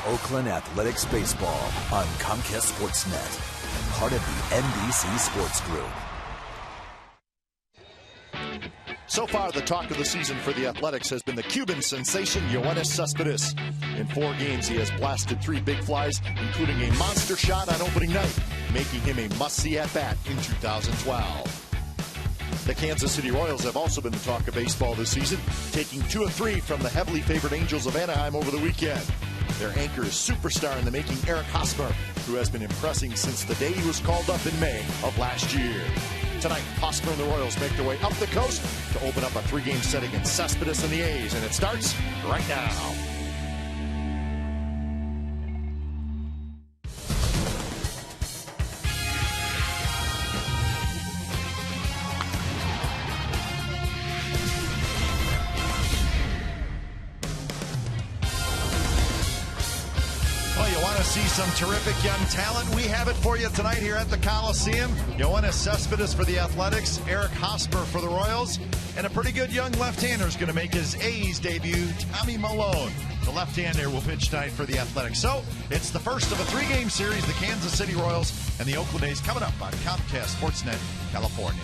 Oakland Athletics Baseball on Comcast Sportsnet, part of the NBC Sports Group. So far, the talk of the season for the Athletics has been the Cuban sensation Yoenis Cespedes. In 4 games, he has blasted 3 big flies, including a monster shot on opening night, making him a must-see at-bat in 2012. The Kansas City Royals have also been the talk of baseball this season, taking 2 of 3 from the heavily favored Angels of Anaheim over the weekend. Their anchor is superstar in the making Eric Hosmer, who has been impressing since the day he was called up in May of last year. Tonight, Hosmer and the Royals make their way up the coast to open up a 3-game set against Cespedes and the A's, and it starts right now. See some terrific young talent. We have it for you tonight here at the Coliseum. Yoenis Cespedes for the Athletics, Eric Hosmer for the Royals, and a pretty good young left-hander is going to make his A's debut, Tommy Malone. The left-hander will pitch tonight for the Athletics. So it's the first of a 3-game series, the Kansas City Royals and the Oakland A's, coming up on Comcast Sportsnet, California.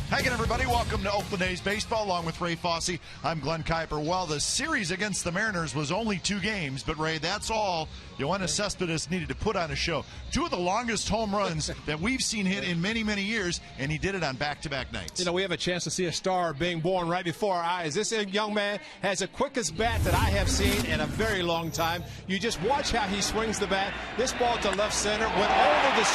Hi again, everybody. Welcome to Oakland A's Baseball, along with Ray Fosse. I'm Glenn Kuiper. Well, the series against the Mariners was only 2 games, but, Ray, that's all Yoenis Cespedes needed to put on a show. 2 of the longest home runs that we've seen hit in many, many years, and he did it on back-to-back nights. You know, we have a chance to see a star being born right before our eyes. This young man has the quickest bat that I have seen in a very long time. You just watch how he swings the bat. This ball to left center went over the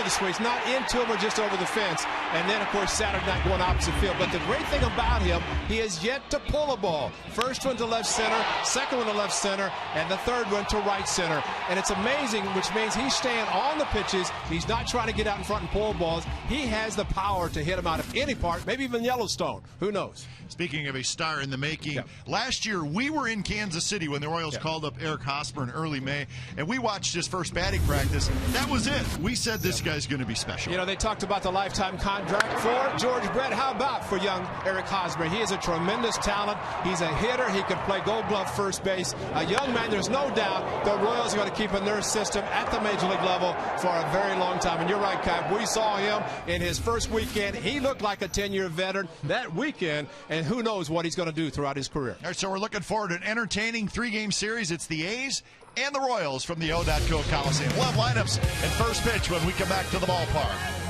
sweeps, not into him or just over the fence. And then, of course, Saturday night going opposite field. But the great thing about him, he has yet to pull a ball. First one to left center, second one to left center, and the third one to right center. And it's amazing, which means he's staying on the pitches. He's not trying to get out in front and pull balls. He has the power to hit them out of any part, maybe even Yellowstone. Who knows? Speaking of a star in the making, last year we were in Kansas City when the Royals called up Eric Hosmer in early May, and we watched his first batting practice. That was it. We said this guy's going to be special. You know, they talked about the lifetime contract for George Brett. How about for young Eric Hosmer? He is a tremendous talent. He's a hitter. He can play Gold Glove first base. A young man, there's no doubt the Royals are going to keep in their system at the Major League level for a very long time. And you're right, Kai. We saw him in his first weekend. He looked like a 10-year veteran that weekend, and who knows what he's going to do throughout his career. All right, so we're looking forward to an entertaining 3-game series. It's the A's and the Royals from the O.Co Coliseum. We'll have lineups and first pitch when we come back to the ballpark.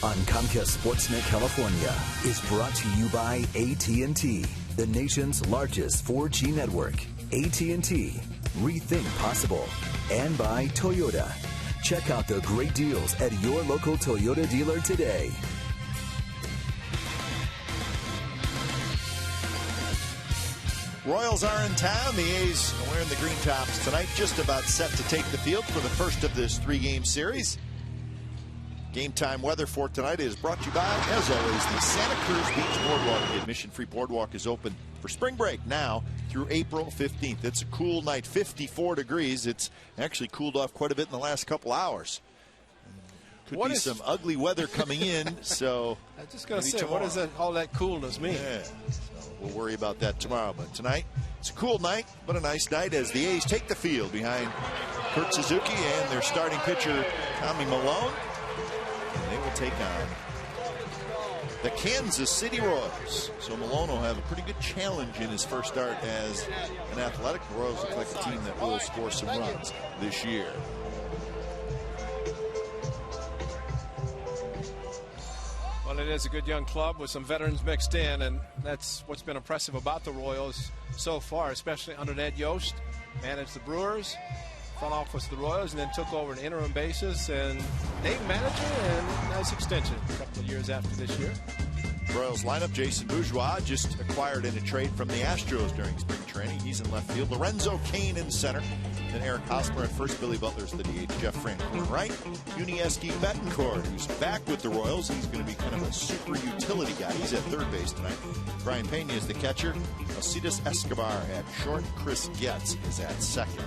on Comcast Sportsnet California is brought to you by AT&T, the nation's largest 4G network. AT&T, rethink possible. And by Toyota. Check out the great deals at your local Toyota dealer today. Royals are in town. The A's are wearing the green tops tonight, just about set to take the field for the first of this 3-game series. Game time weather for tonight is brought to you by, as always, the Santa Cruz Beach Boardwalk. The admission-free boardwalk is open for spring break now through April 15th. It's a cool night, 54 degrees. It's actually cooled off quite a bit in the last couple hours. Could be some ugly weather coming in, so I was just going to say, what does all that coolness mean? Yeah, so we'll worry about that tomorrow. But tonight, it's a cool night, but a nice night as the A's take the field behind Kurt Suzuki and their starting pitcher, Tommy Milone. And they will take on the Kansas City Royals. So Milone will have a pretty good challenge in his first start as an Athletic. The Royals look like a team that will score some runs this year. Well, it is a good young club with some veterans mixed in, and that's what's been impressive about the Royals so far, especially under Ned Yost. Managed the Brewers, front office of the Royals, and then took over an interim basis, and named manager, and nice extension a couple of years after this year. Royals lineup: Jason Bourgeois, just acquired in a trade from the Astros during spring training. He's in left field. Lorenzo Cain in center. Then Eric Hosmer at first. Billy Butler's the DH. Jeff Franklin right. Yuniesky Betancourt, who's back with the Royals. He's going to be kind of a super utility guy. He's at third base tonight. Brian Pena is the catcher. Alcides Escobar at short. Chris Getz is at second.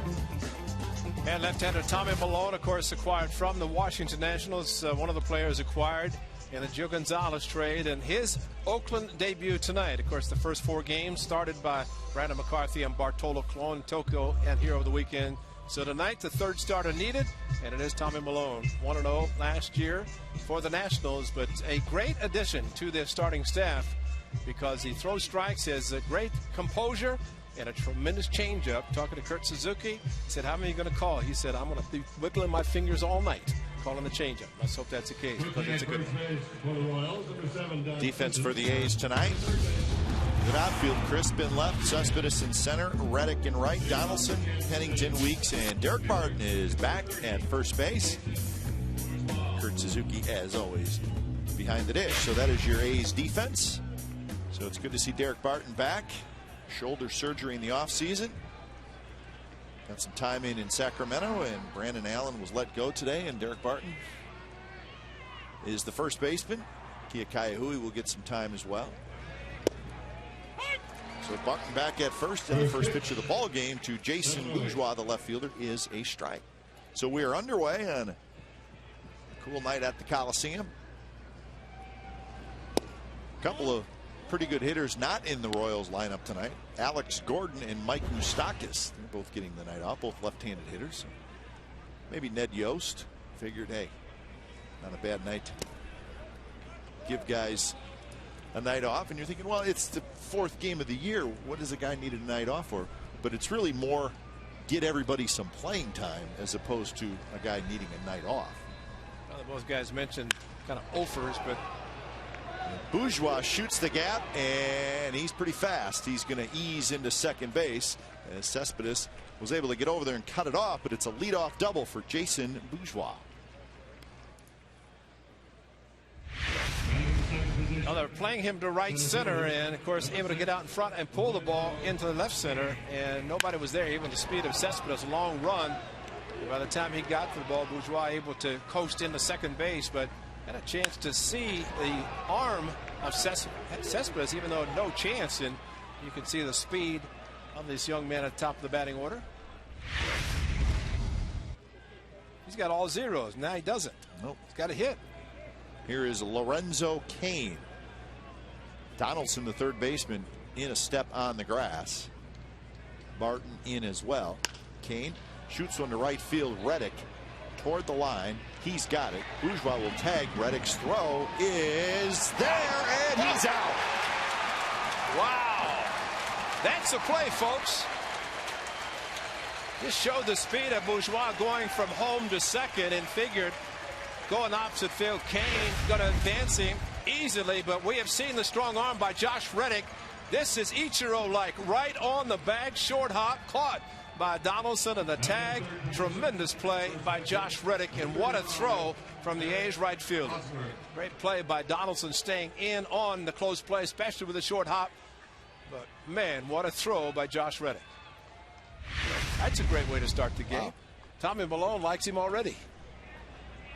And left-hander Tommy Milone, of course, acquired from the Washington Nationals. One of the players acquired in the Joe Gonzalez trade, and his Oakland debut tonight. Of course, the first 4 games started by Brandon McCarthy and Bartolo Colon, Tokyo, and here over the weekend. So tonight, the third starter needed, and it is Tommy Milone. 1-0 last year for the Nationals, but a great addition to their starting staff because he throws strikes, has a great composure, and a tremendous changeup. Talking to Kurt Suzuki, said, how many are you going to call? He said, I'm going to be wiggling my fingers all night calling the changeup. Let's hope that's the case because it's a good one. Defense for the A's tonight. Good outfield: Crispin left, Cespedes in center, Reddick in right, Donaldson, Pennington, Weeks, and Derek Barton is back at first base. Kurt Suzuki, as always, behind the dish. So that is your A's defense. So it's good to see Derek Barton back. Shoulder surgery in the offseason. Got some time in Sacramento, and Brandon Allen was let go today, and Derek Barton is the first baseman. Kia Kaihui will get some time as well. So Barton back at first, and the first pitch of the ball game to Jason Bourgeois, the left fielder, is a strike. So we are underway on a cool night at the Coliseum. A couple of pretty good hitters not in the Royals lineup tonight. Alex Gordon and Mike Moustakas, they're both getting the night off, both left-handed hitters. Maybe Ned Yost figured, hey, not a bad night to give guys a night off. And you're thinking, well, it's the 4th game of the year. What does a guy need a night off for? But it's really more get everybody some playing time as opposed to a guy needing a night off. Well, both guys mentioned kind of offers, but Bourgeois shoots the gap, and he's pretty fast. He's going to ease into second base as Cespedes was able to get over there and cut it off, but it's a leadoff double for Jason Bourgeois. Well, they're playing him to right center, and of course able to get out in front and pull the ball into the left center, and nobody was there. Even the speed of Cespedes, long run. By the time he got to the ball, Bourgeois able to coast into second base, but had a chance to see the arm of Cespedes, even though no chance, and you can see the speed of this young man at the top of the batting order. He's got all zeros. Now he doesn't. Nope. He's got a hit. Here is Lorenzo Cain. Donaldson, the third baseman, in a step on the grass. Barton in as well. Cain shoots one to right field. Reddick toward the line. He's got it. Bourgeois will tag. Reddick's throw is there, and he's out. Wow. That's the play, folks. Just showed the speed of Bourgeois going from home to second, and figured Going opposite field, Kane going to advance him easily, but we have seen the strong arm by Josh Reddick. This is Ichiro-like, right on the bag, short hop, caught by Donaldson, and the tag. Tremendous play by Josh Reddick, and what a throw from the A's right fielder. Great play by Donaldson, staying in on the close play, especially with a short hop. But man, what a throw by Josh Reddick. That's a great way to start the game. Wow. Tommy Malone likes him already.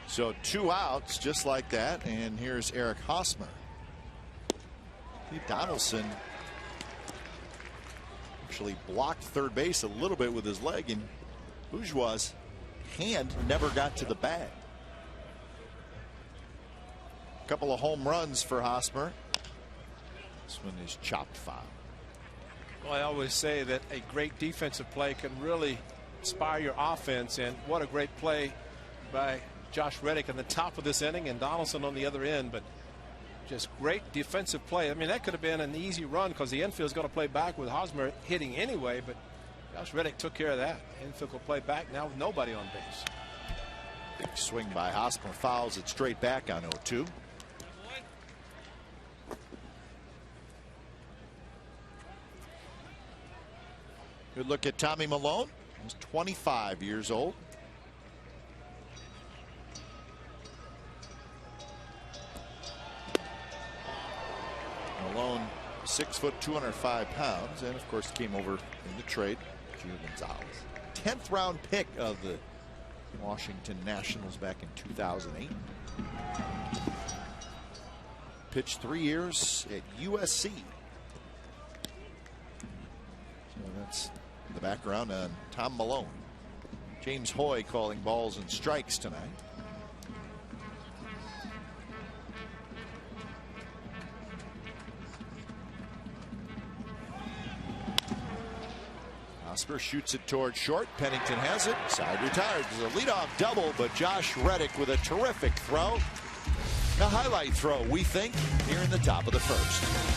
So 2 outs just like that, and here's Eric Hosmer. Donaldson actually blocked third base a little bit with his leg, and Bourgeois' hand never got to the bag. A couple of home runs for Hosmer. This one is chopped foul. Well, I always say that a great defensive play can really inspire your offense, and what a great play by Josh Reddick in the top of this inning, and Donaldson on the other end. But just great defensive play. I mean, that could have been an easy run because the infield's going to play back with Hosmer hitting anyway, but Josh Reddick took care of that. Infield will play back now with nobody on base. Big swing by Hosmer, fouls it straight back on 0-2. Good look at Tommy Malone. He's 25 years old. Malone, 6 foot, 205 pounds, and of course came over in the trade. Gio Gonzalez, 10th round pick of the Washington Nationals back in 2008. Pitched 3 years at USC. So that's the background on Tom Malone. James Hoy calling balls and strikes tonight. Hosmer shoots it toward short. Pennington has it. Side retired. There's a leadoff double, but Josh Reddick with a terrific throw. A highlight throw, we think, here in the top of the first.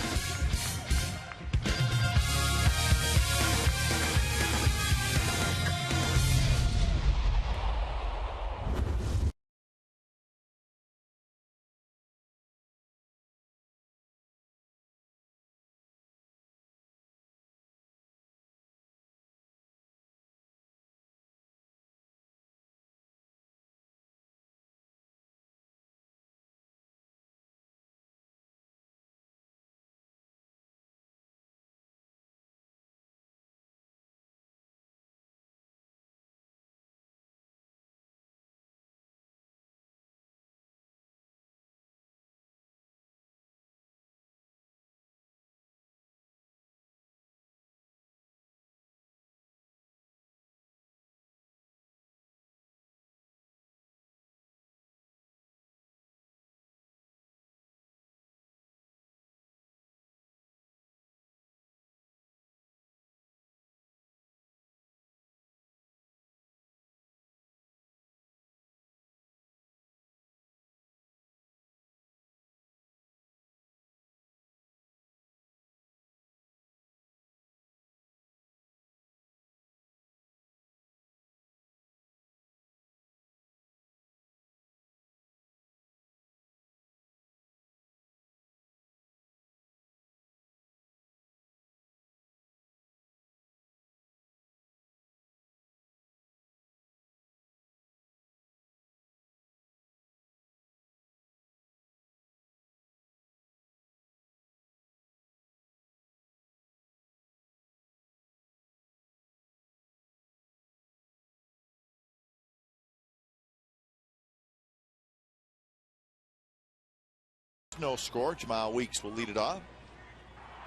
No score. Jamal Weeks will lead it off.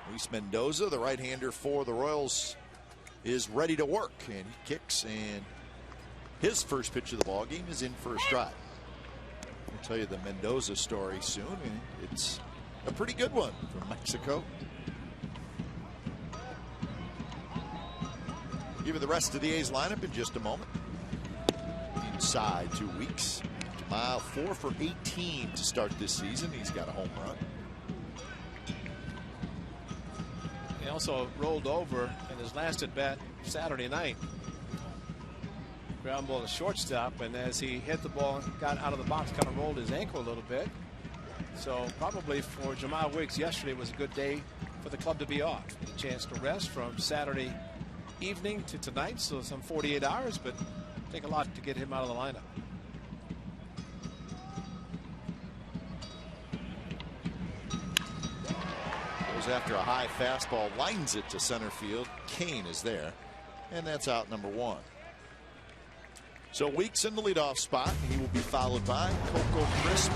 Luis Mendoza, the right-hander for the Royals, is ready to work, and he kicks, and his first pitch of the ball game is in for a strike. I'll tell you the Mendoza story soon, and it's a pretty good one from Mexico. Give you the rest of the A's lineup in just a moment. Inside 2 weeks. Jamal 4 for 18 to start this season. He's got a home run. He also rolled over in his last at bat Saturday night. Ground ball to shortstop, and as he hit the ball, got out of the box, kind of rolled his ankle a little bit. So probably for Jamal Wiggs yesterday was a good day for the club to be off. A chance to rest from Saturday evening to tonight, so some 48 hours, but take a lot to get him out of the lineup. Goes after a high fastball, lines it to center field. Kane is there, and that's out number 1. So Weeks in the leadoff spot. He will be followed by Coco Crisp,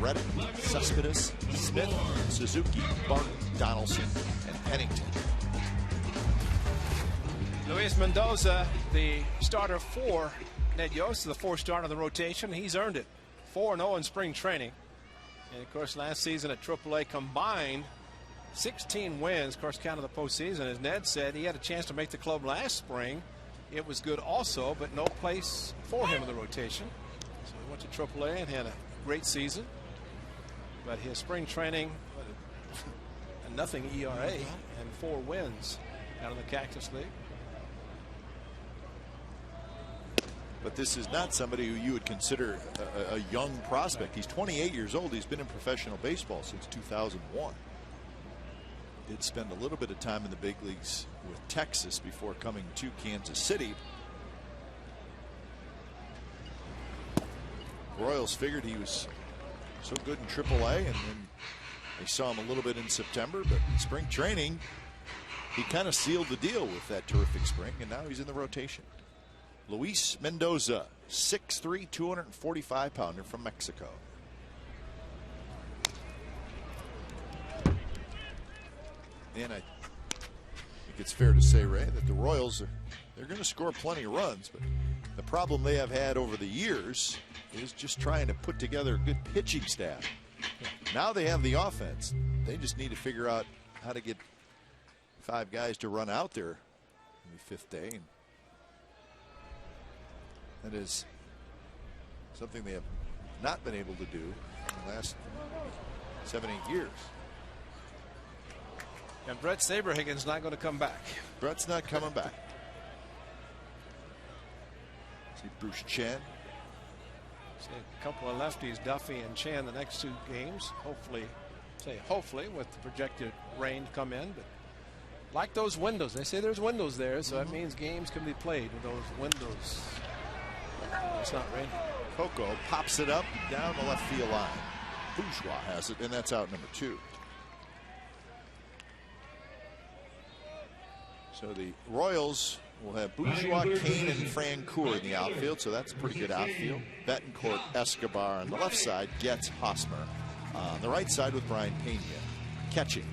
Reddick, Cespedes, Smith, Suzuki, Barton, Donaldson, and Pennington. Luis Mendoza, the starter for Ned Yost, the 4th starter in the rotation. He's earned it. 4-0 in spring training. And of course, last season at AAA combined 16 wins, of course, counting the postseason. As Ned said, he had a chance to make the club last spring. It was good also, but no place for him in the rotation. So he went to AAA and had a great season. But his spring training, a nothing ERA and 4 wins out of the Cactus League. But this is not somebody who you would consider a young prospect. He's 28 years old. He's been in professional baseball since 2001. Did spend a little bit of time in the big leagues with Texas before coming to Kansas City. Royals figured he was so good in AAA, and then they saw him a little bit in September, but in spring training he kind of sealed the deal with that terrific spring, and now he's in the rotation. Luis Mendoza, 6'3", 245-pounder from Mexico. And I think it's fair to say, Ray, that the Royals they're going to score plenty of runs, but the problem they have had over the years is just trying to put together a good pitching staff. Now they have the offense. They just need to figure out how to get 5 guys to run out there on the 5th day. And that is something they have not been able to do in the last 7-8 years. And Brett Saberhagen's not going to come back. Brett's not coming back. See Bruce Chen. See a couple of lefties, Duffy and Chan, the next 2 games. Hopefully with the projected rain to come in. But like those windows, they say there's windows there, so that means games can be played with those windows. It's not raining. Coco pops it up down the left field line. Bourgeois has it, and that's out number 2. So the Royals will have Bourgeois, Kane, and Francoeur in the outfield, so that's a pretty good outfield. Betancourt, Escobar on the left side, Getz, Hosmer on the right side with Brian Pena catching.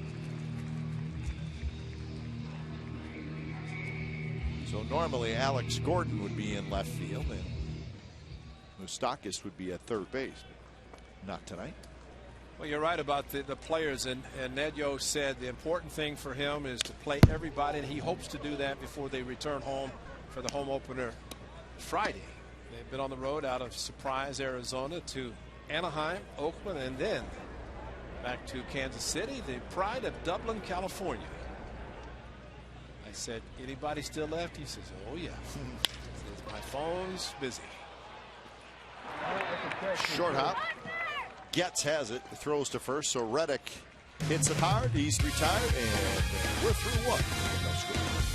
So normally Alex Gordon would be in left field and Moustakis would be at 3rd base. Not tonight. Well, you're right about the players, and Ned Yost said the important thing for him is to play everybody, and he hopes to do that before they return home for the home opener Friday. They've been on the road out of Surprise, Arizona to Anaheim, Oakland, and then back to Kansas City, the pride of Dublin, California. I said, anybody still left? He says, oh yeah. He says, my phone's busy. Short hop. Getz has it, throws to first, so Reddick hits it hard. He's retired, and we're through 1. No score.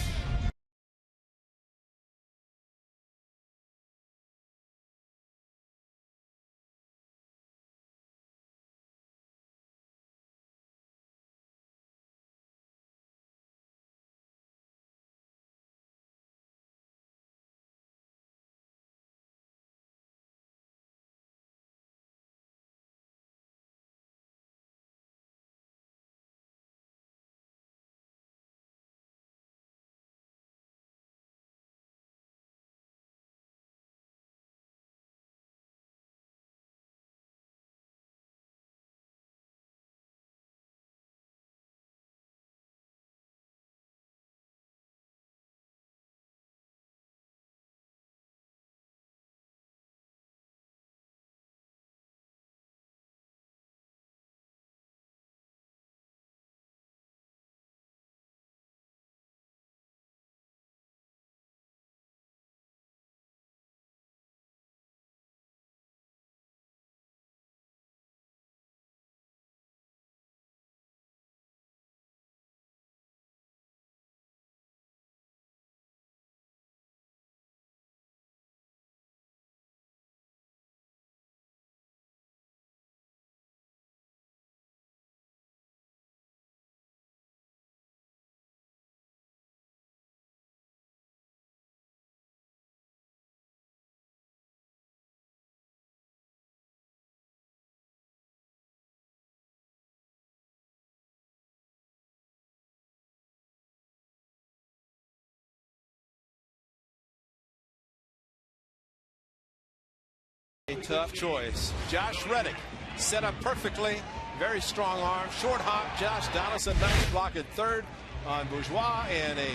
A tough choice. Josh Reddick set up perfectly. Very strong arm. Short hop. Josh Donaldson, nice block at third on Bourgeois, and a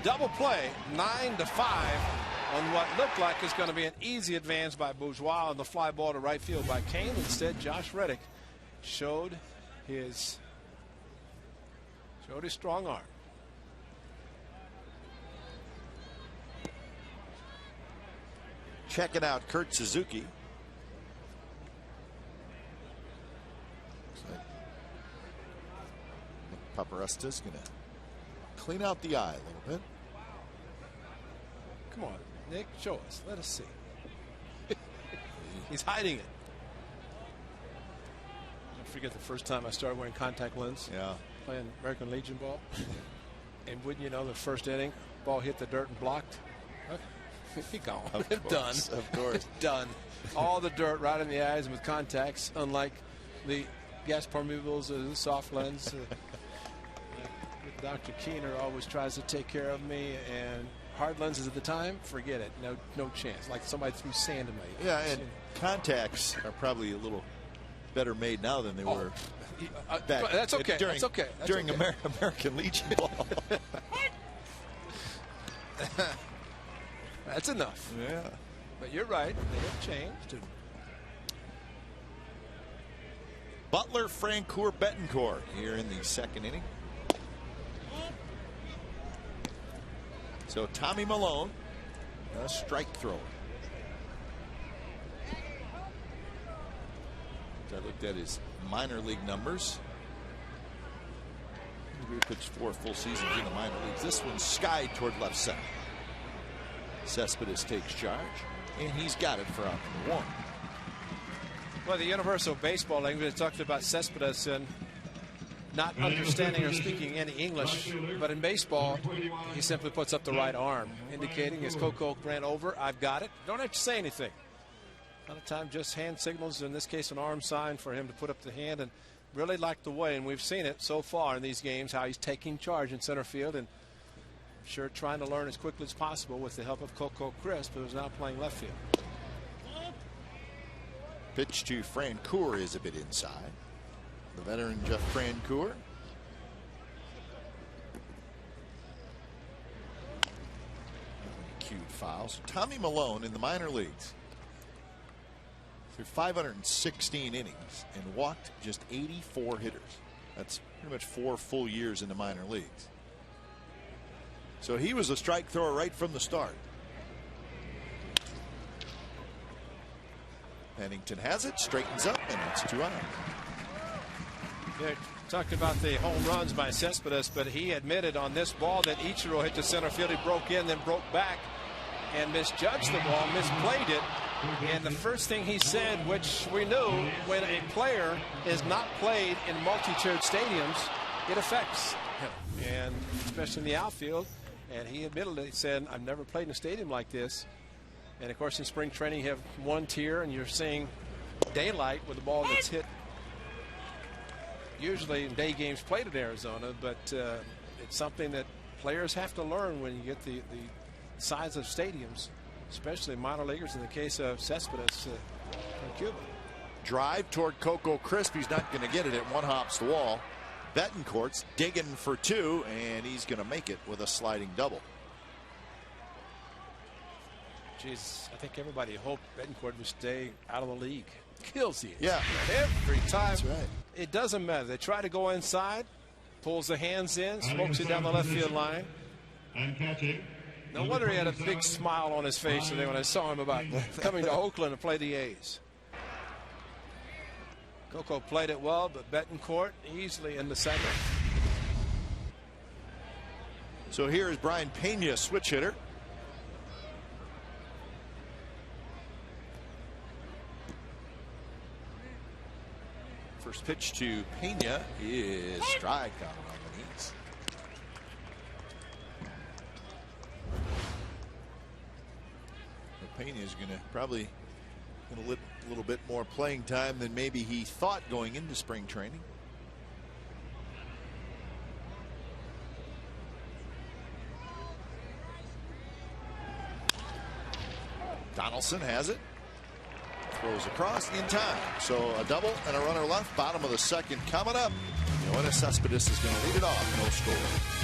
double play, 9-5 on what looked like is going to be an easy advance by Bourgeois on the fly ball to right field by Kane. Instead, Josh Reddick showed his strong arm. Checking out Kurt Suzuki. Paparesta's going to clean out the eye a little bit. Come on, Nick, show us. Let us see. He's hiding it. I forget the first time I started wearing contact lens. Yeah. Playing American Legion ball. And wouldn't you know, the first inning, ball hit the dirt and blocked. He gone. Done. Of course. Done. All the dirt right in the eyes with contacts, unlike the gas permeables or the soft lens. Dr. Keener always tries to take care of me, and hard lenses at the time, forget it. No chance. Like somebody threw sand in my ear. Yeah, and contacts are probably a little better made now than they were back. That's okay. That's okay. During American Legion ball. That's enough. Yeah. But you're right. They have changed. Butler, Francoeur, Betancourt here in the second inning. So Tommy Malone, a strike thrower. I looked at his minor league numbers. He pitched 4 full seasons in the minor leagues. This one's skied toward left center. Cespedes takes charge, and he's got it for out number 1. Well, the universal baseball language talked about Cespedes and not understanding or speaking any English, but in baseball, he simply puts up the right arm, indicating as Coco ran over, I've got it. Don't have to say anything. A lot of time, just hand signals, in this case, an arm sign for him to put up the hand, and really like the way, and we've seen it so far in these games, how he's taking charge in center field, and I'm sure trying to learn as quickly as possible with the help of Coco Crisp, who's now playing left field. Pitch to Francoeur is a bit inside. The veteran Jeff Francoeur. Cute foul. So Tommy Malone in the minor leagues through 516 innings and walked just 84 hitters. That's pretty much 4 full years in the minor leagues. So he was a strike thrower right from the start. Pennington has it, straightens up, and it's 2 out. Yeah, talked about the home runs by Cespedes, but he admitted on this ball that Ichiro hit to center field. He broke in, then broke back and misjudged the ball, misplayed it. And the first thing he said, which we knew, when a player is not played in multi-tiered stadiums, it affects him, and especially in the outfield. And he admitted it. He said, I've never played in a stadium like this. And of course, in spring training, you have 1 tier, and you're seeing daylight with the ball that's hit. Usually in day games played in Arizona, but it's something that players have to learn when you get the size of stadiums, especially minor leaguers in the case of Cespedes from Cuba. Drive toward Coco Crisp. He's not going to get it. It one hops the wall. Betancourt's digging for 2, and he's going to make it with a sliding double. Jeez, I think everybody hoped Betancourt would stay out of the league. Kills you. Yeah. Every time. That's right. It doesn't matter. They try to go inside, pulls the hands in, smokes it down the left field line. No wonder he had a big smile on his face today when I saw him about coming to Oakland to play the A's. Coco played it well, but Betancourt easily in the second. So here is Brian Pena, switch hitter. First pitch to Pena is strike on the knees. Pena is going to probably get a little bit more playing time than maybe he thought going into spring training. Donaldson has it. throws across in time. So a double and a runner left. Bottom of the second coming up. Yoenis Cespedes is going to lead it off. No score.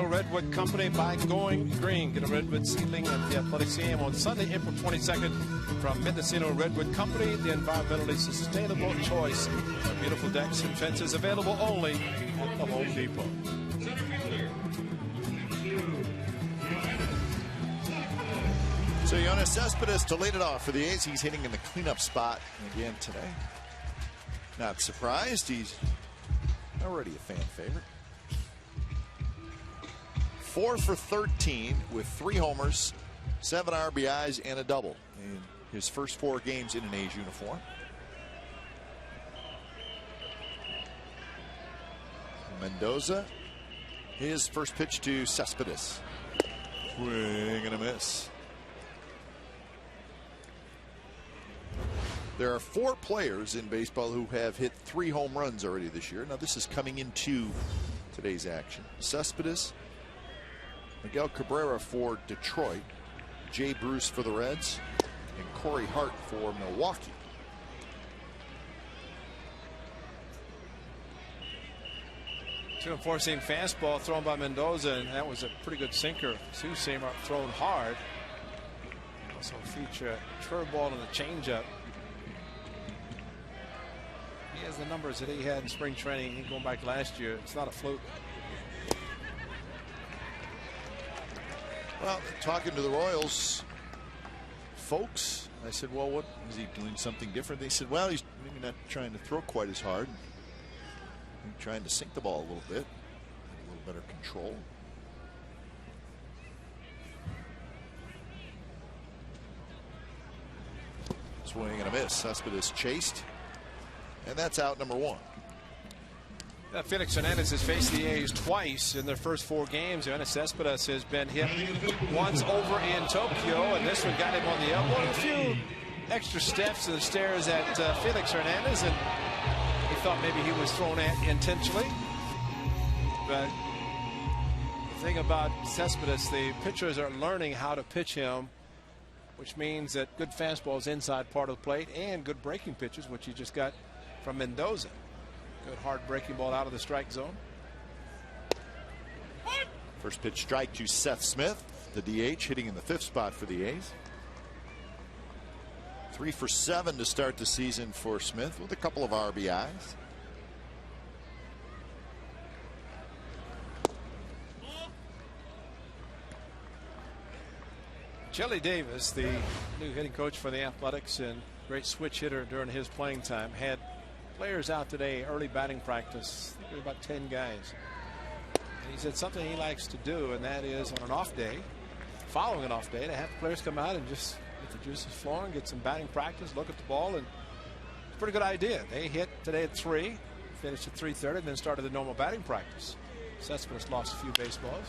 Redwood Company by Going Green. Get a Redwood seedling at the Athletic Museum on Sunday, April 22nd from Mendocino Redwood Company, the environmentally sustainable choice of beautiful decks and fences available only at the Home Depot. So Yoenis Cespedes to lead it off for the A's. He's hitting in the cleanup spot again today. Not surprised. He's already a fan favorite. 4 for 13 with 3 homers, 7 RBIs, and a double in his first 4 games in an A's uniform. Mendoza, his first pitch to Cespedes. Swing and a miss. There are 4 players in baseball who have hit 3 home runs already this year. Now this is coming into today's action. Cespedes, Miguel Cabrera for Detroit, Jay Bruce for the Reds, and Corey Hart for Milwaukee. Two-four-seam fastball thrown by Mendoza, and that was a pretty good sinker. Two-seamer thrown hard. Also feature a curveball and a changeup. He has the numbers that he had in spring training going back last year. It's not a fluke. Well, talking to the Royals folks, I said, well, what is he doing something different? They said, well, he's maybe not trying to throw quite as hard. He's trying to sink the ball a little bit. A little better control. Swing and a miss. Cespedes chased. And that's out number 1. Felix Hernandez has faced the A's twice in their first 4 games. Yoenis Cespedes has been hit once over in Tokyo, and this one got him on the elbow. A few extra steps to the stairs at Felix Hernandez, and he thought maybe he was thrown at intentionally. But the thing about Cespedes, the pitchers are learning how to pitch him, which means that good fastballs inside part of the plate and good breaking pitches, which he just got from Mendoza. Good hard breaking ball out of the strike zone. First pitch strike to Seth Smith, the DH, hitting in the 5th spot for the A's. 3 for 7 to start the season for Smith with a couple of RBIs. Jelly Davis, the new hitting coach for the Athletics and great switch hitter during his playing time, had players out today, early batting practice. There were about 10 guys. he said something he likes to do, and that is on an off day, following an off day, to have the players come out and just get the juices flowing, get some batting practice, look at the ball, and it's a pretty good idea. They hit today at 3, finished at 3:30, and then started the normal batting practice. Cespedes lost a few baseballs.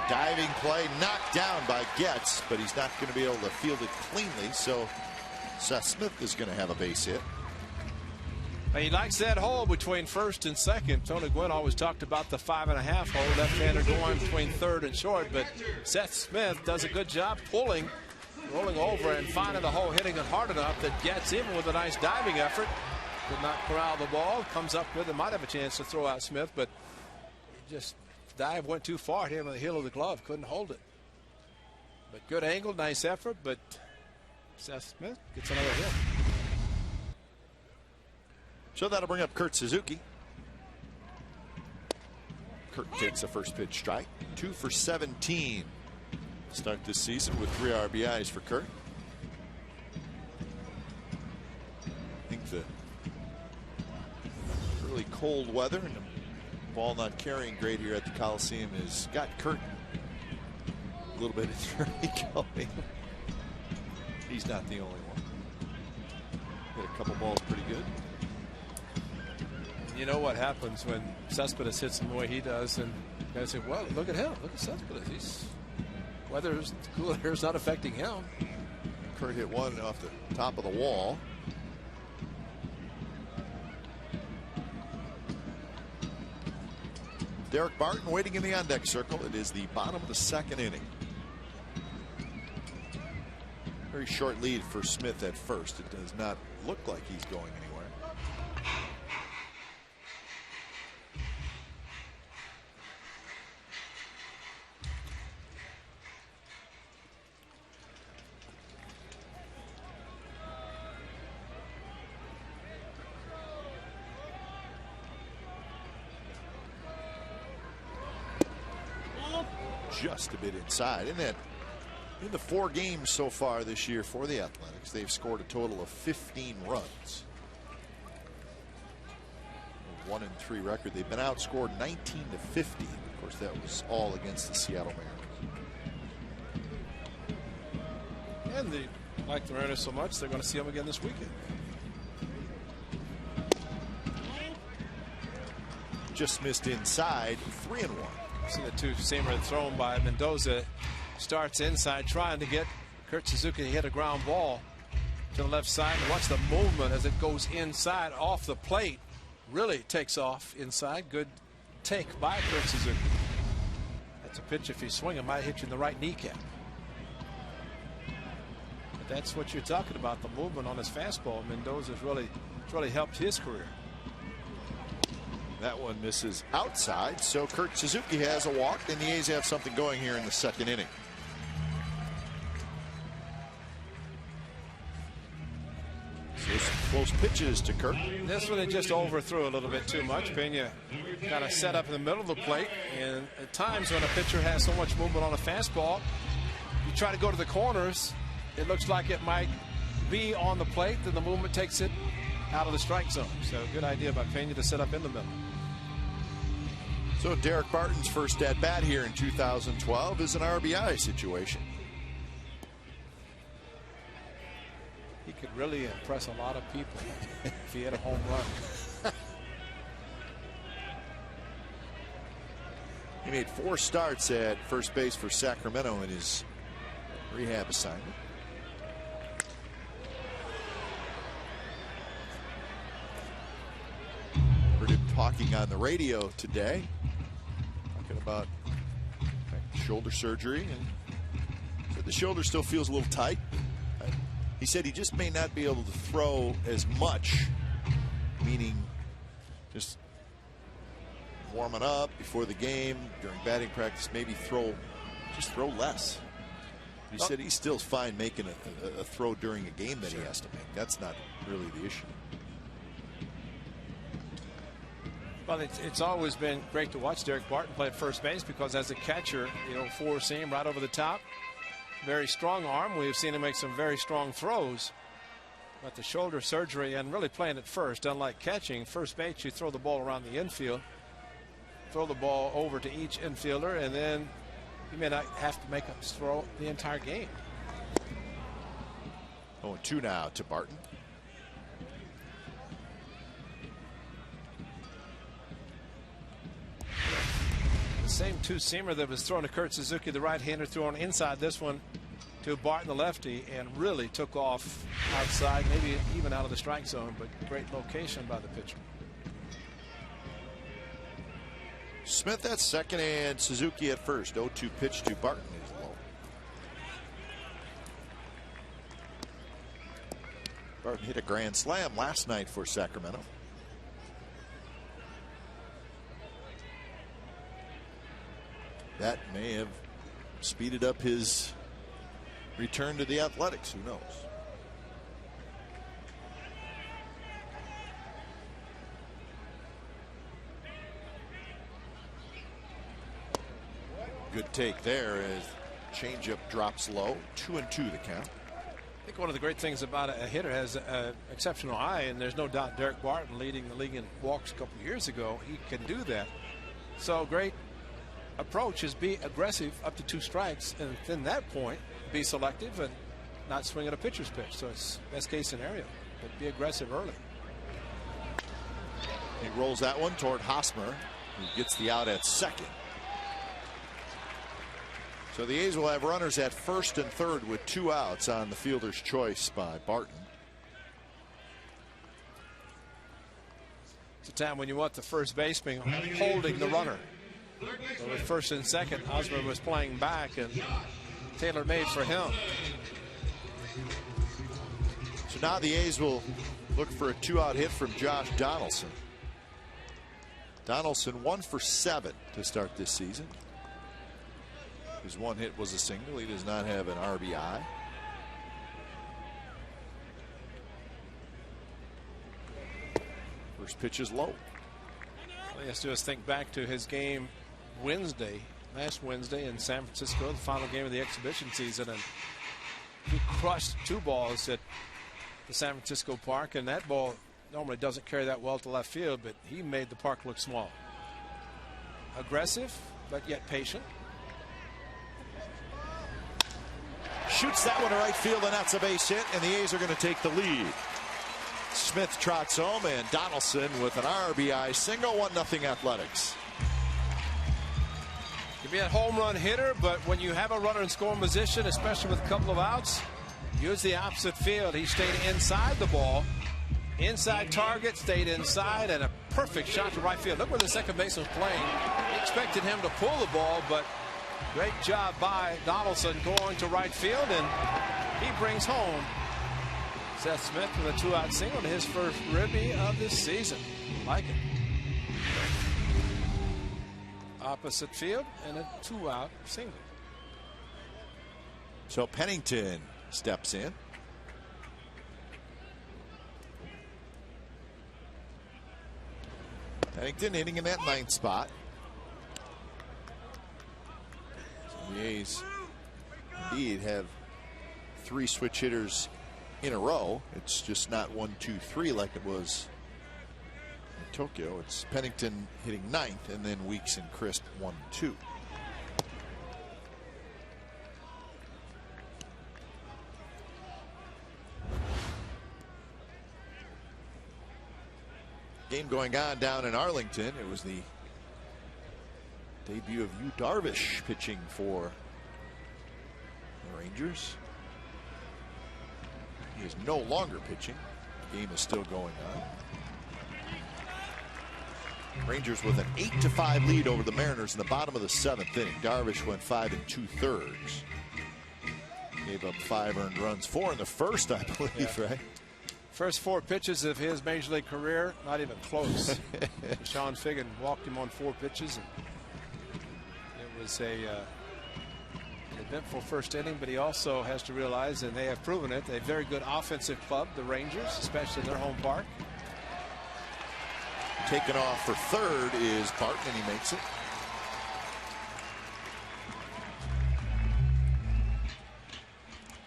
Diving play knocked down by Getz, but he's not going to be able to field it cleanly, so Seth Smith is going to have a base hit. He likes that hole between first and second. Tony Gwynn always talked about the 5.5 hole, left-hander going between third and short, but Seth Smith does a good job pulling, rolling over and finding the hole, hitting it hard enough that Getz, even with a nice diving effort, could not corral the ball. Comes up with it, might have a chance to throw out Smith, but just dive went too far, hit him on the heel of the glove, couldn't hold it. But good angle, nice effort, but Seth Smith gets another hit. So that'll bring up Kurt Suzuki. Kurt takes the first pitch strike. 2 for 17. Start this season with 3 RBIs for Kurt. I think the really cold weather and the ball not carrying great here at the Coliseum has got Kurt a little bit early going. He's not the only one. Hit a couple balls pretty good. You know what happens when Cespedes hits him the way he does, and you guys say, well, look at him. Look at Cespedes. Weather's cool air's not affecting him. Kurt hit one off the top of the wall. Derek Barton waiting in the on-deck circle. It is the bottom of the second inning. Very short lead for Smith at first. It does not look like he's going anywhere. Just a bit inside. And then in the 4 games so far this year for the Athletics, they've scored a total of 15 runs. A 1-3 record. They've been outscored 19-50. Of course, that was all against the Seattle Mariners. And they like the Mariners so much, they're going to see them again this weekend. Just missed inside. 3-1. See the two-seamer thrown by Mendoza. Starts inside trying to get Kurt Suzuki to hit a ground ball to the left side. And watch the movement as it goes inside off the plate. Really takes off inside. Good take by Kurt Suzuki. That's a pitch, if you swing it, might hit you in the right kneecap. But that's what you're talking about, the movement on his fastball. Mendoza's really helped his career. That one misses outside, so Kurt Suzuki has a walk, and the A's have something going here in the second inning. So some close pitches to Kurt. This one they just overthrew a little bit too much. Pena kind of set up in the middle of the plate, and at times when a pitcher has so much movement on a fastball, you try to go to the corners, it looks like it might be on the plate, then the movement takes it out of the strike zone. So good idea by Pena to set up in the middle. So Derek Barton's first at bat here in 2012 is an RBI situation. He could really impress a lot of people if he had a home run. He made 4 starts at first base for Sacramento in his rehab assignment. Heard him talking on the radio today, talking about shoulder surgery, and said the shoulder still feels a little tight. He said he just may not be able to throw as much, meaning just warming up before the game, during batting practice, maybe just throw less. He said he's still fine making a throw during a game that he has to make. That's not really the issue. Well, it's always been great to watch Derek Barton play at first base because as a catcher, four seam right over the top. Very strong arm. We've seen him make some very strong throws. But the shoulder surgery and really playing at first, unlike catching, first base, you throw the ball around the infield. throw the ball over to each infielder, and then you may not have to make a throw the entire game. 0-2 now to Barton. The same two-seamer that was thrown to Kurt Suzuki, the right-hander, thrown inside this one to Barton, the lefty, and really took off outside, maybe even out of the strike zone, but great location by the pitcher. Smith at second and Suzuki at first. 0-2 pitch to Barton is low. Barton hit a grand slam last night for Sacramento. That may have speeded up his return to the Athletics. Who knows? Good take there as changeup drops low. 2-2 the count. I think one of the great things about a hitter has an exceptional eye, and there's no doubt Derek Barton, leading the league in walks a couple of years ago, he can do that. So great approach is be aggressive up to 2 strikes, and within that point be selective and not swing at a pitcher's pitch. So it's best case scenario, but be aggressive early. He rolls that one toward Hosmer, who gets the out at second. So the A's will have runners at first and third with 2 outs on the fielder's choice by Barton. It's a time when you want the first baseman holding the runner. So with first and second, Hosmer was playing back, and tailor made for him. So now the A's will look for a 2-out hit from Josh Donaldson. Donaldson 1 for 7 to start this season. His one hit was a single. He does not have an RBI. First pitch is low. All he has to do is think back to his game last Wednesday in San Francisco, the final game of the exhibition season, and he crushed 2 balls at the San Francisco park, and that ball normally doesn't carry that well to left field, but he made the park look small. Aggressive, but yet patient. Shoots that one to right field, and that's a base hit, and the A's are going to take the lead. Smith trots home, and Donaldson with an RBI single. 1-0 Athletics. You'd be a home run hitter, but when you have a runner in scoring position, especially with a couple of outs, use the opposite field. He stayed inside the ball, inside target, stayed inside, and a perfect shot to right field. Look where the second baseman was playing. He expected him to pull the ball, but great job by Donaldson going to right field, and he brings home Seth Smith with a 2-out single to his first ribby of this season. Like it. Opposite field and a 2-out single. So Pennington steps in. Pennington hitting in that 9th spot. So the A's indeed have 3 switch hitters in a row. It's just not 1, 2, 3 like it was in Tokyo. It's Pennington hitting 9th, and then Weeks and Crisp 1, 2. Game going on down in Arlington. It was the debut of Yu Darvish pitching for the Rangers. He is no longer pitching. The game is still going on. Rangers with an 8-5 lead over the Mariners in the bottom of the 7th inning. Darvish went 5 2/3. Gave up 5 earned runs, 4 in the first, I believe, right? First 4 pitches of his major league career, not even close. Sean Figgin walked him on 4 pitches, and it was an eventful first inning, but he also has to realize, and they have proven it, a very good offensive club, the Rangers, especially in their home park. Taken off for third is Barton, and he makes it.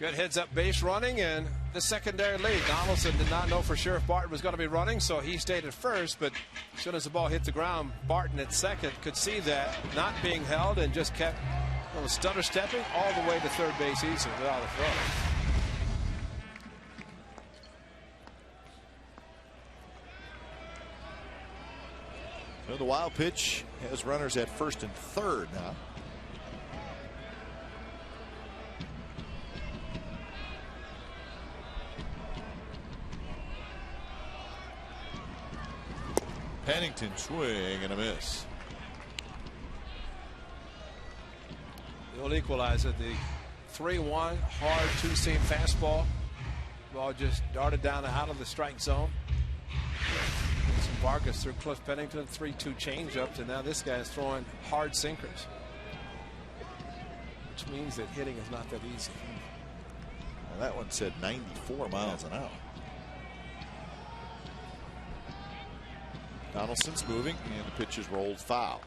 Good heads-up base running and the secondary lead. Donaldson did not know for sure if Barton was going to be running, so he stayed at first. But as soon as the ball hit the ground, Barton at second could see that not being held and just kept stutter stepping all the way to third base easy without a throw. So the wild pitch has runners at first and third now. Pennington swing and a miss. The old equalizer, the 3-1 hard two-seam fastball. Ball just darted down out of the strike zone. Some Vargas through Cliff Pennington, 3-2 changeups, and now this guy is throwing hard sinkers, which means that hitting is not that easy. Well, that one said 94 miles an hour. Donaldson's moving, and the pitch is rolled foul.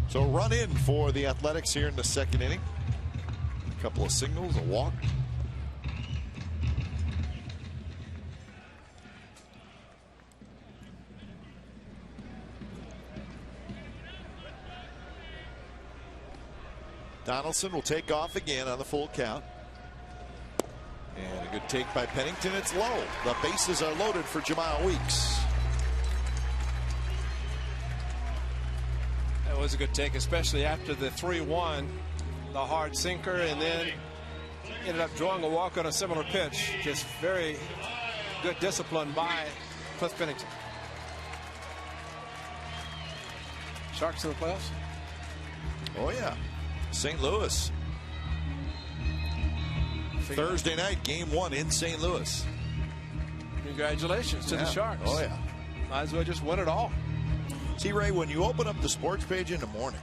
So run in for the Athletics here in the second inning. A couple of singles, a walk. Donaldson will take off again on the full count. And a good take by Pennington. It's low. The bases are loaded for Jamal Weeks. That was a good take, especially after the 3-1, the hard sinker, and then ended up drawing a walk on a similar pitch. Just very good discipline by Cliff Pennington. Sharks in the playoffs? Oh, yeah. St. Louis. Thursday night, game 1 in St. Louis. Congratulations to the Sharks. Oh, yeah. Might as well just win it all. See, Ray, when you open up the sports page in the morning,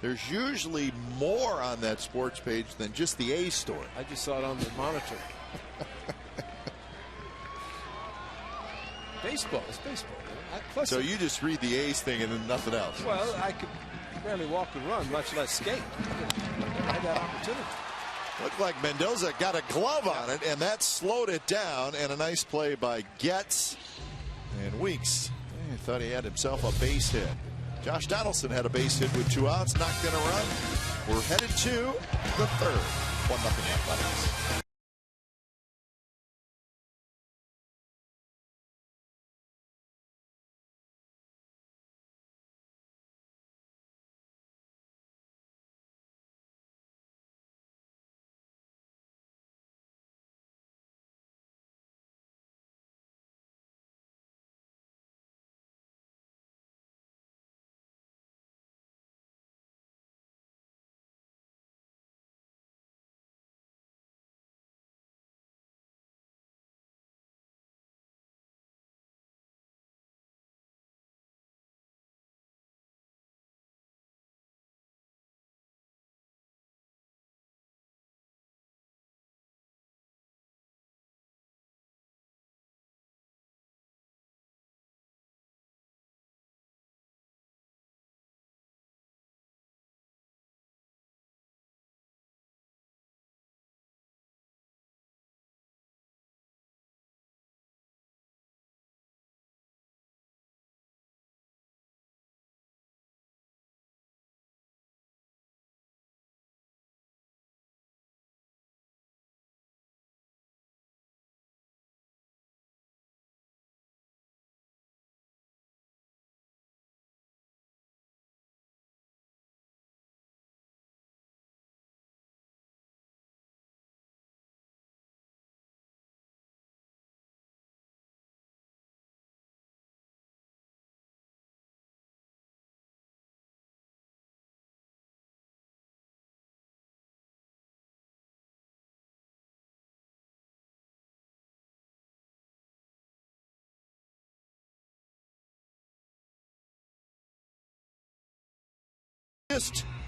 there's usually more on that sports page than just the A's story. I just saw it on the monitor. Baseball. It's baseball. So you just read the A's thing and then nothing else. Well, I could barely walk and run, much less skate. I had that opportunity. Looked like Mendoza got a glove on it, and that slowed it down. And a nice play by Getz. And Weeks, he thought he had himself a base hit. Josh Donaldson had a base hit with 2 outs, knocked in a run. We're headed to the third. 1-0 Athletics.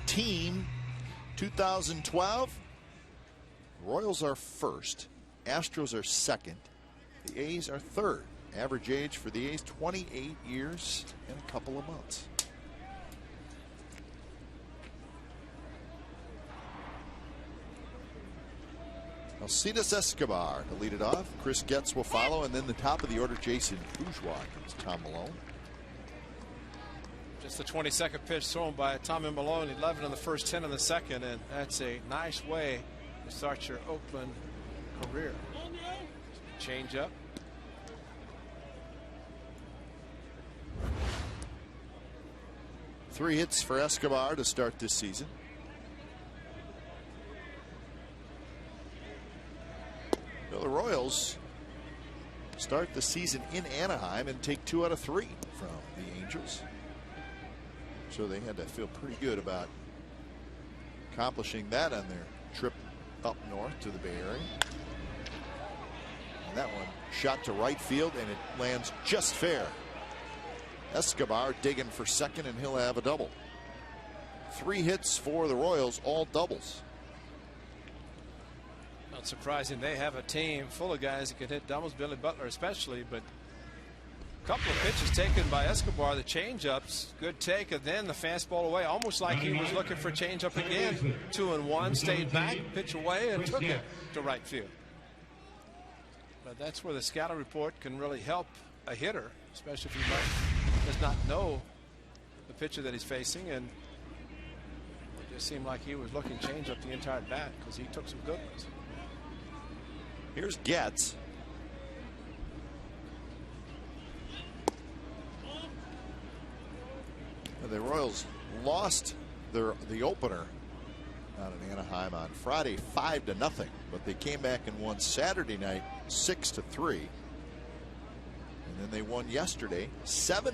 Team 2012. Royals are first. Astros are second. The A's are third. Average age for the A's 28 years and a couple of months. Alcides Escobar to lead it off. Chris Getz will follow, and then the top of the order, Jason Bourgeois against Tom Malone. Just the 22nd pitch thrown by Tommy Malone, 11 in the first, 10 in the second, and that's a nice way to start your Oakland career. Change up. Three hits for Escobar to start this season. Well, the Royals start the season in Anaheim and take 2 out of 3 from the Angels. So they had to feel pretty good about accomplishing that on their trip up north to the Bay Area. And that one shot to right field, and it lands just fair. Escobar digging for second, and he'll have a double. 3 hits for the Royals, all doubles. Not surprising. They have a team full of guys that can hit doubles, Billy Butler especially, but a couple of pitches taken by Escobar, the changeups, good take, and then the fastball away, almost like he was looking for changeup again. 2-1, stayed back, pitch away, and took it to right field. But that's where the scouting report can really help a hitter, especially if he does not know the pitcher that he's facing, and it just seemed like he was looking changeup the entire bat because he took some good ones. Here's Getz. The Royals lost the opener out in Anaheim on Friday 5-0, but they came back and won Saturday night 6-3, and then they won yesterday 7-3.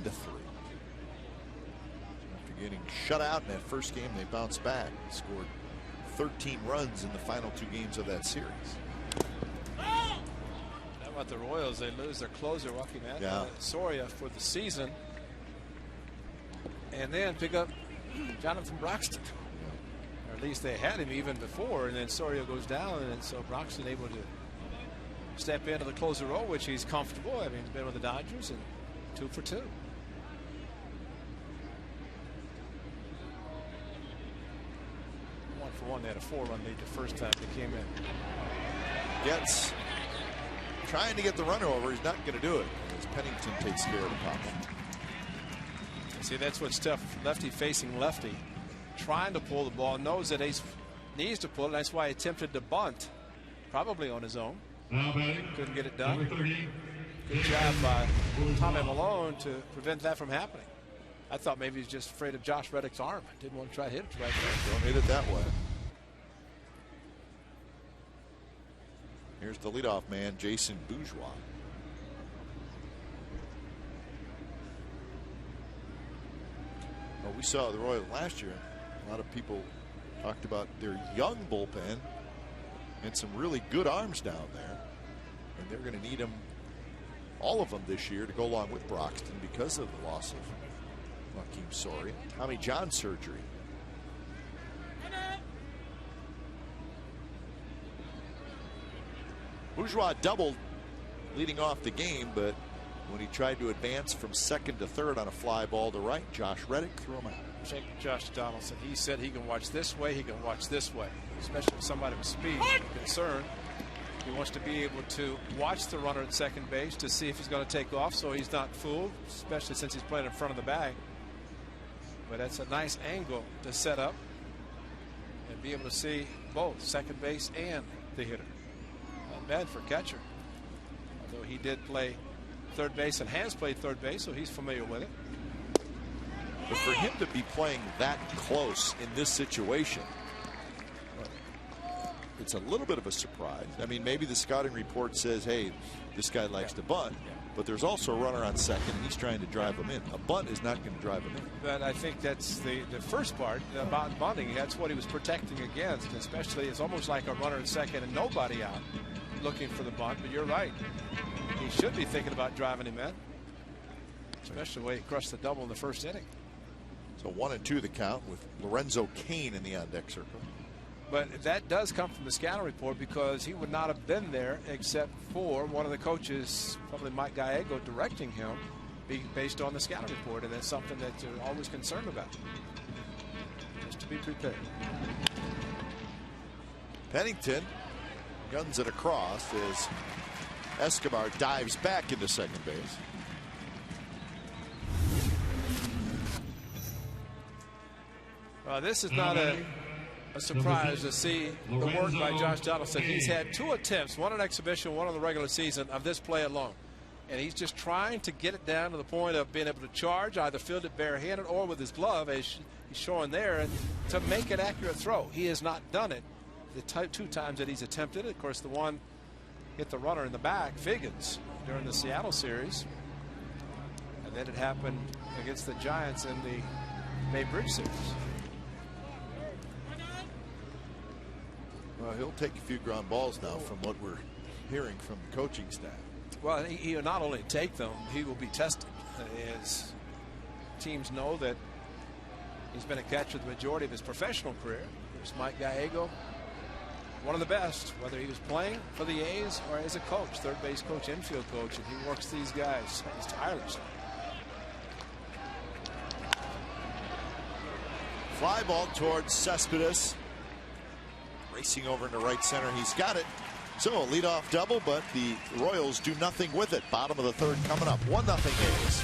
After getting shut out in that first game, they bounced back, scored 13 runs in the final 2 games of that series. How about the Royals? They lose their closer, Joaquin Soria, for the season, and then pick up Jonathan Broxton. Or at least they had him even before, and then Soria goes down, and so Broxton able to step into the closer role, which he's comfortable. I mean, he's been with the Dodgers, and 2 for 2. 1 for 1. They had a 4-run lead the first time they came in. Getz trying to get the runner over. He's not going to do it, as Pennington takes care of the problem. See, that's what's tough. Lefty facing lefty, trying to pull the ball, knows that he needs to pull it. That's why he attempted to bunt, probably on his own. Couldn't get it done. Good job by Tommy Malone to prevent that from happening. I thought maybe he's just afraid of Josh Reddick's arm. Didn't want to try to hit it right there. Don't hit it that way. Here's the leadoff man, Jason Bourgeois. Well, we saw the Royals last year. A lot of people talked about their young bullpen and some really good arms down there. And they're going to need them, all of them this year, to go along with Broxton because of the loss of Joaquin Soria. Tommy John surgery. Bourgeois doubled leading off the game, but when he tried to advance from second to third on a fly ball to right, Josh Reddick threw him out. Check Josh Donaldson. He said he can watch this way, he can watch this way, especially with somebody with speed concern. He wants to be able to watch the runner at second base to see if he's going to take off so he's not fooled, especially since he's playing in front of the bag. But that's a nice angle to set up and be able to see both second base and the hitter. Not bad for catcher, although he did play third base and has played third base, so he's familiar with it. But for him to be playing that close in this situation, it's a little bit of a surprise. I mean, maybe the scouting report says, hey, this guy likes to bunt, but there's also a runner on second, and he's trying to drive him in. A bunt is not going to drive him in. But I think that's the first part about bunting. That's what he was protecting against, especially it's almost like a runner at second and nobody out looking for the bunt. But you're right. He should be thinking about driving him in, especially the way he crushed the double in the first inning. So 1-2 the count with Lorenzo Cain in the on-deck circle. But that does come from the scouting report because he would not have been there except for one of the coaches, probably Mike Gallego, directing him based on the scouting report, and that's something that you're always concerned about. Just to be prepared. Pennington Guns it across as Escobar dives back into second base. This is not a surprise to see the work by Josh Donaldson. He's had 2 attempts, one in exhibition, one in the regular season, of this play alone. And he's just trying to get it down to the point of being able to charge, either field it barehanded or with his glove, as he's showing there, and to make an accurate throw. He has not done it the 2 times that he's attempted it. Of course, the one hit the runner in the back, Figgins, during the Seattle series. And then it happened against the Giants in the Bay Bridge series. Well, he'll take a few ground balls now from what we're hearing from the coaching staff. Well, he'll not only take them, he will be tested. As teams know that he's been a catcher the majority of his professional career. There's Mike Gallego, one of the best, whether he was playing for the A's or as a coach, third base coach, infield coach, and he works these guys. He's tireless. Fly ball towards Cespedes. Racing over into right center. He's got it. So a leadoff double, but the Royals do nothing with it. Bottom of the 3rd coming up. 1-0 A's.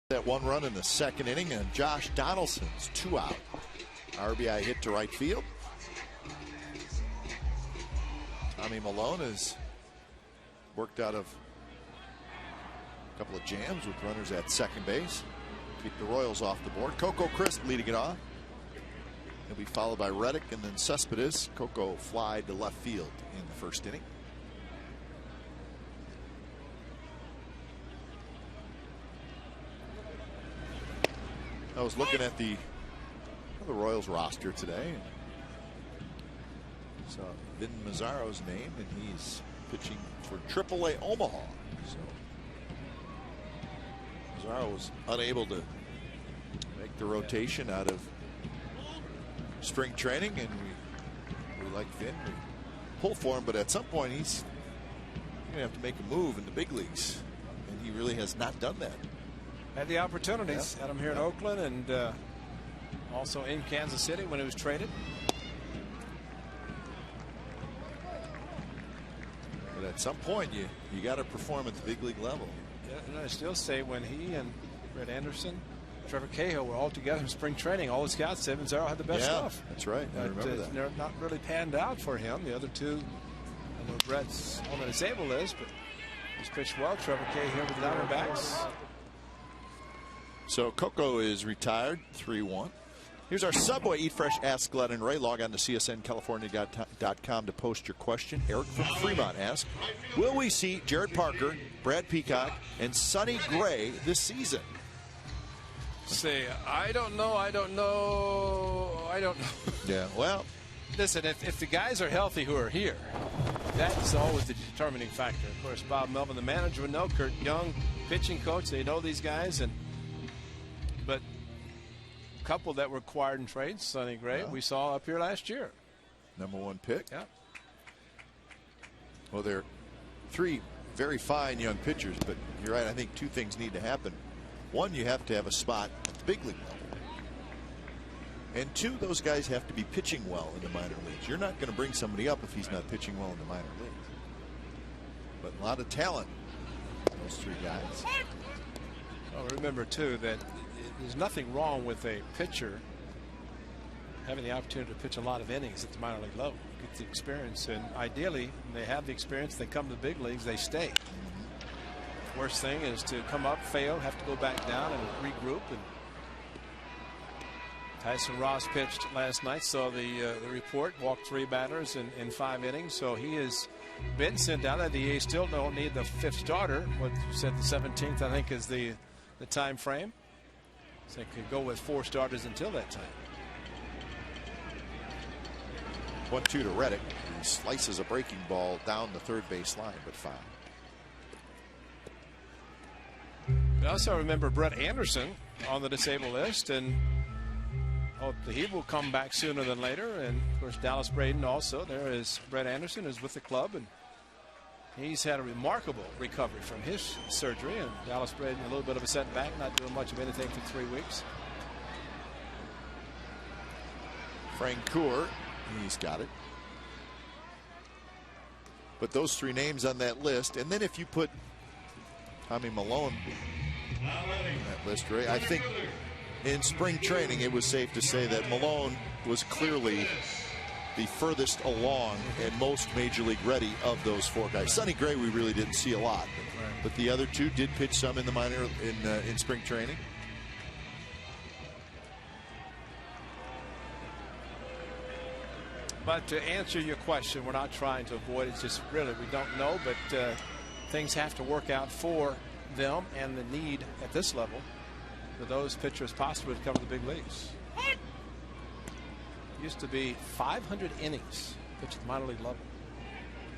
That 1 run in the 2nd inning, and Josh Donaldson's 2 out. RBI hit to right field. Tommy Malone has worked out of a couple of jams with runners at second base. Keep the Royals off the board. Coco Crisp leading it off. He'll be followed by Reddick and then Cespedes. Coco flied to left field in the 1st inning. I was looking at the Royals roster today. Saw Vin Mazzaro's name, and he's pitching for AAA Omaha. So Mazzaro was unable to make the rotation out of spring training, and we like Vin. We pull for him, but at some point he's going to have to make a move in the big leagues, and he really has not done that. Had the opportunities. Had him here in Oakland and also in Kansas City when he was traded. But at some point you got to perform at the big league level. Yeah, and I still say when he and Brett Anderson, Trevor Cahill were all together in spring training, all the scouts said Mazzaro had the best stuff. That's right. I remember that. They're not really panned out for him. The other two, I know Brett's on the disabled list, but he's pitched well. Trevor Cahill with the Diamondbacks. So Coco is retired, 3-1. Here's our Subway Eat Fresh Ask Glenn and Ray. Log on to csncalifornia.com to post your question. Eric from Fremont asks, will we see Jared Parker, Brad Peacock, and Sonny Gray this season? Say, I don't know. Yeah, well. Listen, if the guys are healthy who are here, that's always the determining factor. Of course, Bob Melvin, the manager, would know. Kurt Young, pitching coach, they know these guys. But a couple that were acquired in trades, Sonny Gray, we saw up here last year. #1 pick. Yeah. Well, they're 3 very fine young pitchers, but you're right. I think 2 things need to happen. 1, you have to have a spot at the big league level. And 2, those guys have to be pitching well in the minor leagues. You're not going to bring somebody up if he's not pitching well in the minor leagues. But a lot of talent, those 3 guys. Well, remember, too, that there's nothing wrong with a pitcher having the opportunity to pitch a lot of innings at the minor league level. Get the experience, and ideally, when they have the experience, they come to the big leagues, they stay. Worst thing is to come up, fail, have to go back down and regroup. And Tyson Ross pitched last night, saw the report, walked 3 batters in 5 innings. So he has been sent out. They still don't need the 5th starter. What you said, the 17th, I think, is the time frame. So they could go with 4 starters until that time. 1-2 to Reddick. He slices a breaking ball down the third base line, but foul. I also remember Brett Anderson on the disabled list, and he will come back sooner than later. And of course, Dallas Braden also. There is Brett Anderson, who's with the club, and he's had a remarkable recovery from his surgery. And Dallas Braden, a little bit of a setback, not doing much of anything for 3 weeks. Francoeur, he's got it. But those 3 names on that list, and then if you put Tommy Malone on that list, Ray, I think in spring training it was safe to say that Malone was clearly the furthest along and most major league ready of those 4 guys. Sonny Gray we really didn't see a lot, but the other 2 did pitch some in the minor in spring training. But to answer your question, we're not trying to avoid it. It's just really we don't know, but things have to work out for them, and the need at this level for those pitchers possibly to come to the big leagues. Used to be 500 innings pitched at the minor league level.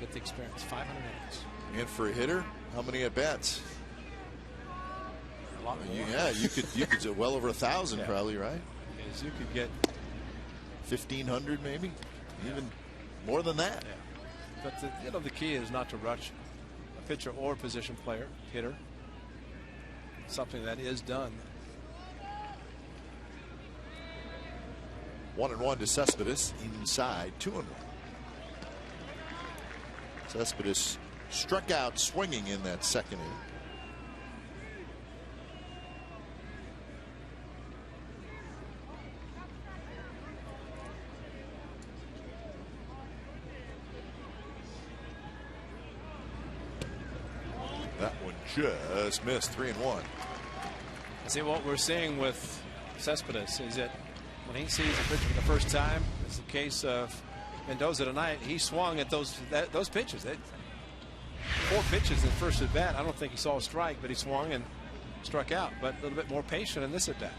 Get the experience, 500 innings. And for a hitter, how many at bats? A lot more. Yeah, you could do well over 1,000 probably, right? As you could get 1,500 maybe, even more than that. Yeah. But the key is not to rush a pitcher or position player, hitter. Something that is done. 1-1 to Cespedes inside, 2-1. Cespedes struck out swinging in that second inning. That one just missed. 3-1. See, what we're seeing with Cespedes is that when he sees a pitcher for the first time, as the case of Mendoza tonight, he swung at those pitches. 4 pitches in the first at bat. I don't think he saw a strike, but he swung and struck out. But a little bit more patient in this at bat.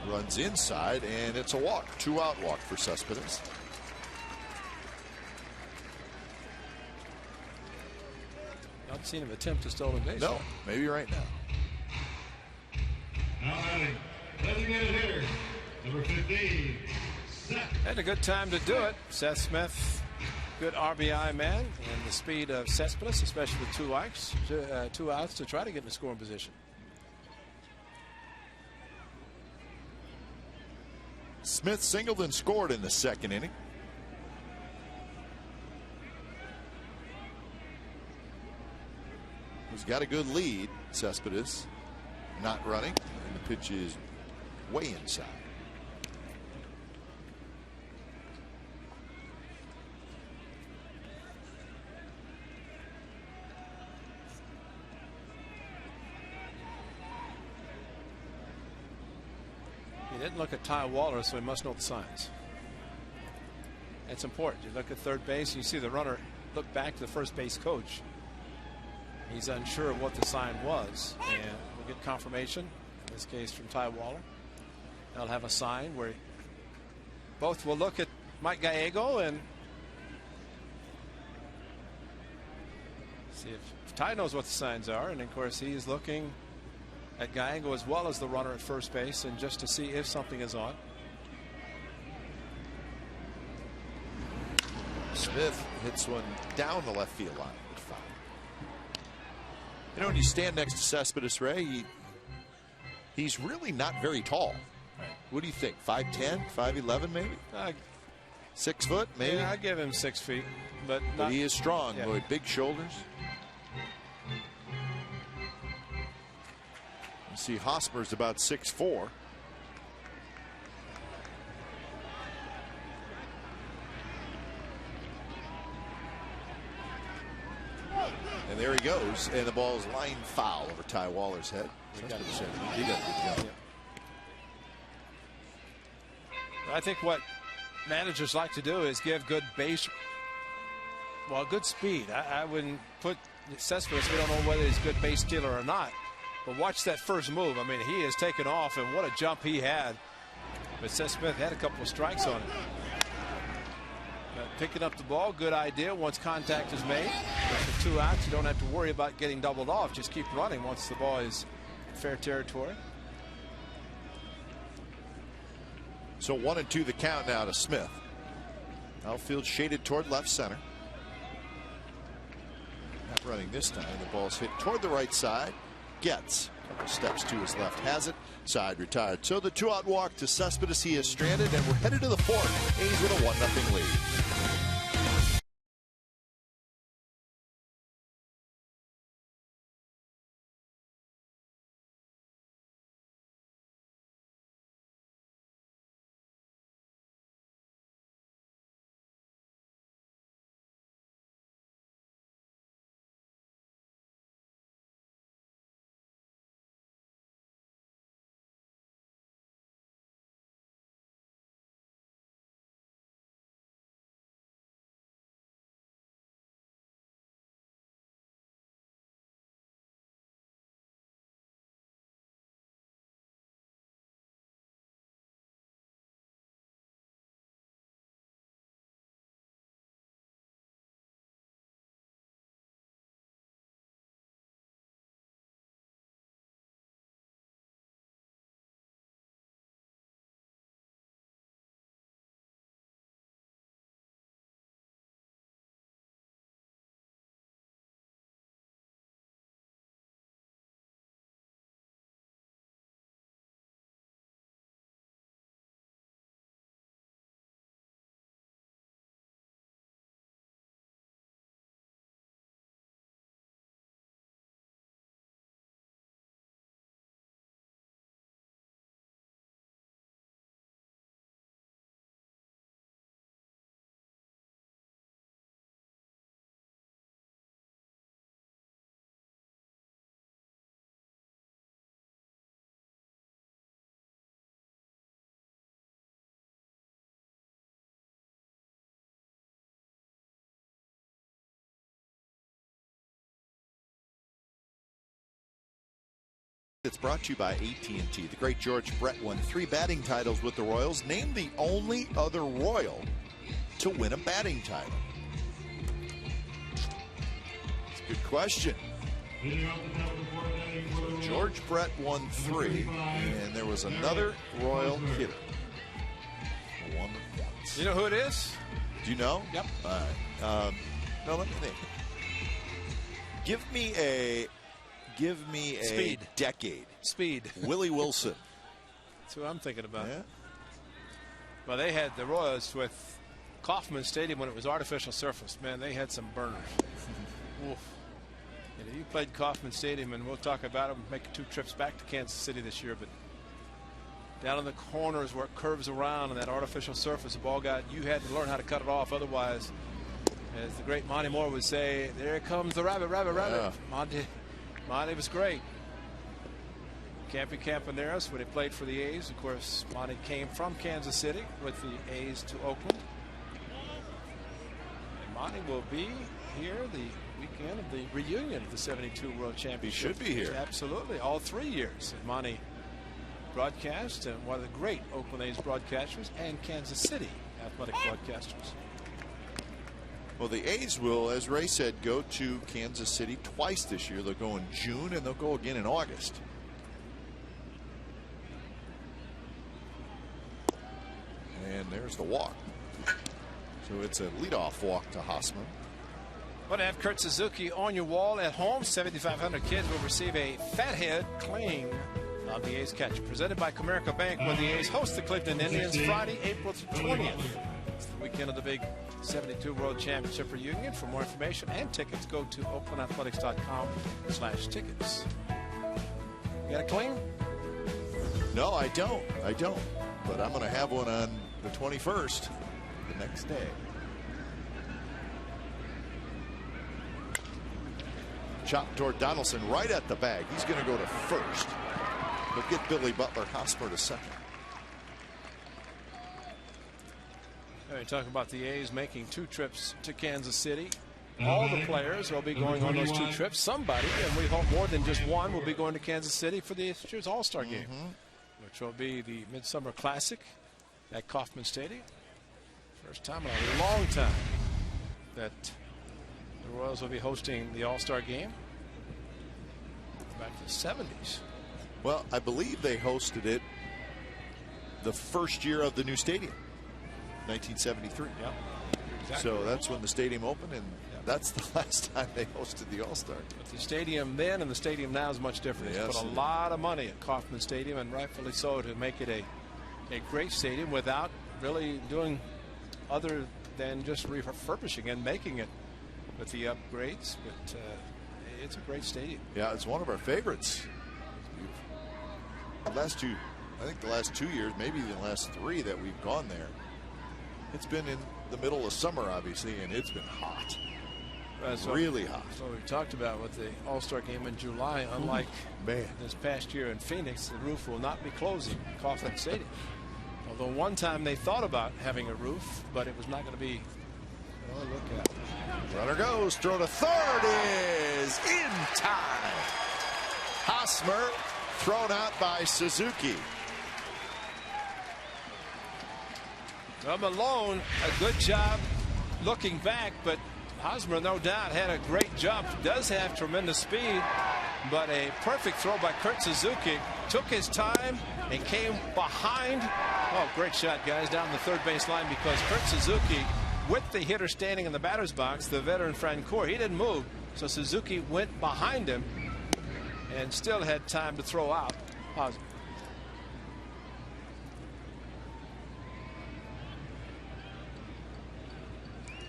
Runs inside, and it's a walk. 2-out walk for Cespedes. I've seen him attempt a stolen base. No, maybe right now. Designated hitter, number 15, Seth. Had a good time to do it. Seth Smith, good RBI man, and the speed of Cespedes, especially with 2 outs to try to get in the scoring position. Smith singled and scored in the second inning. He's got a good lead. Cespedes not running, and the pitch is way inside. He didn't look at Ty Waller, so he must know the signs. It's important. You look at third base, and you see the runner look back to the first base coach. He's unsure of what the sign was, and we'll get confirmation, in this case from Ty Waller. They'll have a sign where both will look at Mike Gallego and see if Ty knows what the signs are. And of course, he's looking at Gallego as well as the runner at first base, and just to see if something is on. Smith hits one down the left field line. You know, when you stand next to Cespedes, Ray, he's really not very tall. Right. What do you think? 5'10", 5'11", maybe? 6 foot, maybe? Yeah, I give him 6 feet, but he is strong, with big shoulders. You see, Hosmer's about 6'4". And there he goes, and the ball is line foul over Ty Waller's head. He got a good job. I think what managers like to do is give good base, good speed. I wouldn't put Cespedes. We don't know whether he's a good base stealer or not. But watch that first move. I mean, he has taken off, and what a jump he had. But Cespedes had a couple of strikes on him. Picking up the ball, good idea once contact is made. With 2 outs, you don't have to worry about getting doubled off. Just keep running once the ball is in fair territory. So 1-2 the count now to Smith. Outfield shaded toward left center. Not running this time. The ball's hit toward the right side. Gets a couple steps to his left. Has it. Side retired. So the 2-out walk to Cespedes. He is stranded, and we're headed to the 4th. A's with a 1-0 lead. It's brought to you by AT&T. The great George Brett won 3 batting titles with the Royals, named the only other Royal to win a batting title. It's a good question. So George Brett won 3, and there was another Royal hitter who won once. You know who it is? Do you know? Yep. All right. No, let me think. Give me a Speed. Decade. Speed. Willie Wilson. That's who I'm thinking about. Yeah. Well, they had the Royals with Kauffman Stadium when it was artificial surface. Man, they had some burners. Oof. And you played Kauffman Stadium, and we'll talk about them making 2 trips back to Kansas City this year. But down in the corners where it curves around and that artificial surface, the ball you had to learn how to cut it off. Otherwise, as the great Monty Moore would say, there comes the rabbit. Yeah. Monty was great. Campy Campaneris, when he played for the A's, of course, Monty came from Kansas City with the A's to Oakland. And Monty will be here the weekend of the reunion of the '72 World Championship. He should be here. Absolutely, all 3 years. And Monty broadcast, and one of the great Oakland A's broadcasters and Kansas City Athletic broadcasters. Well, the A's will, as Ray said, go to Kansas City twice this year. They'll go in June and they'll go again in August. And there's the walk. So it's a leadoff walk to Hosmer. Want to have Kurt Suzuki on your wall at home? 7,500 kids will receive a fathead cling of the A's catcher. Presented by Comerica Bank, when the A's host the Cleveland Indians Friday, April 20th. It's the weekend of the big '72 World Championship reunion. For more information and tickets, go to oaklandathletics.com/tickets. You got a cling? No, I don't. But I'm going to have one on the 21st, the next day. Chop toward Donaldson, right at the bag. He's going to go to first. He'll get Billy Butler. Hosmer to second. You're talking about the A's making 2 trips to Kansas City. All the players will be going on those 2 trips. Somebody, and we hope more than just one, will be going to Kansas City for this year's All-Star game, which will be the Midsummer Classic at Kauffman Stadium. First time in a long time that the Royals will be hosting the All-Star game. Back to the '70s. Well, I believe they hosted it the first year of the new stadium, 1973. Yep. Exactly. So that's when the stadium opened, and that's the last time they hosted the All-Star. But the stadium then and the stadium now is much different. They put a lot of money at Kauffman Stadium, and rightfully so, to make it a great stadium without really doing other than just refurbishing and making it with the upgrades. But it's a great stadium. Yeah, it's one of our favorites. I think the last 2 years, maybe the last 3 that we've gone there, it's been in the middle of summer, obviously, and it's been hot. Really hot. So we talked about with the All-Star game in July, unlike this past year in Phoenix, the roof will not be closing Kauffman Stadium. Although one time they thought about having a roof, but it was not going to be. Oh, look at it. Runner goes, throw to third is in time. Hosmer thrown out by Suzuki. Malone, a good job looking back, but Hosmer, no doubt, had a great jump. Does have tremendous speed, but a perfect throw by Kurt Suzuki. Took his time and came behind. Oh, great shot, guys, down the third base line, because Kurt Suzuki, with the hitter standing in the batter's box, the veteran Francoeur, he didn't move, so Suzuki went behind him and still had time to throw out Hosmer.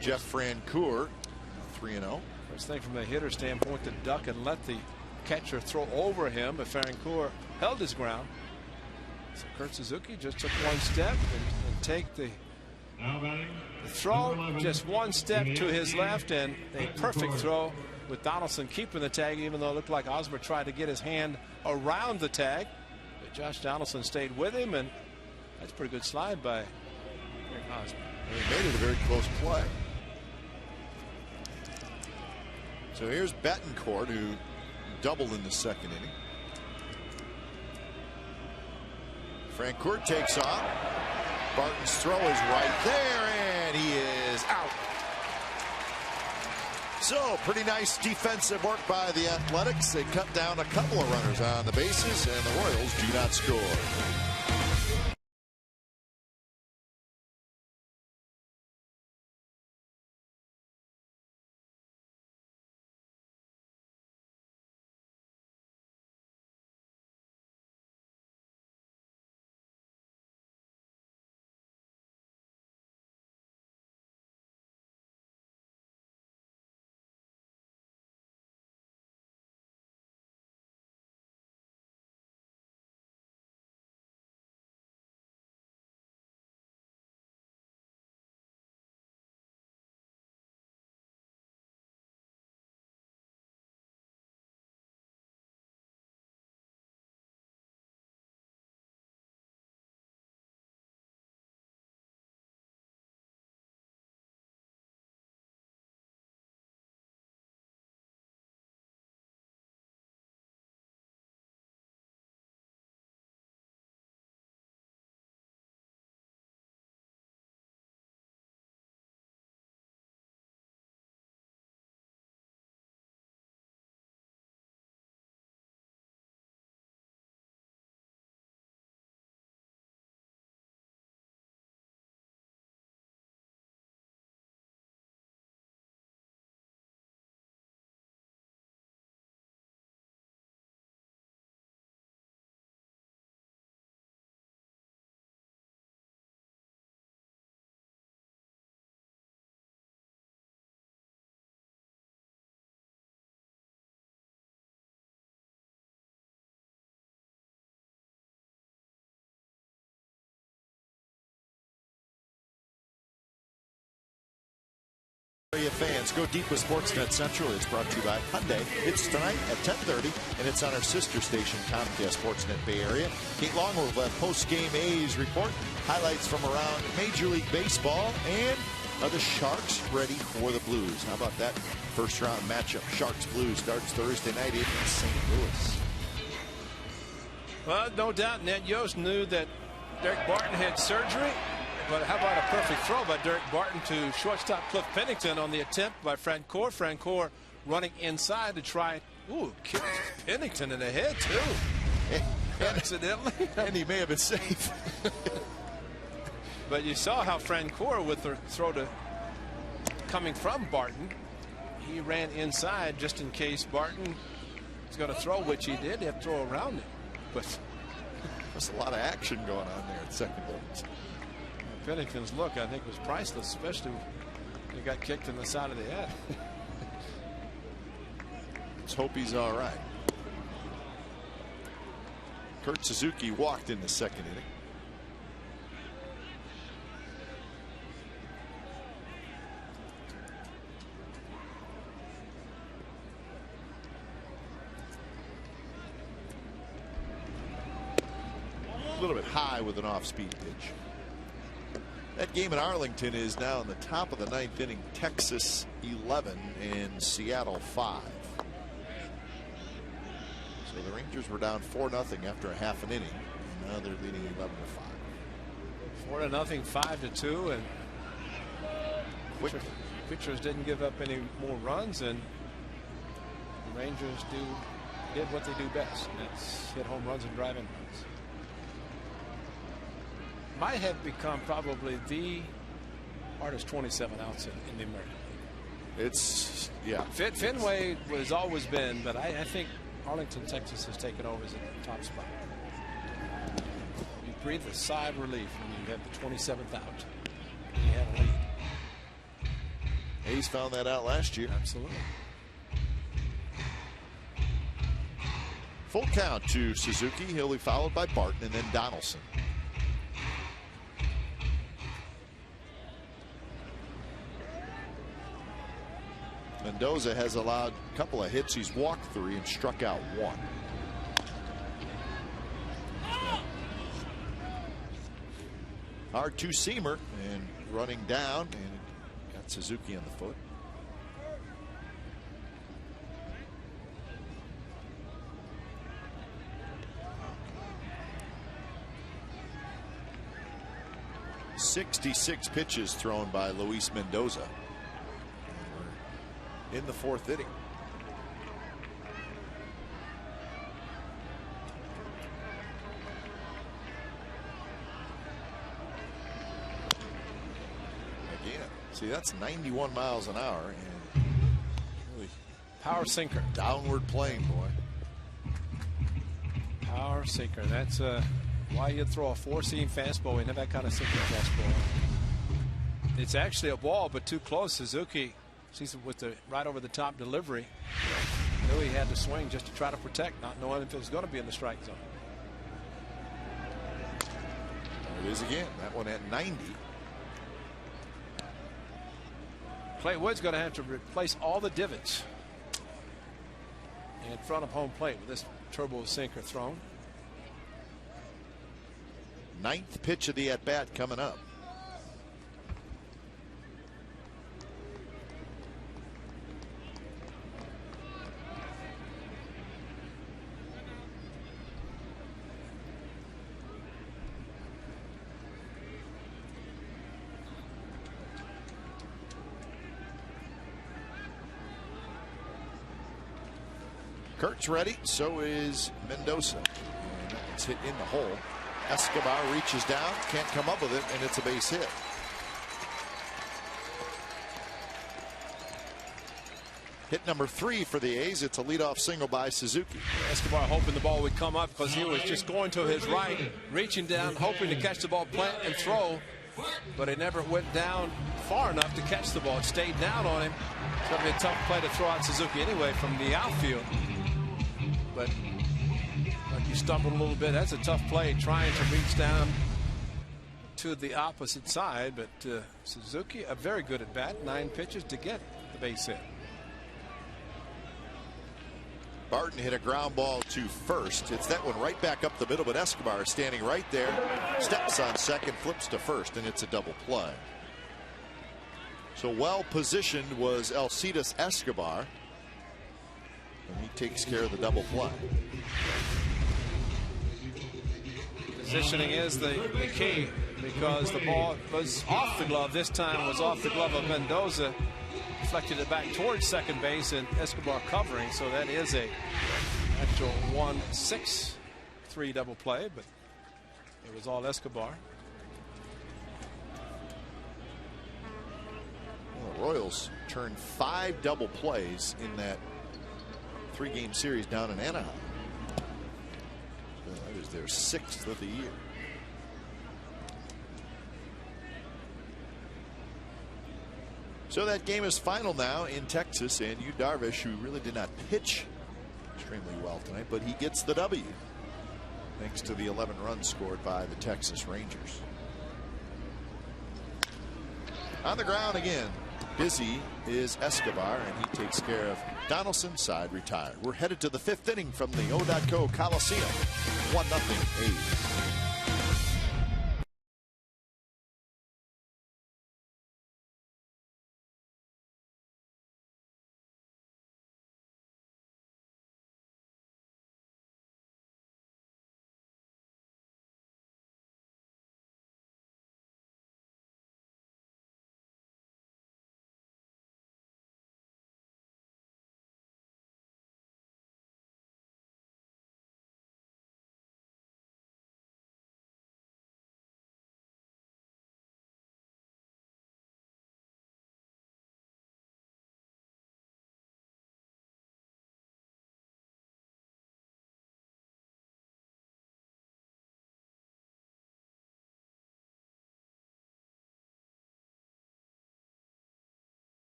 Jeff Francoeur, 3-0. First thing from the hitter standpoint, to duck and let the catcher throw over him, but Francoeur held his ground. So Kurt Suzuki just took one step and take the throw, just one step to his left, and a perfect throw with Donaldson keeping the tag, even though it looked like Hosmer tried to get his hand around the tag. But Josh Donaldson stayed with him, and that's a pretty good slide by Eric Hosmer. And he made it a very close play. So here's Betancourt, who doubled in the second inning. Francoeur takes off. Barton's throw is right there, and he is out. So pretty nice defensive work by the Athletics. They cut down a couple of runners on the bases, and the Royals do not score. fans, go deep with Sportsnet Central. It's brought to you by Hyundai. It's tonight at 10:30, and it's on our sister station, Comcast Sportsnet Bay Area. Kate Long will have post-game A's report, highlights from around Major League Baseball, and are the Sharks ready for the Blues? How about that first-round matchup? Sharks-Blues starts Thursday night in St. Louis. Well, no doubt Ned Yost knew that Derek Barton had surgery. But how about a perfect throw by Derek Barton to shortstop Cliff Pennington on the attempt by Francoeur. Francoeur running inside to try. Ooh, kicked Pennington in the head, too. Accidentally. And he may have been safe. But you saw how Francoeur, with the throw to coming from Barton, he ran inside just in case Barton was going to throw, which he did. He had to throw around him. But there's a lot of action going on there at second base. Pennington's look, I think, was priceless, especially when he got kicked in the side of the head. Let's hope he's all right. Kurt Suzuki walked in the second inning. A little bit high with an off-speed pitch. That game in Arlington is now in the top of the ninth inning. Texas 11 and Seattle 5. So the Rangers were down 4-0 after a half an inning. And now they're leading 11-5. 4-0, 5-2, and pitchers didn't give up any more runs, and the Rangers did what they do best, and that's hit home runs and drive in runs. Might have become probably the hardest 27 outs in the American League. It's, yeah. Fenway has always been, but I think Arlington, Texas has taken over as a top spot. You breathe a sigh of relief when you have the 27th out. You have a lead. Hayes found that out last year. Absolutely. Full count to Suzuki. He'll be followed by Barton and then Donaldson. Mendoza has allowed a couple of hits. He's walked 3 and struck out 1. Hard two-seamer and running down, and got Suzuki on the foot. .66 pitches thrown by Luis Mendoza. In the 4th inning. Again, see, that's 91 miles an hour and really power sinker. Downward plane, boy. Power sinker. That's why you throw a 4-seam fastball and have that kind of sinker fastball. It's actually a ball, but too close. Suzuki sees it with the right over the top delivery. Knew he had to swing just to try to protect, not knowing if it was going to be in the strike zone. There it is again. That one at 90. Clay Wood's going to have to replace all the divots in front of home plate with this turbo sinker thrown. 9th pitch of the at-bat coming up. Kurt's ready, so is Mendoza. And it's hit in the hole. Escobar reaches down, can't come up with it, and it's a base hit. Hit number 3 for the A's. It's a leadoff single by Suzuki. Escobar hoping the ball would come up because he was just going to his right, reaching down, hoping to catch the ball, plant and throw, but it never went down far enough to catch the ball. It stayed down on him. It's going to be a tough play to throw out Suzuki anyway from the outfield. But like he stumbled a little bit. That's a tough play trying to reach down to the opposite side. But Suzuki, a very good at bat. 9 pitches to get the base hit. Barton hit a ground ball to first. It's that one right back up the middle, but Escobar standing right there, steps on second, flips to first, and it's a double play. So well positioned was Alcides Escobar, and he takes care of the double play. Positioning is the key, because the ball was off the glove. This time was off the glove of Mendoza. Deflected it back towards second base, and Escobar covering. So that is a actual 1-6-3 double play, but it was all Escobar. Well, the Royals turned 5 double plays in that 3-game series down in Anaheim. That was their 6th of the year. So that game is final now in Texas, and Yu Darvish, who really did not pitch extremely well tonight, but he gets the W thanks to the 11 runs scored by the Texas Rangers. On the ground again, busy is Escobar, and he takes care of Donaldson, side retired. We're headed to the 5th inning from the O.co Coliseum. 1-0 A's.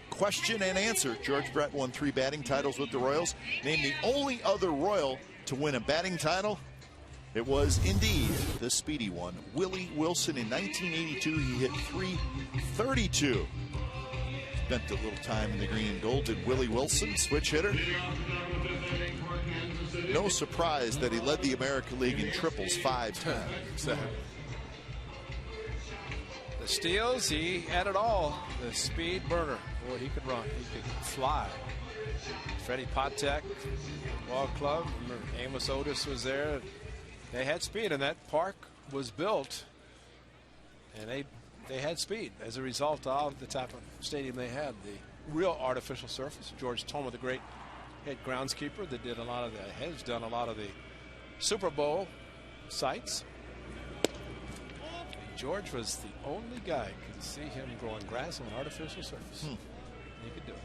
Question and answer. George Brett won 3 batting titles with the Royals. Named the only other Royal to win a batting title. It was indeed the speedy one, Willie Wilson. In 1982, he hit .332. Spent a little time in the green and gold. Did Willie Wilson, switch hitter. No surprise that he led the American League in triples 5 times. The steals, he had it all. The speed burner. Boy, he could run. He could fly. Freddie Patek, ball club. Remember, Amos Otis was there. They had speed, and that park was built, and they had speed as a result of the type of stadium they had. The real artificial surface. George Toma, the great head groundskeeper that did a lot of the, has done a lot of the Super Bowl sites. George was the only guy who could see him growing grass on an artificial surface. He could do it.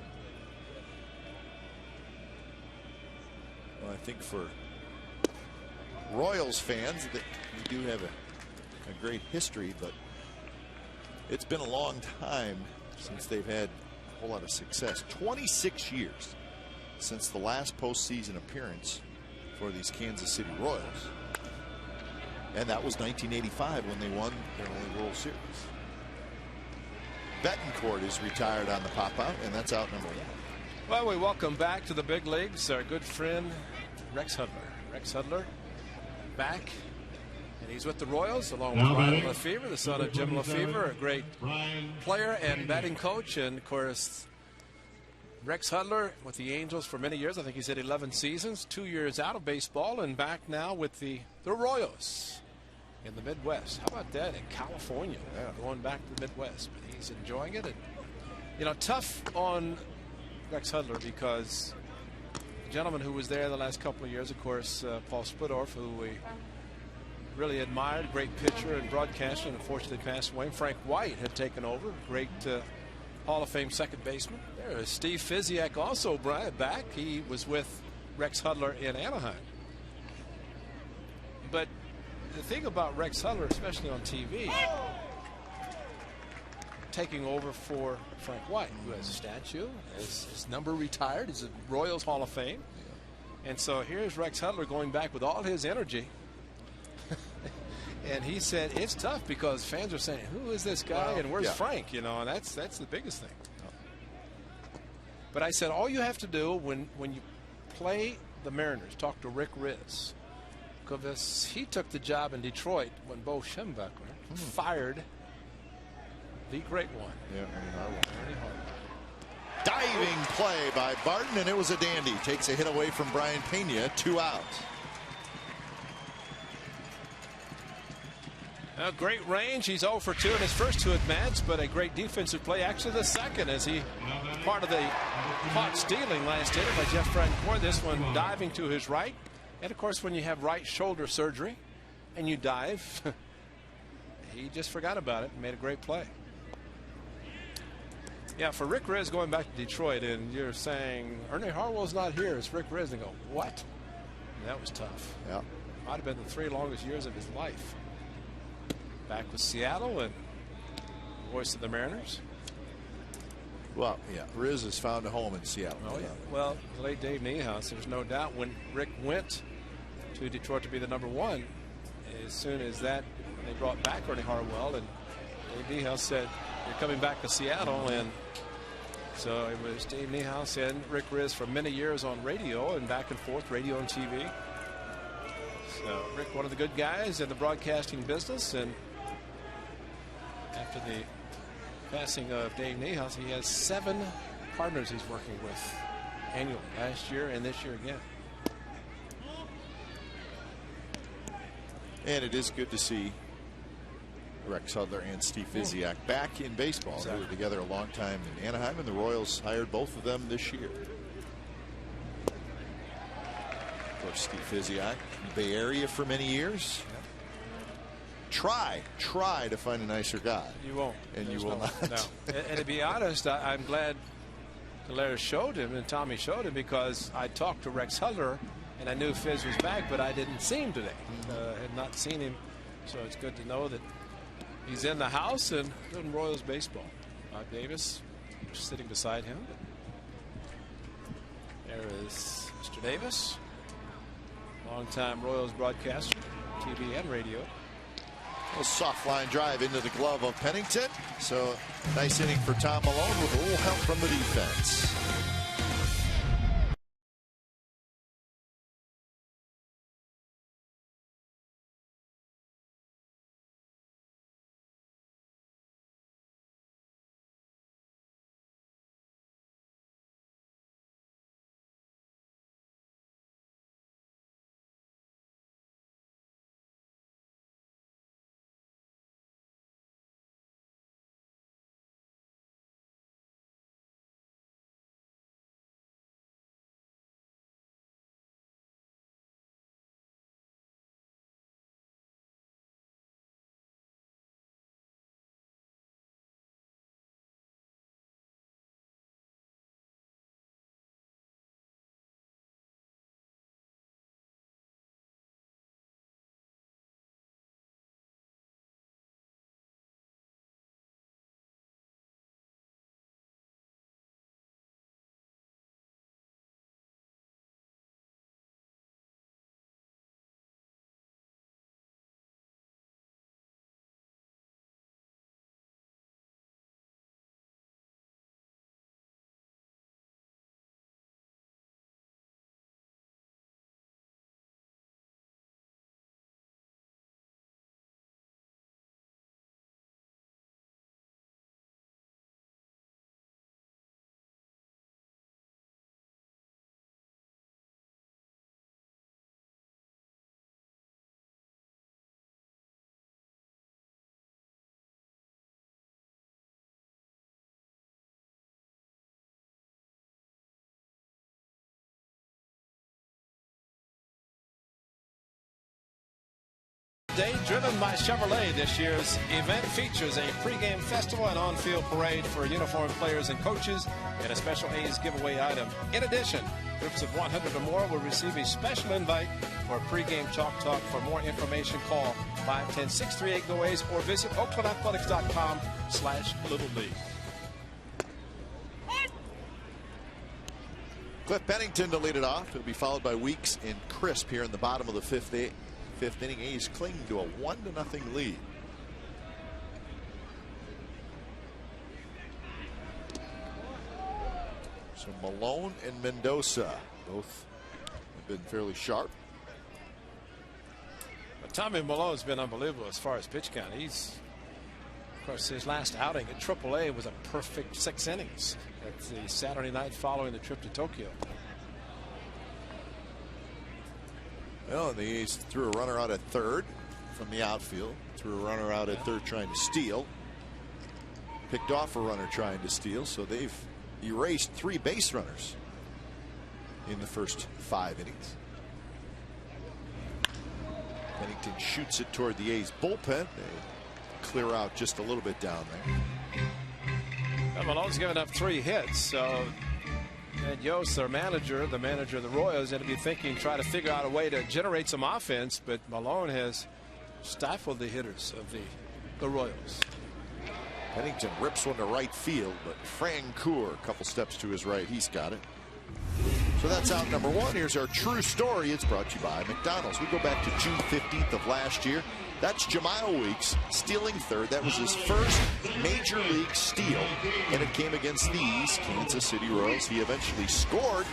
Well, I think for Royals fans, that we do have a great history, but it's been a long time since they've had a whole lot of success. 26 years since the last postseason appearance for these Kansas City Royals. And that was 1985 when they won their only World Series. Betancourt is retired on the pop-out, and that's out number 1. Well, we welcome back to the big leagues our good friend Rex Hudler. Rex Hudler back, and he's with the Royals along with Ryan Lefevre, the son of Jim Lefevre, a great player and batting coach. And of course, Rex Hudler with the Angels for many years. I think he's had 11 seasons, 2 years out of baseball, and back now with the Royals in the Midwest. How about that in California? Yeah. Going back to the Midwest, but he's enjoying it. And, you know, tough on Rex Hudler because the gentleman who was there the last couple of years, of course, Paul Spudorf, who we really admired, great pitcher and broadcaster, and unfortunately passed away. Frank White had taken over, great Hall of Fame second baseman. There is Steve Fisiak also back. He was with Rex Hudler in Anaheim. But the thing about Rex Hudler, especially on TV, taking over for Frank White, who has a statue, his number retired, is a Royals Hall of Fame. And so here's Rex Hudler going back with all his energy. And he said it's tough because fans are saying, who is this guy and where's Frank? You know, and that's the biggest thing. But I said, all you have to do when you play the Mariners, talk to Rick Riz, because he took the job in Detroit when Bo Schembechler fired the great one. Yeah, Ernie Harwell. Diving play by Barton, and it was a dandy. Takes a hit away from Brian Pena, 2 outs. Great range. He's 0 for 2 in his first 2 at-bats, but a great defensive play. Actually, the second, as he part of the caught stealing last inning by Jeff Francoeur. This one diving to his right. And, of course, when you have right shoulder surgery and you dive, he just forgot about it and made a great play. Yeah, for Rick Riz going back to Detroit, and you're saying, Ernie Harwell's not here. It's Rick Riz. And go, what? And that was tough. Yeah. Might have been the 3 longest years of his life. Back with Seattle and voice of the Mariners. Well, yeah, Riz has found a home in Seattle. Oh, yeah. Well, the late Dave Niehaus, there's no doubt when Rick went to Detroit to be the #1, as soon as that, they brought back Ernie Harwell, and Dave Niehaus said, you're coming back to Seattle. And so it was Dave Niehaus and Rick Riz for many years on radio and back and forth, radio and TV. So Rick, one of the good guys in the broadcasting business, and after the passing of Dave Niehaus, he has 7 partners he's working with annually, last year and this year again. And it is good to see Rex Hudler and Steve Fisiak back in baseball. Exactly. They were together a long time in Anaheim, and the Royals hired both of them this year. Of course, Steve Fisiak in the Bay Area for many years. Yep. Try to find a nicer guy. You won't. And you will not. No. And to be honest, I'm glad Caleres showed him and Tommy showed him, because I talked to Rex Hudler and I knew Fizz was back, but I didn't see him today. Had not seen him. So it's good to know that he's in the house and doing Royals baseball. Bob Davis sitting beside him. There is Mr. Davis, longtime Royals broadcaster, TV and radio. A soft line drive into the glove of Pennington. So nice inning for Tom Malone with a little help from the defense. Day driven by Chevrolet. This year's event features a pregame festival and on-field parade for uniformed players and coaches and a special A's giveaway item. In addition, groups of 100 or more will receive a special invite for a pregame chalk talk. For more information, call 510-638-GO-A's or visit oaklandathletics.com/Little League. Cliff Pennington to lead it off. He'll be followed by Weeks and Crisp here in the bottom of the fifth inning. A's cling to a 1-0 lead. So Malone and Mendoza both have been fairly sharp. But Tommy Malone's been unbelievable as far as pitch count. He's, of course, his last outing at AAA was a perfect 6 innings at the Saturday night following the trip to Tokyo. Well, and the A's threw a runner out at third from the outfield. Threw a runner out at third trying to steal. Picked off a runner trying to steal. So they've erased 3 base runners in the first 5 innings. Pennington shoots it toward the A's bullpen. They clear out just a little bit down there. Well, Malone's given up 3 hits, so Ed Yost, their manager, the manager of the Royals, had to be thinking, try to figure out a way to generate some offense, but Malone has stifled the hitters of the Royals. Pennington rips one to right field, but Francoeur, a couple steps to his right, he's got it. So that's out number 1. Here's our true story. It's brought to you by McDonald's. We go back to June 15th of last year. That's Jemile Weeks stealing third. That was his first major league steal, and it came against these Kansas City Royals. He eventually scored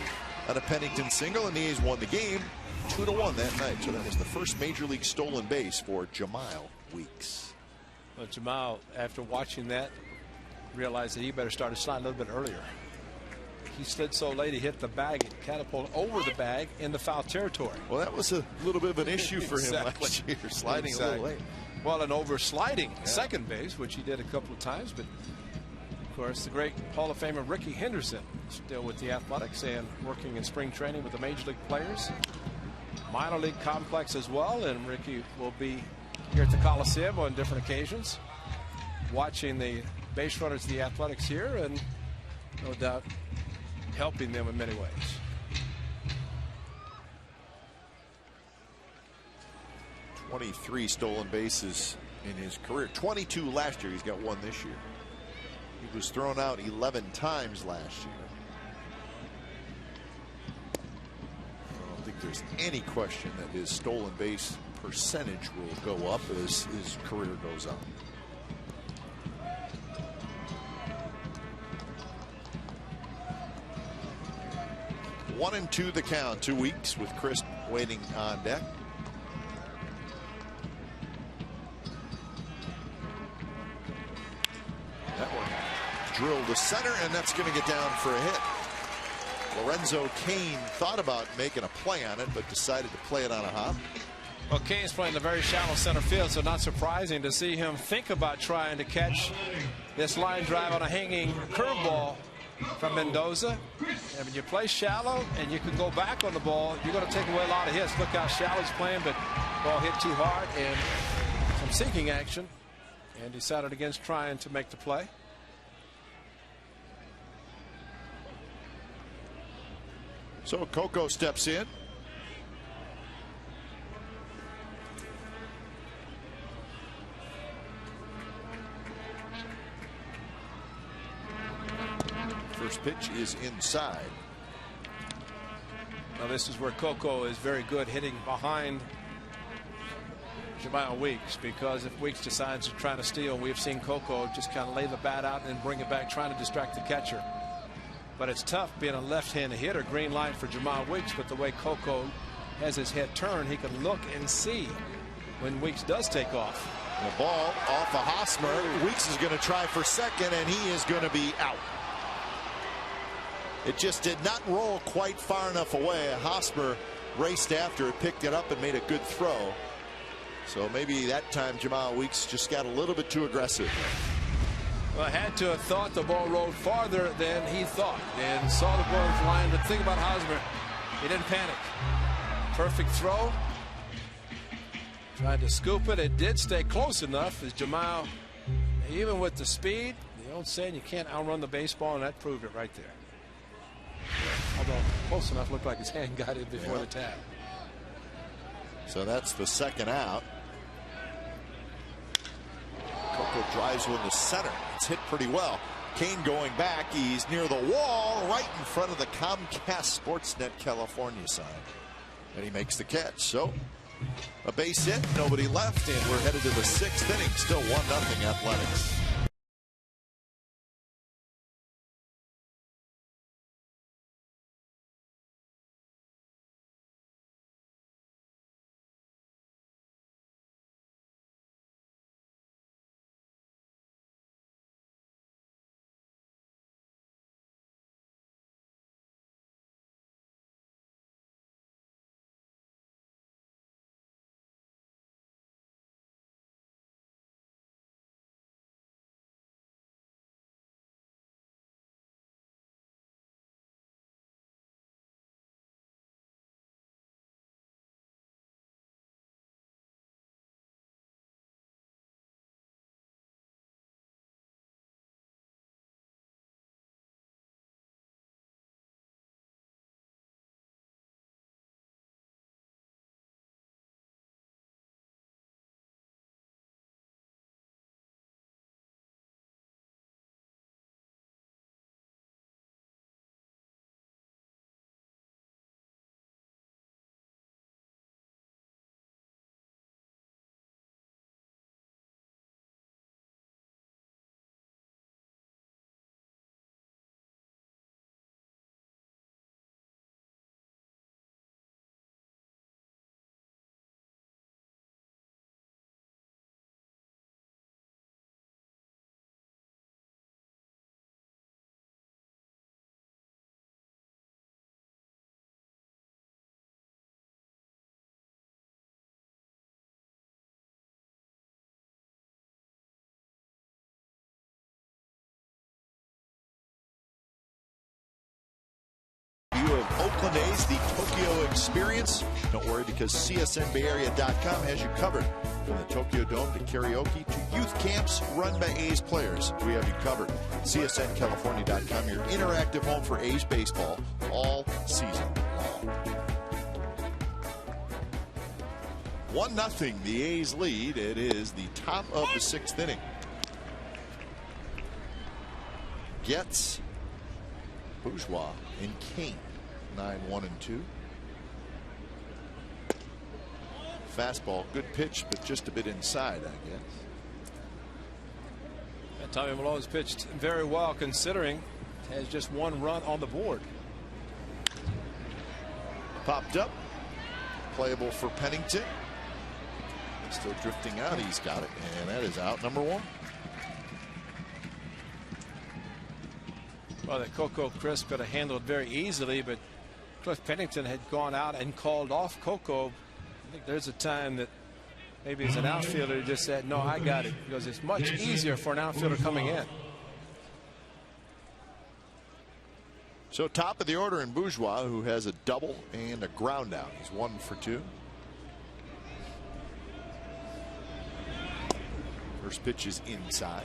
on a Pennington single, and the A's won the game 2-1 that night. So that was the first major league stolen base for Jemile Weeks. Well, Jemile, after watching that, realized that he better start his slide a little bit earlier. He slid so late he hit the bag and catapulted over the bag in the foul territory. Well, that was a little bit of an issue for him last year, sliding a little late. Well, an over-sliding second base, which he did a couple of times. But, of course, the great Hall of Famer Ricky Henderson, still with the Athletics and working in spring training with the Major League players. Minor league complex as well, and Ricky will be here at the Coliseum on different occasions, watching the base runners of the Athletics here, and no doubt helping them in many ways. "23 stolen bases in his career. 22 last year. He's got 1 this year. He was thrown out 11 times last year. I don't think there's any question that his stolen base percentage will go up as his career goes on. One and 2 the count. 2 Weeks with Crisp waiting on deck. That one drilled to center, and that's going to get down for a hit. Lorenzo Cain thought about making a play on it, but decided to play it on a hop. Well, Cain's playing the very shallow center field, so not surprising to see him think about trying to catch this line drive on a hanging curveball from Mendoza. And when you play shallow and you can go back on the ball, you're going to take away a lot of hits. Look how shallow he's playing, but ball hit too hard and some sinking action, and decided against trying to make the play. So Coco steps in. First pitch is inside. Now this is where Coco is very good, hitting behind Jemile Weeks, because if Weeks decides to try to steal, we've seen Coco just kind of lay the bat out and bring it back, trying to distract the catcher. But it's tough being a left-handed hitter. Green light for Jemile Weeks, but the way Coco has his head turned, he can look and see when Weeks does take off. The ball off of Hosmer. Weeks is going to try for second, and he is going to be out. It just did not roll quite far enough away. Hosmer raced after it, picked it up, and made a good throw. So maybe that time Jemile Weeks just got a little bit too aggressive. Well, I had to have thought the ball rolled farther than he thought and saw the ball flying. But think about Hosmer. He didn't panic. Perfect throw. Tried to scoop it. It did stay close enough as Jamal, even with the speed, the old saying you can't outrun the baseball, and that proved it right there. Although close enough, looked like his hand got in before the tap. So that's the second out. Coco drives one to center. It's hit pretty well. Kane going back. He's near the wall right in front of the Comcast Sportsnet California sign. And he makes the catch. So a base hit, nobody left, and we're headed to the 6th inning. Still 1-0 Athletics. Of Oakland A's, the Tokyo experience. Don't worry, because CSNBayArea.com has you covered. From the Tokyo Dome to karaoke to youth camps run by A's players, we have you covered. CSNCalifornia.com, your interactive home for A's baseball all season long. 1-0, the A's lead. It is the top of the 6th inning. Getz, Bourgeois, and Kane. 9-1-2. Fastball, good pitch, but just a bit inside, I guess. And Tommy Malone's pitched very well, considering has just 1 run on the board. Popped up, playable for Pennington. Still drifting out. He's got it, and that is out number 1. Well, that Coco Crisp could have handled very easily, but Cliff Pennington had gone out and called off Coco. I think there's a time that maybe as an outfielder he just said, no, I got it, because it's much easier for an outfielder coming in. So top of the order in Bourgeois, who has a double and a ground out. He's 1 for 2. First pitch is inside.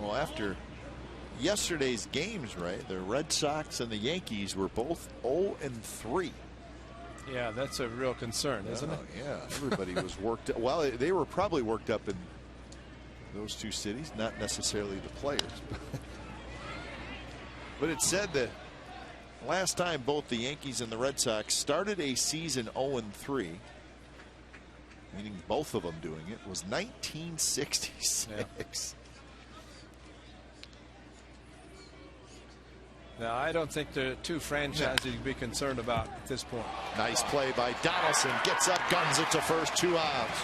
Well, after yesterday's games, right, the Red Sox and the Yankees were both 0-3. Yeah, that's a real concern, isn't it? Yeah, everybody was worked up. Well, they were probably worked up in those two cities, not necessarily the players. But it said that last time both the Yankees and the Red Sox started a season 0-3, meaning both of them doing it, was 1966. Yeah. Now, I don't think the two franchises you'd be concerned about at this point. Nice play by Donaldson. Gets up, guns it to first, 2 outs.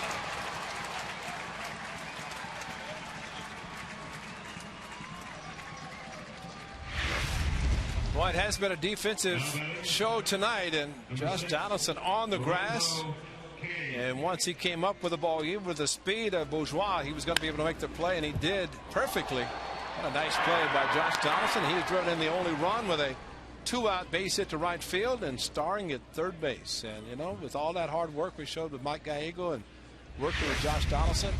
Well, it has been a defensive show tonight, and Josh Donaldson on the grass And once he came up with the ball, even with the speed of Bourgeois, he was going to be able to make the play, and he did perfectly. What a nice play by Josh Donaldson. He has driven in the only run with a 2-out base hit to right field and starring at third base. And, you know, with all that hard work we showed with Mike Gallego and working with Josh Donaldson,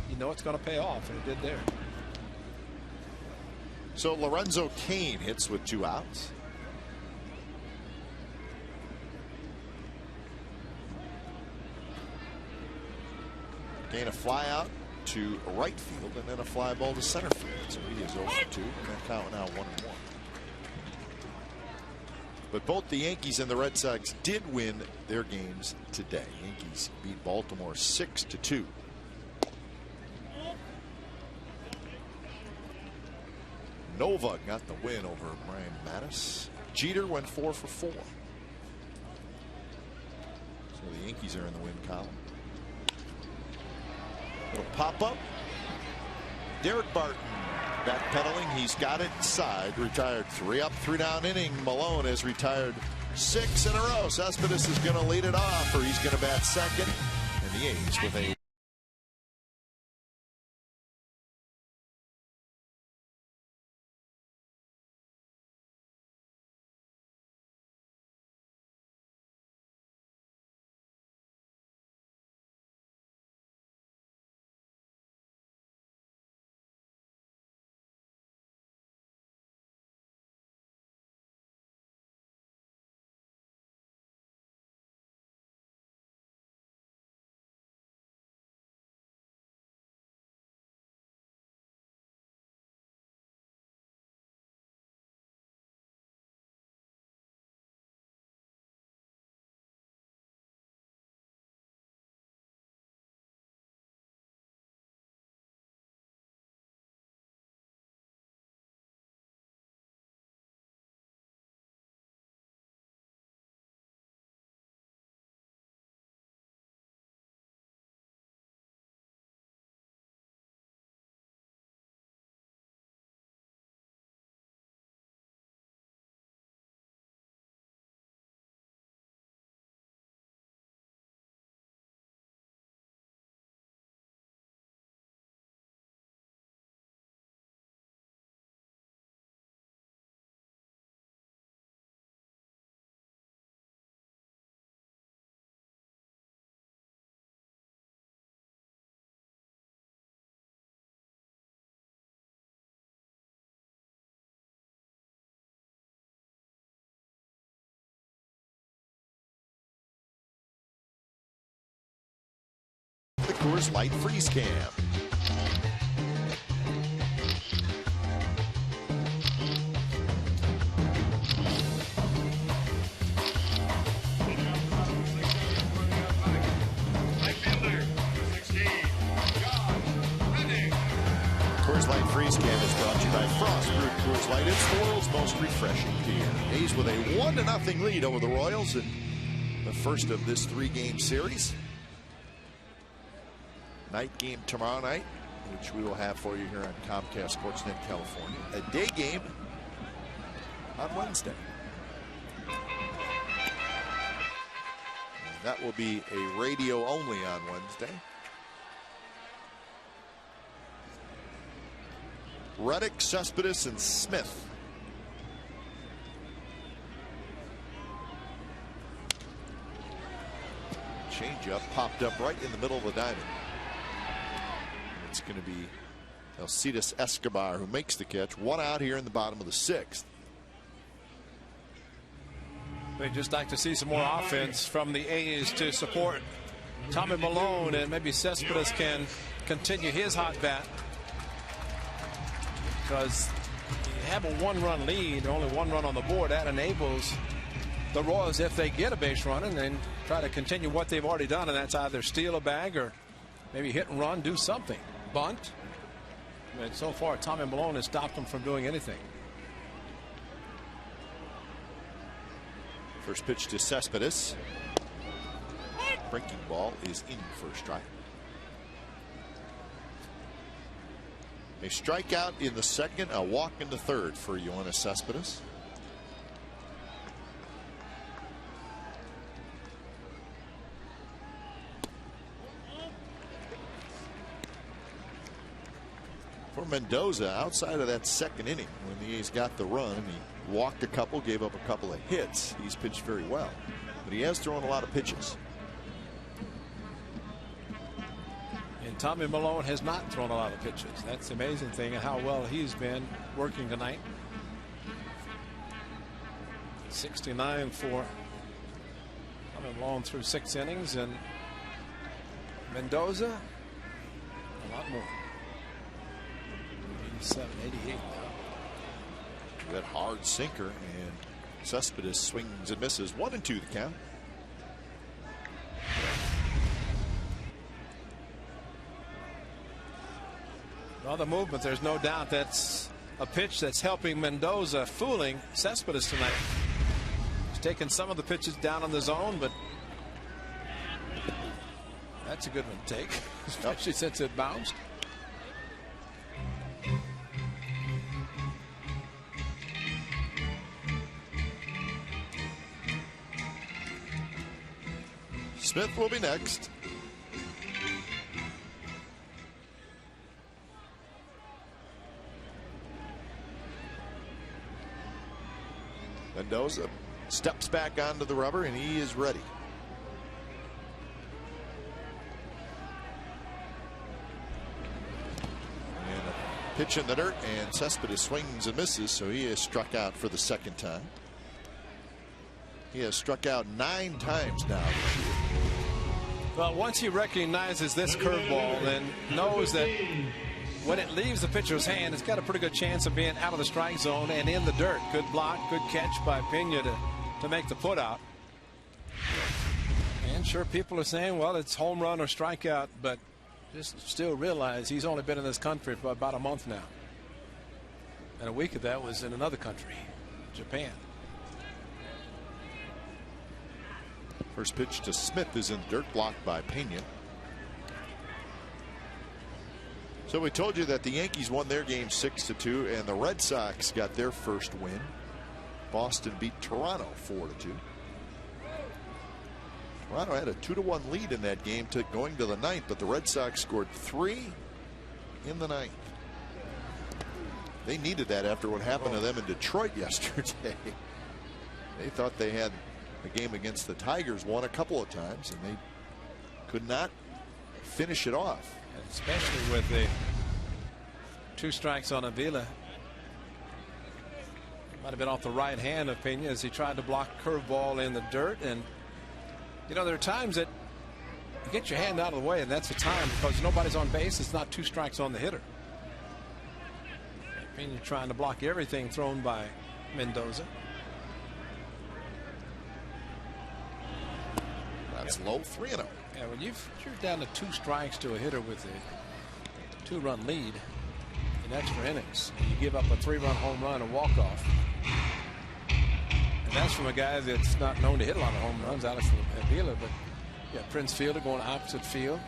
you know it's going to pay off, and it did there. So Lorenzo Cain hits with 2 outs. Gain a fly out to right field and then a fly ball to center field. So he is 0 for 2, and that count now 1-1. But both the Yankees and the Red Sox did win their games today. Yankees beat Baltimore 6-2. Nova got the win over Brian Mattis. Jeter went 4 for 4. So the Yankees are in the win column. It'll pop up. Derek Barton backpedaling. He's got it inside. Retired 3 up, 3 down inning. Malone has retired 6 in a row. Cespedes is going to lead it off, or he's going to bat second. And the A's with a the Coors Light Freeze Cam. Coors Light Freeze Cam is brought to you by Frost Brewed Coors Light. It's the world's most refreshing beer. A's with a 1-0 lead over the Royals in the first of this 3-game series. Night game tomorrow night, which we will have for you here on Comcast Sportsnet California. A day game on Wednesday. And that will be a radio only on Wednesday. Reddick, Cespedes, and Smith. Changeup popped up right in the middle of the diamond. It's going to be Alcides Escobar who makes the catch. 1 out here in the bottom of the 6th. They'd just like to see some more offense from the A's to support Tommy Malone, and maybe Cespedes can continue his hot bat. Because you have a 1-run lead, only 1 run on the board. That enables the Royals, if they get a base running, then try to continue what they've already done, and that's either steal a bag or maybe hit and run, do something. Bunt. And so far, Tommy Malone has stopped them from doing anything. First pitch to Cespedes. Breaking ball is in for a strike. A strikeout in the second, a walk in the third for Yoenis Cespedes. For Mendoza, outside of that second inning, when the A's got the run, he walked a couple, gave up a couple of hits. He's pitched very well, but he has thrown a lot of pitches. And Tommy Malone has not thrown a lot of pitches. That's the amazing thing, and how well he's been working tonight. 69 for Tommy Malone through 6 innings, and Mendoza a lot more. 87, 88 now. That hard sinker, and Cespedes swings and misses. 1-2 the count. Well, the movement, there's no doubt that's a pitch that's helping Mendoza, fooling Cespedes tonight. He's taking some of the pitches down on the zone, but that's a good one to take, especially since it bounced. Smith will be next. Mendoza steps back onto the rubber, and he is ready. And a pitch in the dirt, and Cespedes swings and misses, so he is struck out for the second time. He has struck out 9 times now this year. Well, once he recognizes this curveball and knows that when it leaves the pitcher's hand, it's got a pretty good chance of being out of the strike zone and in the dirt. Good block, good catch by Pena to make the put out. And sure, people are saying, well, it's home run or strikeout, but just still realize he's only been in this country for about a month now. And a week of that was in another country, Japan. First pitch to Smith is in dirt, blocked by Pena. So we told you that the Yankees won their game 6-2, and the Red Sox got their first win. Boston beat Toronto 4-2. Toronto had a 2-1 lead in that game going to the 9th, but the Red Sox scored 3 in the 9th. They needed that after what happened to them in Detroit yesterday. They thought they had the game against the Tigers won a couple of times, and they could not finish it off. Especially with the 2 strikes on Avila. Might have been off the right hand of Pena as he tried to block curveball in the dirt. And you know, there are times that you get your hand out of the way, and that's the time, because nobody's on base. It's not 2 strikes on the hitter. Pena trying to block everything thrown by Mendoza. That's low, 3-0. Yeah, when you're down to 2 strikes to a hitter with a 2-run lead in extra innings, you give up a 3-run home run, a walk-off. And that's from a guy that's not known to hit a lot of home runs, Alex Avila. But yeah, Prince Fielder going opposite field.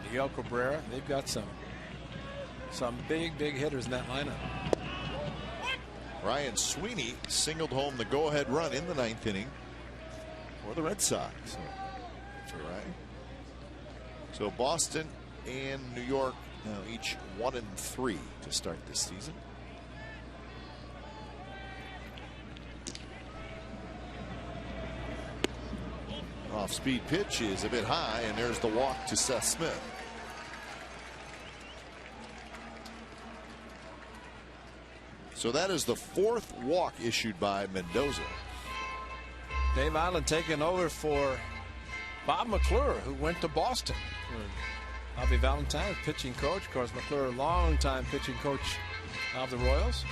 Miguel Cabrera. They've got some big hitters in that lineup. Ryan Sweeney singled home the go-ahead run in the 9th inning for the Red Sox. So Boston and New York now each 1-3 to start this season. Off-speed pitch is a bit high, and there's the walk to Seth Smith. So that is the 4th walk issued by Mendoza. Dave Island taking over for Bob McClure, who went to Boston. Bobby Valentine, pitching coach. Of course, McClure, longtime pitching coach of the Royals.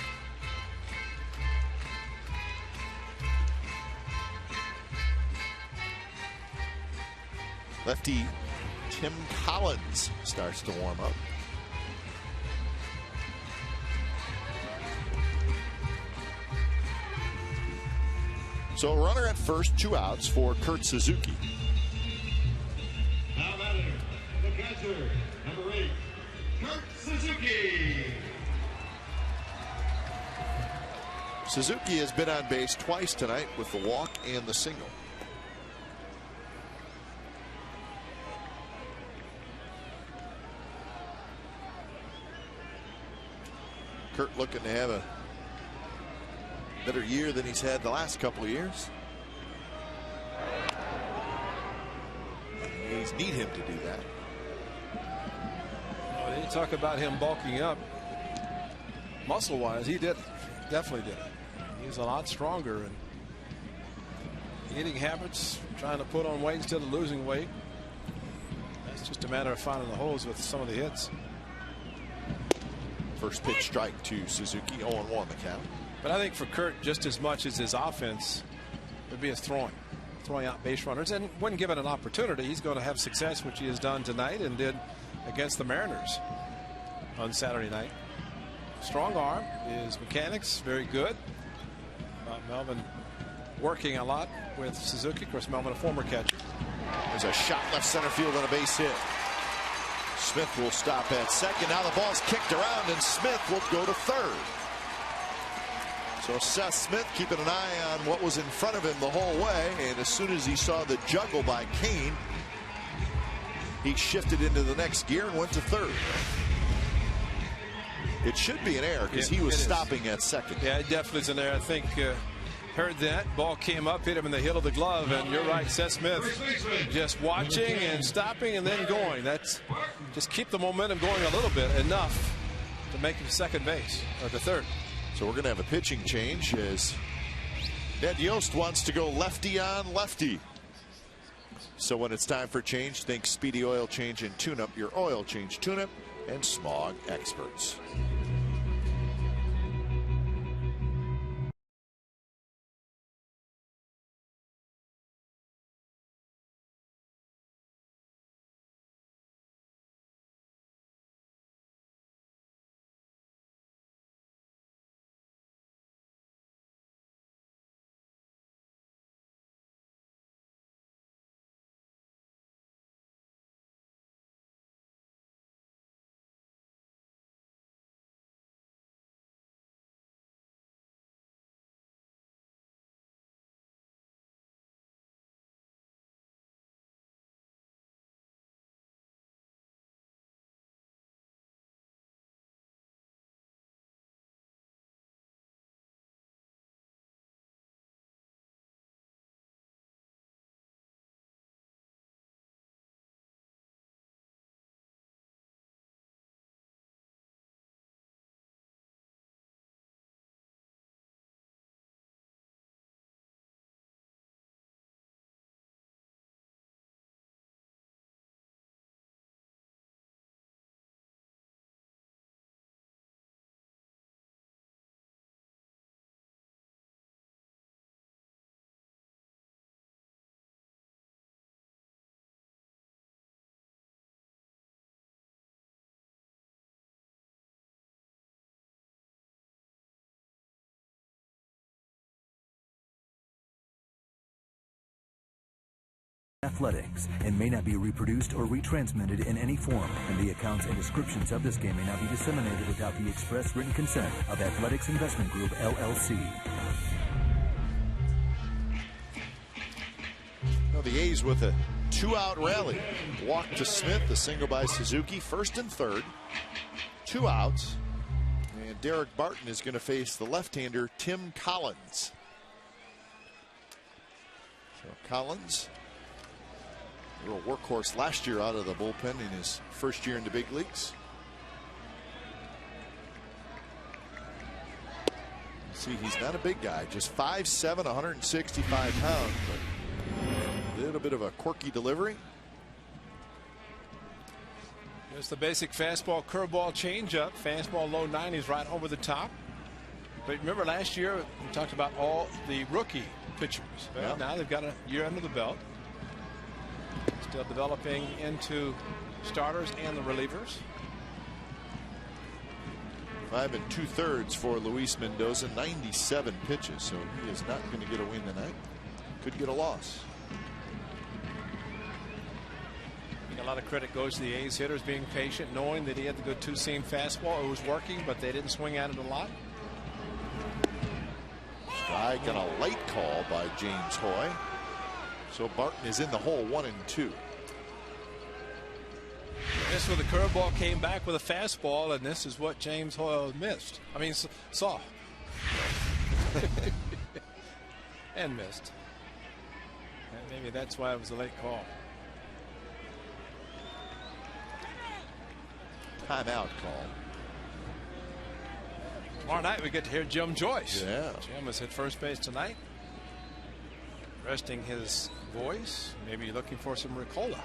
Lefty Tim Collins starts to warm up. So a runner at first, 2 outs for Kurt Suzuki. Now batter, the catcher, number 8, Kurt Suzuki. Suzuki has been on base twice tonight with the walk and the single. looking to have a better year than he's had the last couple of years. The A's need him to do that. Well, you talk about him bulking up muscle-wise. He did, definitely did. He's a lot stronger, and eating habits, trying to put on weight instead of losing weight. It's just a matter of finding the holes with some of the hits. First pitch strike to Suzuki, 0-1 the count. But I think for Kurt, just as much as his offense would be his throwing out base runners. And when given an opportunity, he's going to have success, which he has done tonight and did against the Mariners on Saturday night. Strong arm, his mechanics very good. Melvin working a lot with Suzuki. Of course, Melvin, a former catcher. There's a shot left center field and a base hit. Smith will stop at second. Now the ball's kicked around and Smith will go to third. So Seth Smith keeping an eye on what was in front of him the whole way, and as soon as he saw the juggle by Kane, he shifted into the next gear and went to third. It should be an error because he was stopping at second. Yeah, it definitely is an error. I think heard that. Ball came up, hit him in the heel of the glove, and you're right, Seth Smith just watching and stopping and then going. That's just keep the momentum going a little bit, enough to make him second base or to third. So we're going to have a pitching change as Ned Yost wants to go lefty on lefty. So when it's time for change, think Speedy Oil Change and Tune-Up, your oil change tune-up and smog experts. Athletics and may not be reproduced or retransmitted in any form, and the accounts and descriptions of this game may not be disseminated without the express written consent of Athletics Investment Group, LLC. Well, the A's with a two-out rally. Walk to Smith, a single by Suzuki, first and third. 2 outs. And Derek Barton is going to face the left-hander Tim Collins. So Collins, a little workhorse last year out of the bullpen in his first year in the big leagues. See, he's not a big guy, just 5'7", 165 pounds, but a little bit of a quirky delivery. There's the basic fastball, curveball, changeup, fastball, low 90s right over the top. But remember last year we talked about all the rookie pitchers. Well, now they've got a year under the belt. Still developing into starters and the relievers. 5 2/3 for Luis Mendoza, 97 pitches, so he is not going to get a win tonight. Could get a loss. A lot of credit goes to the A's hitters being patient, knowing that he had the good two-seam fastball. It was working, but they didn't swing at it a lot. Strike and a late call by James Hoy. So Barton is in the hole, 1-2. This with a curveball, came back with a fastball, and this is what James Hoyle missed. I mean, saw. And missed. And maybe that's why it was a late call. Timeout call. Tomorrow night we get to hear Jim Joyce. Yeah. Jim has hit first base tonight. Resting his voice. Maybe looking for some Ricola.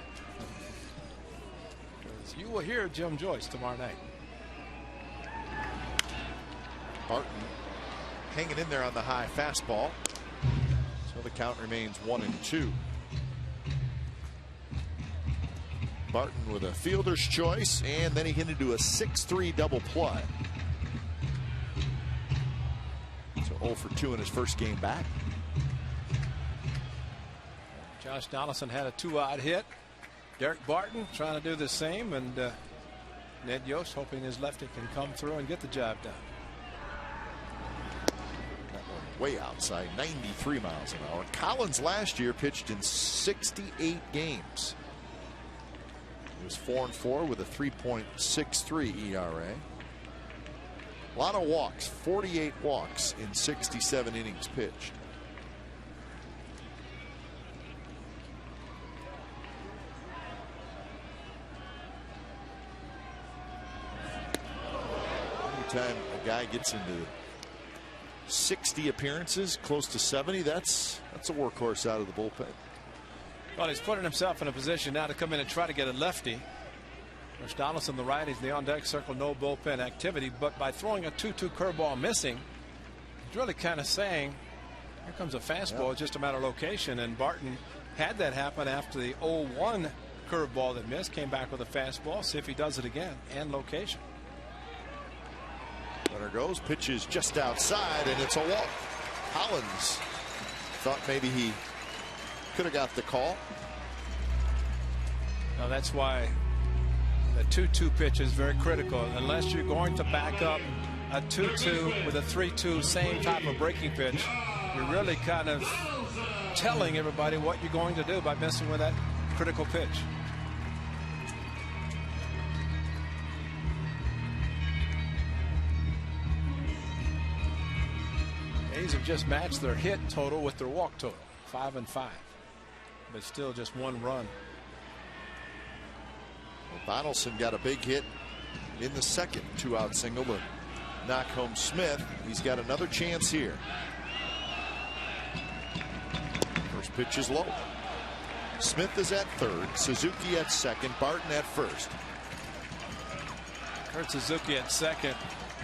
You will hear Jim Joyce tomorrow night. Barton hanging in there on the high fastball. So the count remains 1-2. Barton with a fielder's choice, and then he hit into a 6-3 double play. So 0 for 2 in his first game back. Josh Donaldson had a 2-odd hit. Derek Barton trying to do the same, and Ned Yost hoping his lefty can come through and get the job done. That one way outside, 93 miles an hour. Collins last year pitched in 68 games. He was 4-4 with a 3.63 ERA. A lot of walks, 48 walks in 67 innings pitched. Anytime a guy gets into 60 appearances, close to 70, that's a workhorse out of the bullpen. Well, he's putting himself in a position now to come in and try to get a lefty. There's Donaldson, the righties, the on deck circle, no bullpen activity. But by throwing a 2-2 curveball missing, he's really kind of saying, here comes a fastball, yeah. Just a matter of location. And Barton had that happen after the 0-1 curveball that missed, came back with a fastball. See if he does it again, and location. Runner goes, pitches just outside, and it's a walk. Collins thought maybe he could have got the call. Now that's why the 2-2 pitch is very critical. Unless you're going to back up a 2-2 with a 3-2, same type of breaking pitch, you're really kind of telling everybody what you're going to do by messing with that critical pitch. A's have just matched their hit total with their walk total, 5-5. But still just one run. Well, Donaldson got a big hit in the second 2-out single to knock home Smith. He's got another chance here. First pitch is low. Smith is at third, Suzuki at second, Barton at first. Kurt Suzuki at second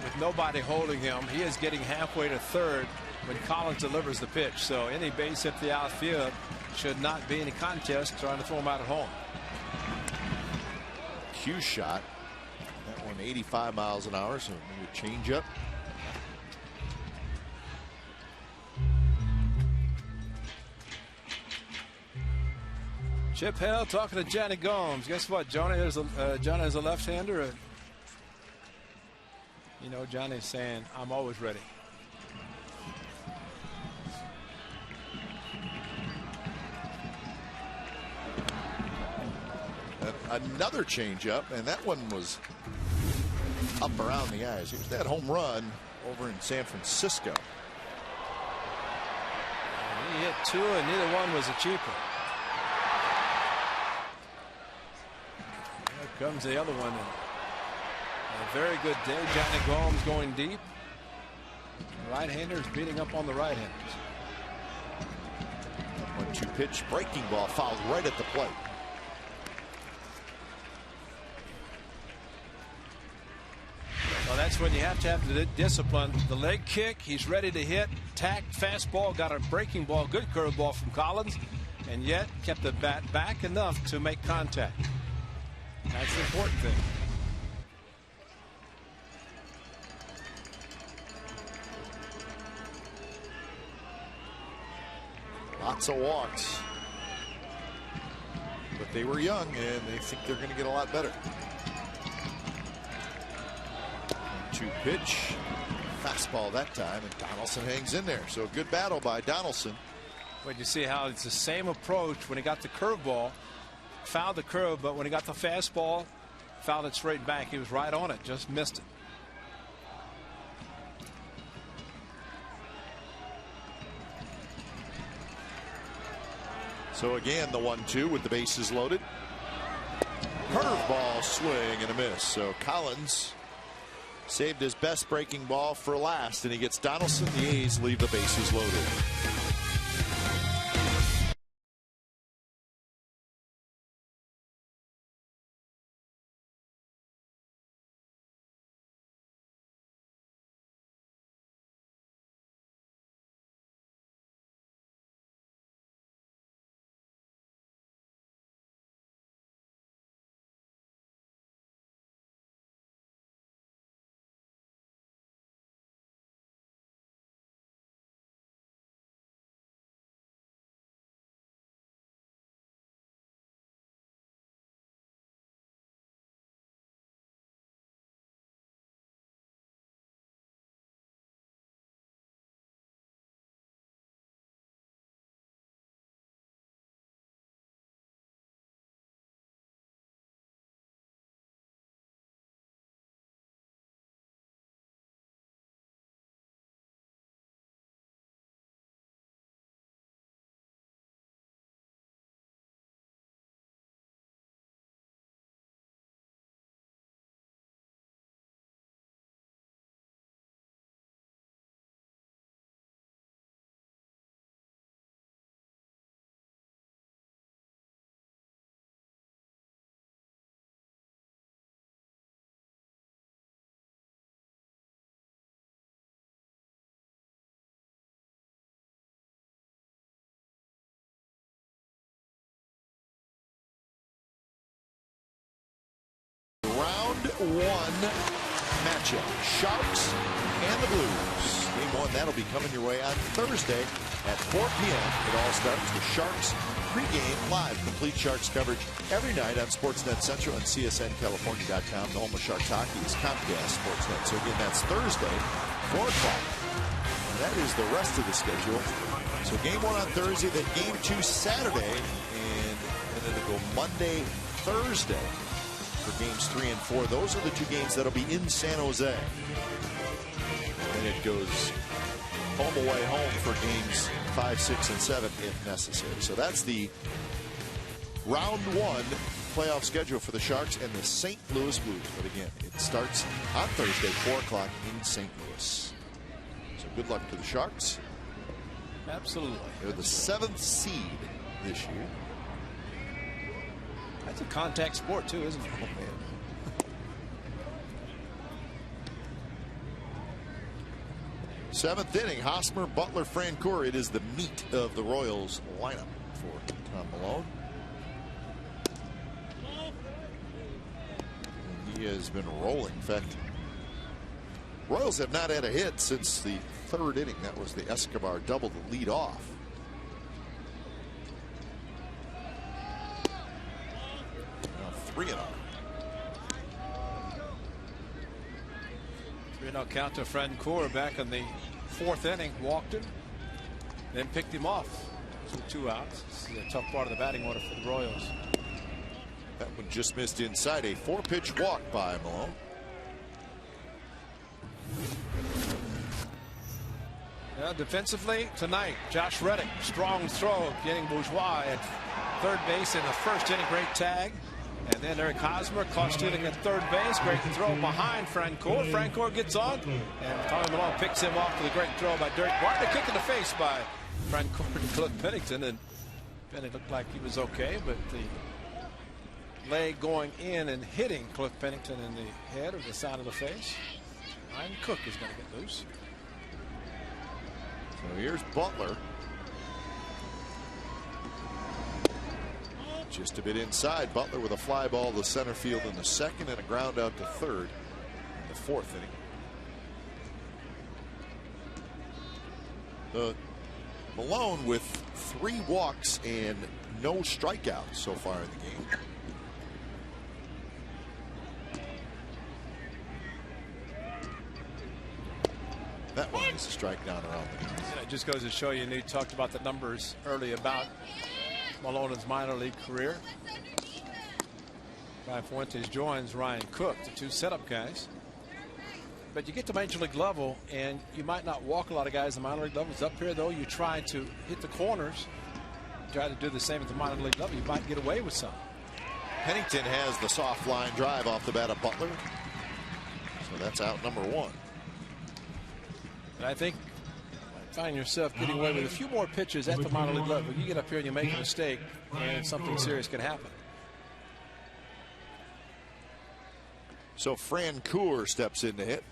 with nobody holding him. He is getting halfway to third when Collins delivers the pitch. So any base hit the outfield should not be any contest trying to throw him out at home. Cue shot. That one 85 miles an hour, so maybe a change up. Chip Hill talking to Johnny Gomes. Guess what? Johnny is a left-hander. You know, Johnny's saying, I'm always ready. Another changeup, and that one was up around the eyes. Here's that home run over in San Francisco. He hit two, and neither one was a cheaper. Here comes the other one. A very good day. Johnny Gomes going deep. Right-handers beating up on the right-handers. 1-2 pitch, breaking ball fouled right at the plate. Well, that's when you have to have the discipline. The leg kick, he's ready to hit. Tacked fastball, got a breaking ball, good curveball from Collins, and yet kept the bat back enough to make contact. That's the important thing. Lots of walks. But they were young, and they think they're going to get a lot better. 2 pitch. Fastball that time, and Donaldson hangs in there. So a good battle by Donaldson. But you see how it's the same approach when he got the curveball. Fouled the curve, but when he got the fastball, fouled it straight back. He was right on it, just missed it. So again, the 1-2 with the bases loaded. Curveball swing and a miss. So Collins saved his best breaking ball for last, and he gets Donaldson. The A's leave the bases loaded. Round one matchup. Sharks and the Blues. Game one, that'll be coming your way on Thursday at 4 p.m. It all starts with Sharks pregame live. Complete Sharks coverage every night on Sportsnet Central and CSNCalifornia.com. The home of Sharks hockey is Comcast Sportsnet. So again, that's Thursday, 4 o'clock. And that is the rest of the schedule. So game one on Thursday, then game two Saturday, and then it'll go Monday, Thursday. For games 3 and 4. Those are the two games that'll be in San Jose. And it goes home away home for games 5, 6, and 7 if necessary. So that's the round one playoff schedule for the Sharks and the St. Louis Blues. But again, it starts on Thursday, 4 o'clock in St. Louis. So good luck to the Sharks. Absolutely. They're the 7th seed this year. That's a contact sport too, isn't it? Oh, man. Seventh inning, Hosmer, Butler, Francoeur. It is the meat of the Royals lineup for Tom Malone. And he has been rolling. In fact, Royals have not had a hit since the 3rd inning. That was the Escobar double to lead off. Now 3-0. 3-0 count to Francoeur back in the 4th inning. Walked him, then picked him off. So 2 outs. This is a tough part of the batting order for the Royals. That one just missed inside. A 4-pitch walk by Malone. Well, defensively tonight, Josh Reddick, strong throw, getting Bourgeois at third base in the 1st inning. Great tag. And then Eric Hosmer caught stealing at third base. Great throw behind Francoeur. Francoeur gets on, and Tommy Malone picks him off with a great throw by Derek Barton. A kick in the face by Francoeur to Cliff Pennington, and Penny looked like he was okay, but the leg going in and hitting Cliff Pennington in the head or the side of the face. Ryan Cook is going to get loose. So here's Butler. Just a bit inside. Butler with a fly ball to center field in the 2nd and a ground out to 3rd in the 4th inning. Malone with 3 walks and no strikeouts so far in the game. That one is a strike down around the knees. It just goes to show you, and you talked about the numbers early about Malone's minor league career. Brian Fuentes joins Ryan Cook, the two setup guys. But you get to major league level, and you might not walk a lot of guys in the minor league levels. Up here, though, you try to hit the corners. Try to do the same at the minor league level. You might get away with some. Pennington has the soft line drive off the bat of Butler. So that's out number 1. And I think you might find yourself getting away with a few more pitches at the minor league level. You get up here and you make a mistake, and something serious can happen. So Fran Coor steps in to hit.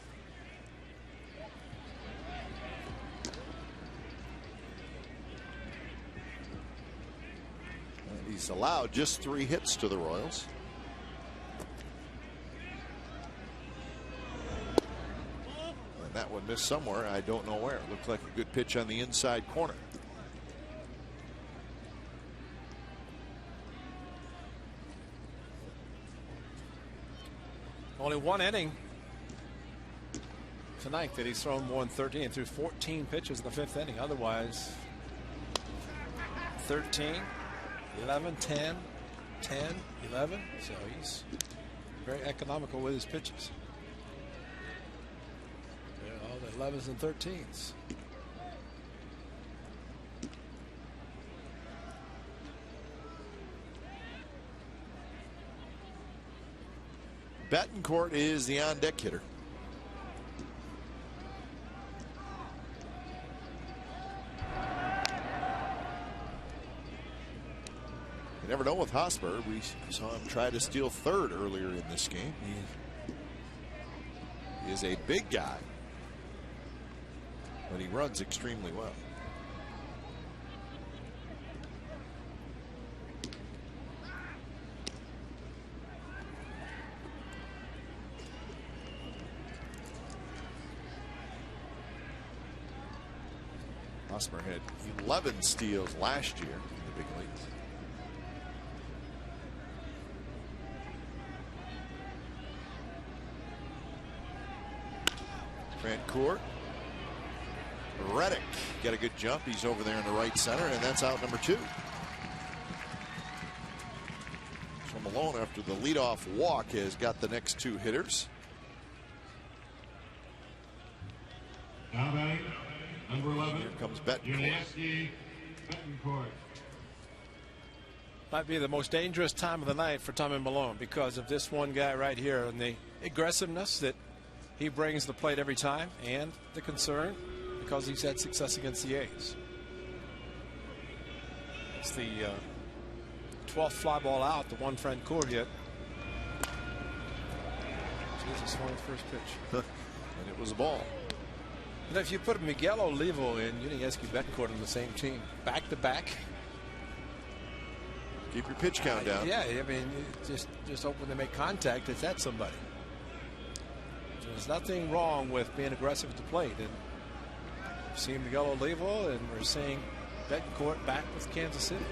And he's allowed just 3 hits to the Royals. And that one missed somewhere. I don't know where. It looked like a good pitch on the inside corner. Only 1 inning tonight that he's thrown more than 13 through 14 pitches in the 5th inning. Otherwise, 13, 11, 10, 10, 11. So he's very economical with his pitches. All the 11s and 13s. Betancourt is the on-deck hitter. You never know with Hosmer. We saw him try to steal third earlier in this game. He is a big guy, but he runs extremely well. Hosmer had 11 steals last year in the big leagues. Francoeur. Reddick got a good jump. He's over there in the right center, and that's out number 2. So Malone, after the leadoff walk, has got the next 2 hitters. Now batting, number 11. Here comes Betancourt. Might be the most dangerous time of the night for Tommy Malone because of this one guy right here and the aggressiveness that he brings to the plate every time, and the concern because he's had success against the A's. It's the 12th fly ball out, the one Francoeur hit. Jesus, swung the first pitch. And it was a ball. And if you put Miguel Olivo and Yuniesky Betancourt on the same team, back to back. Keep your pitch count down. Yeah, I mean, just hope when they make contact, it's at somebody. There's nothing wrong with being aggressive at the plate. And we've seen Miguel Olivo, and we're seeing Betancourt back with Kansas City.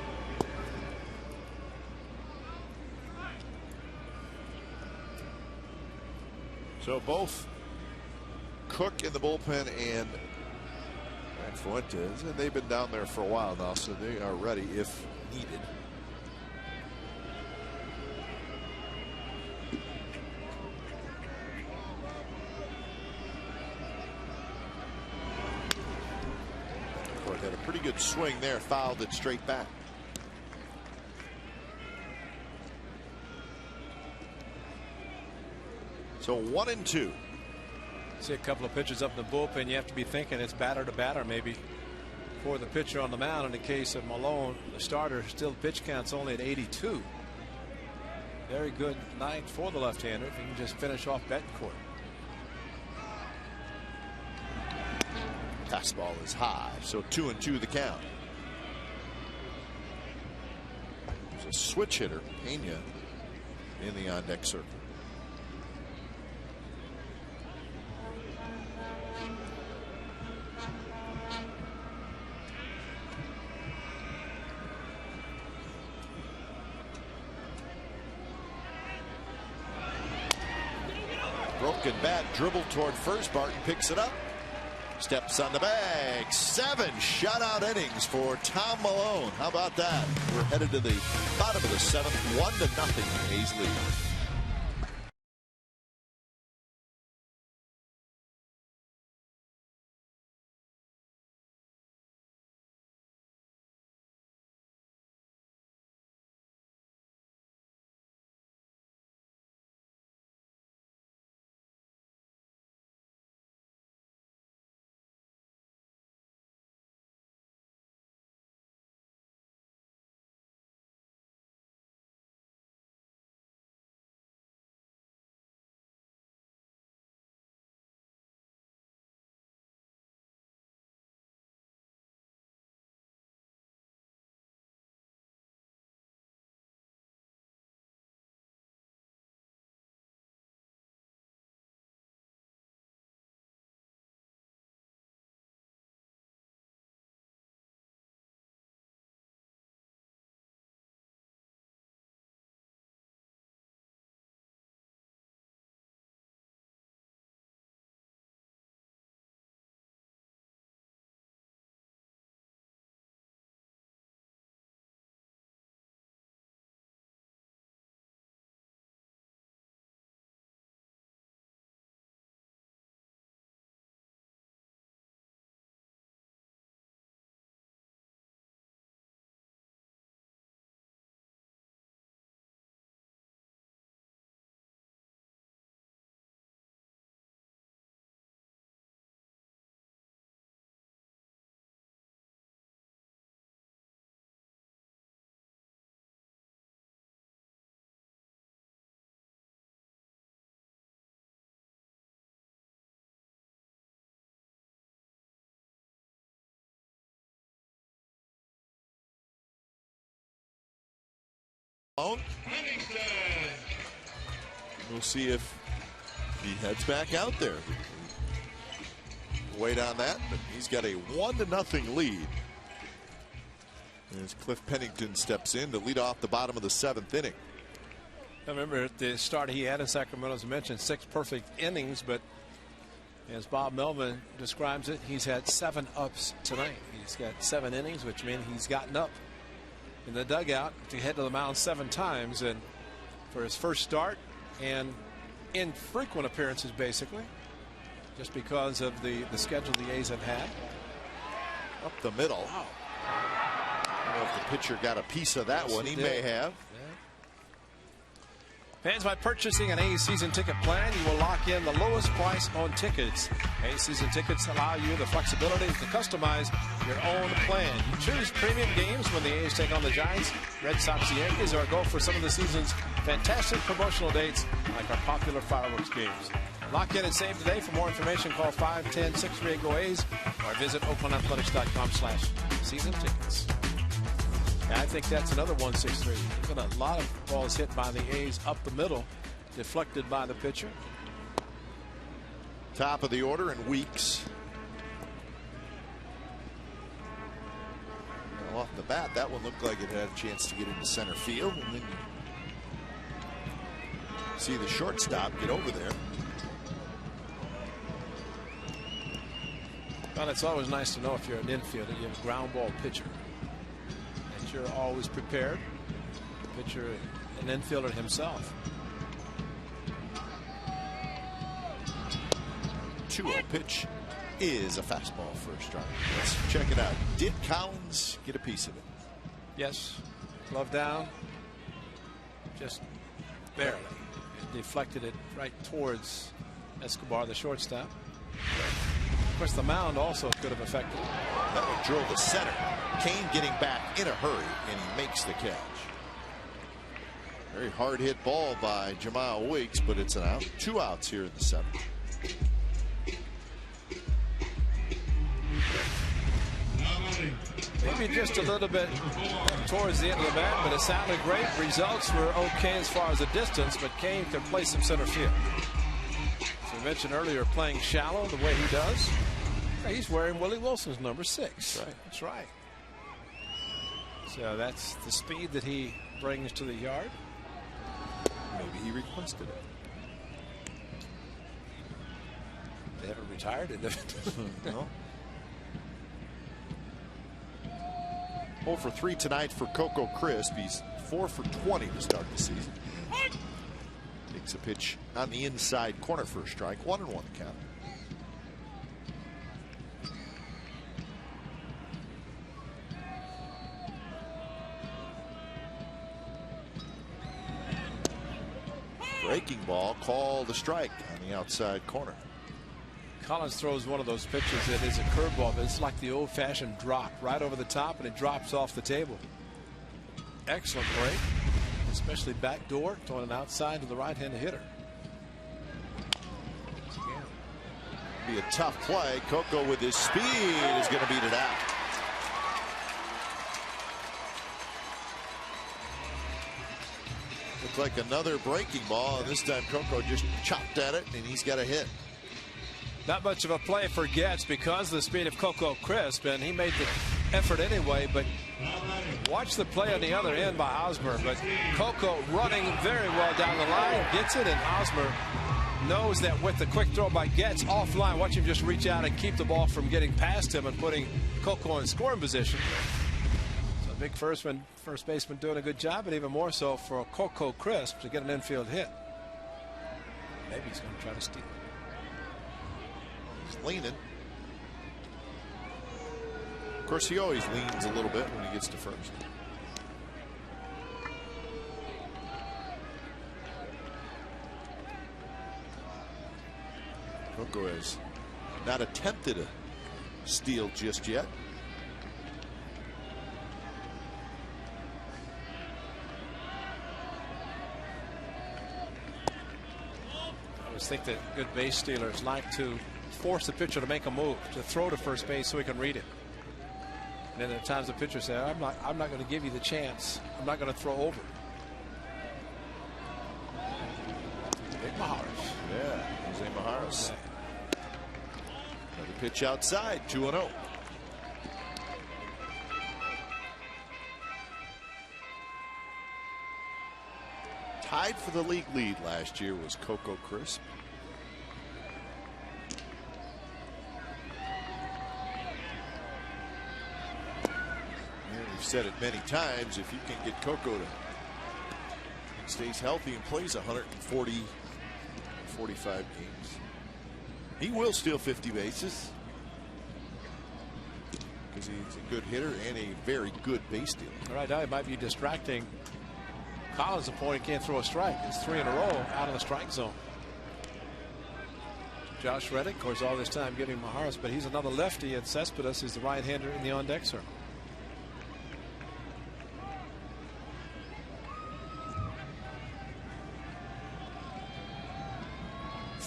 So both Cook in the bullpen and Fuentes, and they've been down there for a while now, so they are ready if needed. Court had a pretty good swing there, fouled it straight back. So 1-2. See a couple of pitches up in the bullpen. You have to be thinking it's batter to batter maybe for the pitcher on the mound. In the case of Malone, the starter, still pitch counts only at 82. Very good night for the left-hander if he can just finish off Betancourt. Fastball is high, so 2-2 the count. There's a switch hitter, Pena, in the on-deck circle. Broken bat, dribbled toward first. Barton picks it up. Steps on the bag. 7 shutout innings for Tom Malone. How about that? We're headed to the bottom of the 7th. 1-0 A's lead. We'll see if he heads back out there. Wait on that, but he's got a 1-0 lead. As Cliff Pennington steps in to lead off the bottom of the 7th inning. I remember at the start he had in Sacramento, as I mentioned, 6 perfect innings, but as Bob Melvin describes it, he's had 7 ups tonight. He's got 7 innings, which means he's gotten up in the dugout to head to the mound 7 times, and for his first start and infrequent appearances, basically, just because of the schedule the A's have had. Up the middle. Wow. I don't know if the pitcher got a piece of that one. He may have. Fans, by purchasing an A's season ticket plan, you will lock in the lowest price on tickets. A's season tickets allow you the flexibility to customize your own plan. You choose premium games when the A's take on the Giants, Red Sox, the Yankees, or go for some of the season's fantastic promotional dates like our popular fireworks games. Lock in and save today. For more information, call 510-638-GO-A's or visit oaklandathletics.com/season tickets. I think that's another 163. There's been a lot of balls hit by the A's up the middle, deflected by the pitcher. Top of the order in Weeks. Now off the bat, that one looked like it had a chance to get into center field. And then you see the shortstop get over there. Well, it's always nice to know if you're an infielder, you have a ground ball pitcher. You're always prepared. The pitcher, an infielder himself. 2-0 pitch is a fastball for a strike. Let's check it out. Did Collins get a piece of it? Yes. Glove down. Just barely. It deflected it right towards Escobar, the shortstop. Of course, the mound also could have affected it. That one drove the center. Kane getting back in a hurry, and he makes the catch. Very hard hit ball by Jamal Weeks, but it's an out. 2 outs here in the 7th. Maybe just a little bit towards the end of the bat, but it sounded great. Results were okay as far as the distance, but Kane could play some center field. As we mentioned earlier, playing shallow the way he does. He's wearing Willie Wilson's number 6. Right. That's right. So that's the speed that he brings to the yard. Maybe he requested it. They haven't retired it. No. 0 for 3 tonight for Coco Crisp. He's 4 for 20 to start the season. Takes a pitch on the inside corner for a strike. 1-1 count. Breaking ball called a strike on the outside corner. Collins throws one of those pitches that is a curveball, but it's like the old-fashioned drop right over the top, and it drops off the table. Excellent break, especially backdoor, throwing it outside to the right-handed hitter. Be a tough play. Coco with his speed is going to beat it out. Looks like another breaking ball, and this time Coco just chopped at it, and he's got a hit. Not much of a play for Getz because of the speed of Coco Crisp, and he made the effort anyway, but watch the play on the other end by Hosmer. But Coco running very well down the line, gets it, and Hosmer knows that with the quick throw by Getz offline, watch him just reach out and keep the ball from getting past him and putting Coco in scoring position. So big first baseman doing a good job, but even more so for Coco Crisp to get an infield hit. Maybe he's going to try to steal it. He's leaning. Of course, he always leans a little bit when he gets to first. Coco has not attempted a steal just yet. I always think that good base stealers like to force the pitcher to make a move, to throw to first base so he can read it. And then at times the pitcher says, I'm not going to give you the chance. I'm not going to throw over. Close. Another pitch outside, 2-0. Tied for the league lead last year was Coco Crisp. And we've said it many times, if you can get Coco to stays healthy and plays 140, 45 games, he will steal 50 bases because he's a good hitter and a very good base stealer. Right now, it might be distracting Collins. The point he can't throw a strike. It's 3 in a row out of the strike zone. Josh Reddick, of course, all this time getting Maharis, but he's another lefty, and Cespedes is the right-hander in the on-deck circle.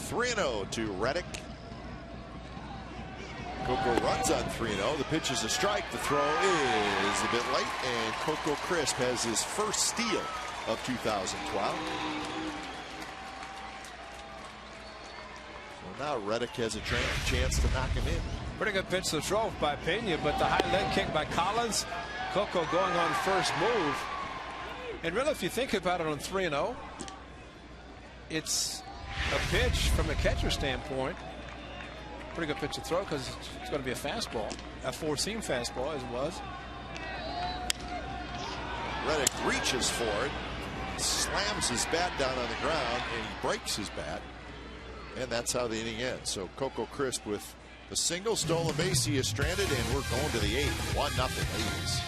(3-0) to Reddick. Coco runs on 3-0. The pitch is a strike. The throw is a bit late, and Coco Crisp has his first steal of 2012. So now Reddick has a chance to knock him in. Pretty good pitch to throw by Pena, but the high leg kick by Collins. Coco going on first move. And really, if you think about it on 3-0, it's a pitch from a catcher standpoint. Pretty good pitch to throw because it's going to be a fastball, a four-seam fastball as it was. Reddick reaches for it, slams his bat down on the ground, and he breaks his bat. And that's how the inning ends. So Coco Crisp with the single, stolen base. He is stranded, and we're going to the 8th. 1-0 leads.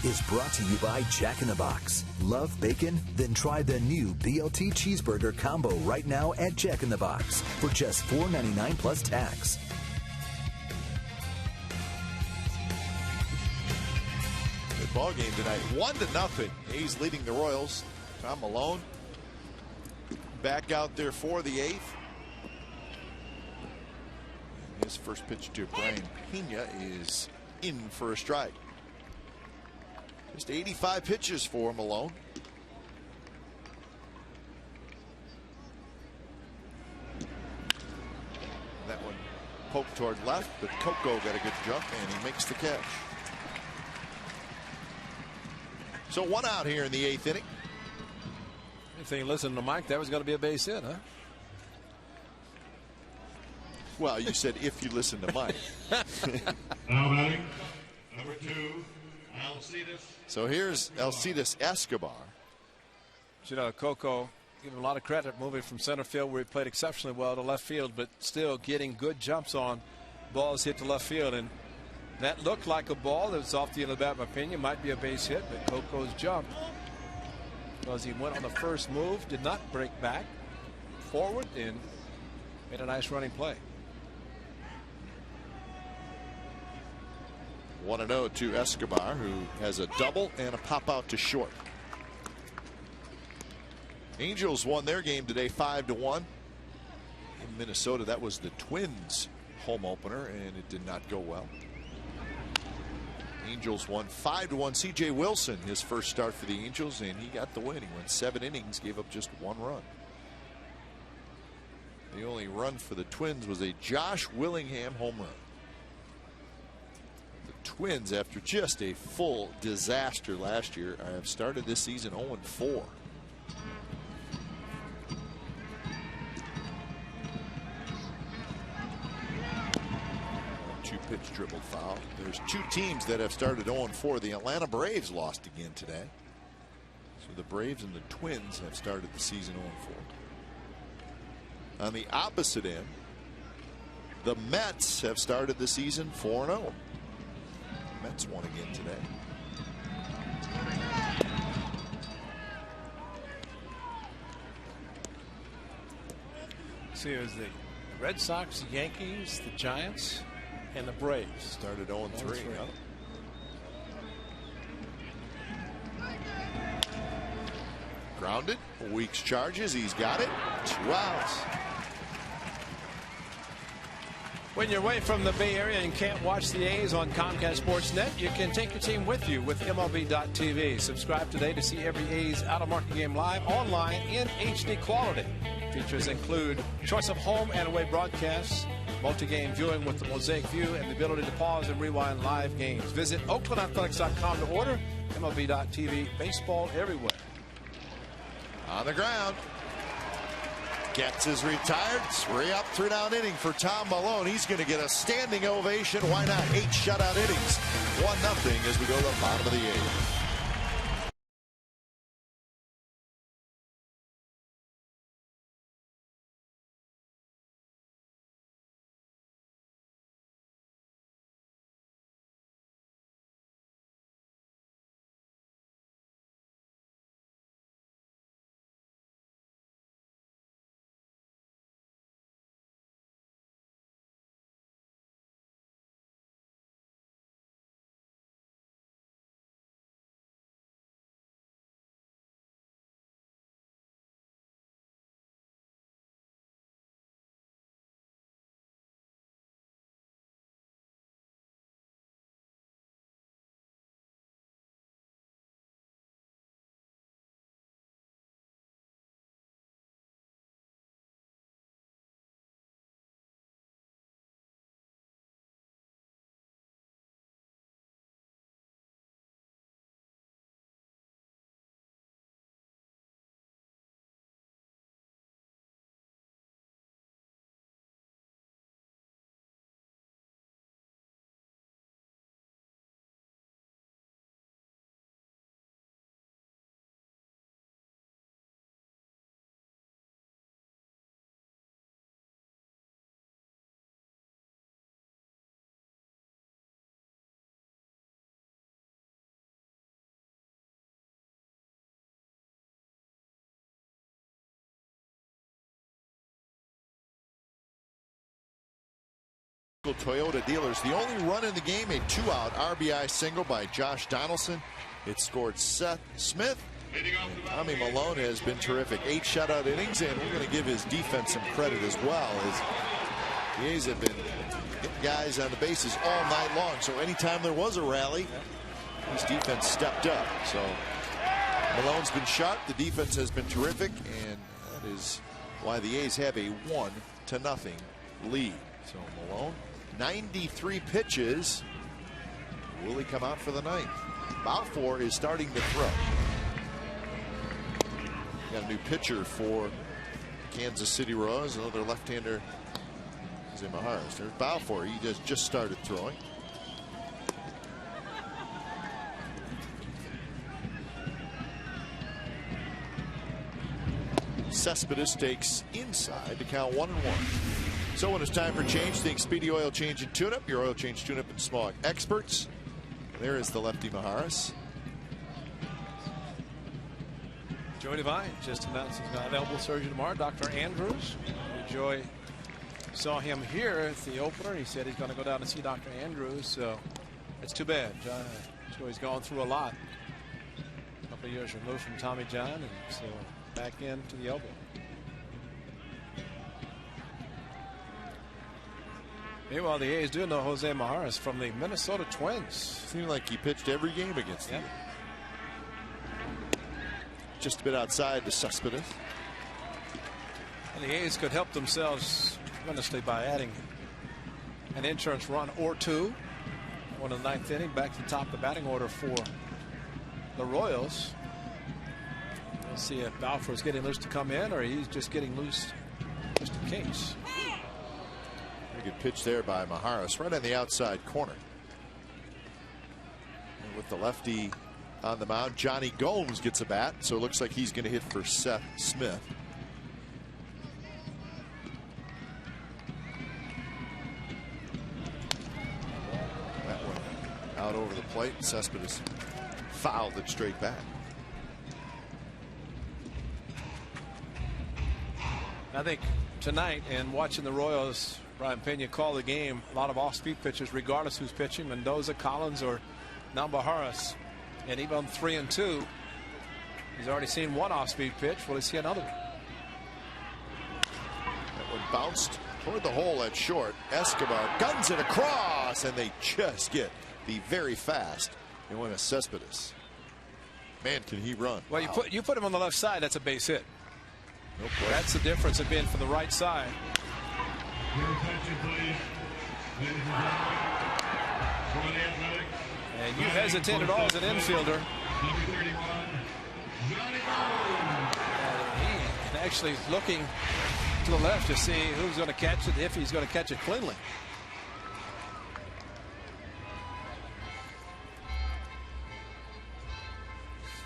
Is brought to you by Jack in the Box. Love bacon? Then try the new BLT cheeseburger combo right now at Jack in the Box for just $4.99 plus tax. Good ball game tonight. 1-0. A's leading the Royals. Tom Malone back out there for the 8th. His first pitch to Brian Pena is in for a strike. Just 85 pitches for Malone. That one poked toward left, but Coco got a good jump and he makes the catch. So 1 out here in the 8th inning. If you listen to Mike, that was going to be a base hit, huh? Well, you said if you listen to Mike. Now batting, number 2, Alcides. So here's Alcides Escobar. You know, Coco, give him a lot of credit moving from center field where he played exceptionally well to left field, but still getting good jumps on balls hit to left field. And That looked like a ball. That was off the end of the bat, in my opinion. Might be a base hit, but Coco's jumped because he went on the first move, did not break back forward, and made a nice running play. 1-0 to Escobar, who has a double and a pop out to short. Angels won their game today 5-1 in Minnesota. That was the Twins home opener, and it did not go well. Angels won 5-1. C.J. Wilson, his first start for the Angels, and he got the win. He went 7 innings, gave up just 1 run. The only run for the Twins was a Josh Willingham home run. The Twins, after just a full disaster last year, have started this season 0-4. 2-pitch dribbled foul. There's 2 teams that have started 0-4. The Atlanta Braves lost again today. So the Braves and the Twins have started the season 0-4. On the opposite end, the Mets have started the season 4-0. Mets won again today. See, it was the Red Sox, the Yankees, the Giants, and the Braves. Started 0-3. Huh? Grounded. Weeks charges. He's got it. 2 outs. When you're away from the Bay Area and can't watch the A's on Comcast Sportsnet, you can take your team with you with MLB.tv. Subscribe today to see every A's out-of-market game live online in HD quality. Features include choice of home and away broadcasts, multi-game viewing with the Mosaic View, and the ability to pause and rewind live games. Visit OaklandAthletics.com to order. MLB.tv, baseball everywhere. On the ground. Gets his retired. 3-up, 3-down inning for Tom Malone. He's going to get a standing ovation. Why not? 8 shutout innings. 1-0 as we go to the bottom of the 8th. Toyota dealers. The only run in the game, a 2-out RBI single by Josh Donaldson. It scored Seth Smith. Tommy Malone has been terrific. 8 shutout innings, and we're going to give his defense some credit as well, as the A's have been getting guys on the bases all night long. So anytime there was a rally, his defense stepped up. So Malone's been sharp. The defense has been terrific, and that is why the A's have a 1-0 lead. So Malone, 93 pitches. Will he come out for the 9th? Balfour is starting to throw. Got a new pitcher for Kansas City Royals. Another left-hander is in Maharis. There's Balfour. He just started throwing. Cespedes takes inside to count 1-1. So when it's time for change, think Speedy Oil Change and Tune-Up, your oil change tune-up and smog experts. There is the lefty Maharis. Joey Devine just announced he's got an elbow surgery tomorrow. Dr. Andrews. Joey saw him here at the opener. He said he's going to go down and see Dr. Andrews. So it's too bad. Joey's gone through a lot. A couple of years removed from Tommy John, and so back into the elbow. Meanwhile, the A's do know Jose Maharis from the Minnesota Twins. Seemed like he pitched every game against them. Just a bit outside to Cespedes. And the A's could help themselves tremendously by adding an insurance run or two. One in the 9th inning, back to the top of the batting order for the Royals. We'll see if Balfour's getting loose to come in, or he's just getting loose just in case. Very good pitch there by Maharis, right on the outside corner. And with the lefty on the mound, Johnny Gomes gets a bat, so it looks like he's going to hit for Seth Smith. That one out over the plate. Cespedes fouled it straight back. I think tonight, and watching the Royals, Brian Pena call the game, a lot of off-speed pitches, regardless who's pitching, Mendoza, Collins, or Maharis. And even on 3-2, he's already seen one off-speed pitch. Will he see another one? That one bounced toward the hole at short. Escobar guns it across, and they just get the very fast Yoenis Cespedes. Man, can he run. Well, wow. you put him on the left side, that's a base hit. No That's the difference of being from the right side. Your attention, please. Ladies and gentlemen, for the Athletics. And you hesitate at all as an infielder. Number 31, Johnny Gomes. He actually looking to the left to see who's going to catch it, if he's going to catch it cleanly.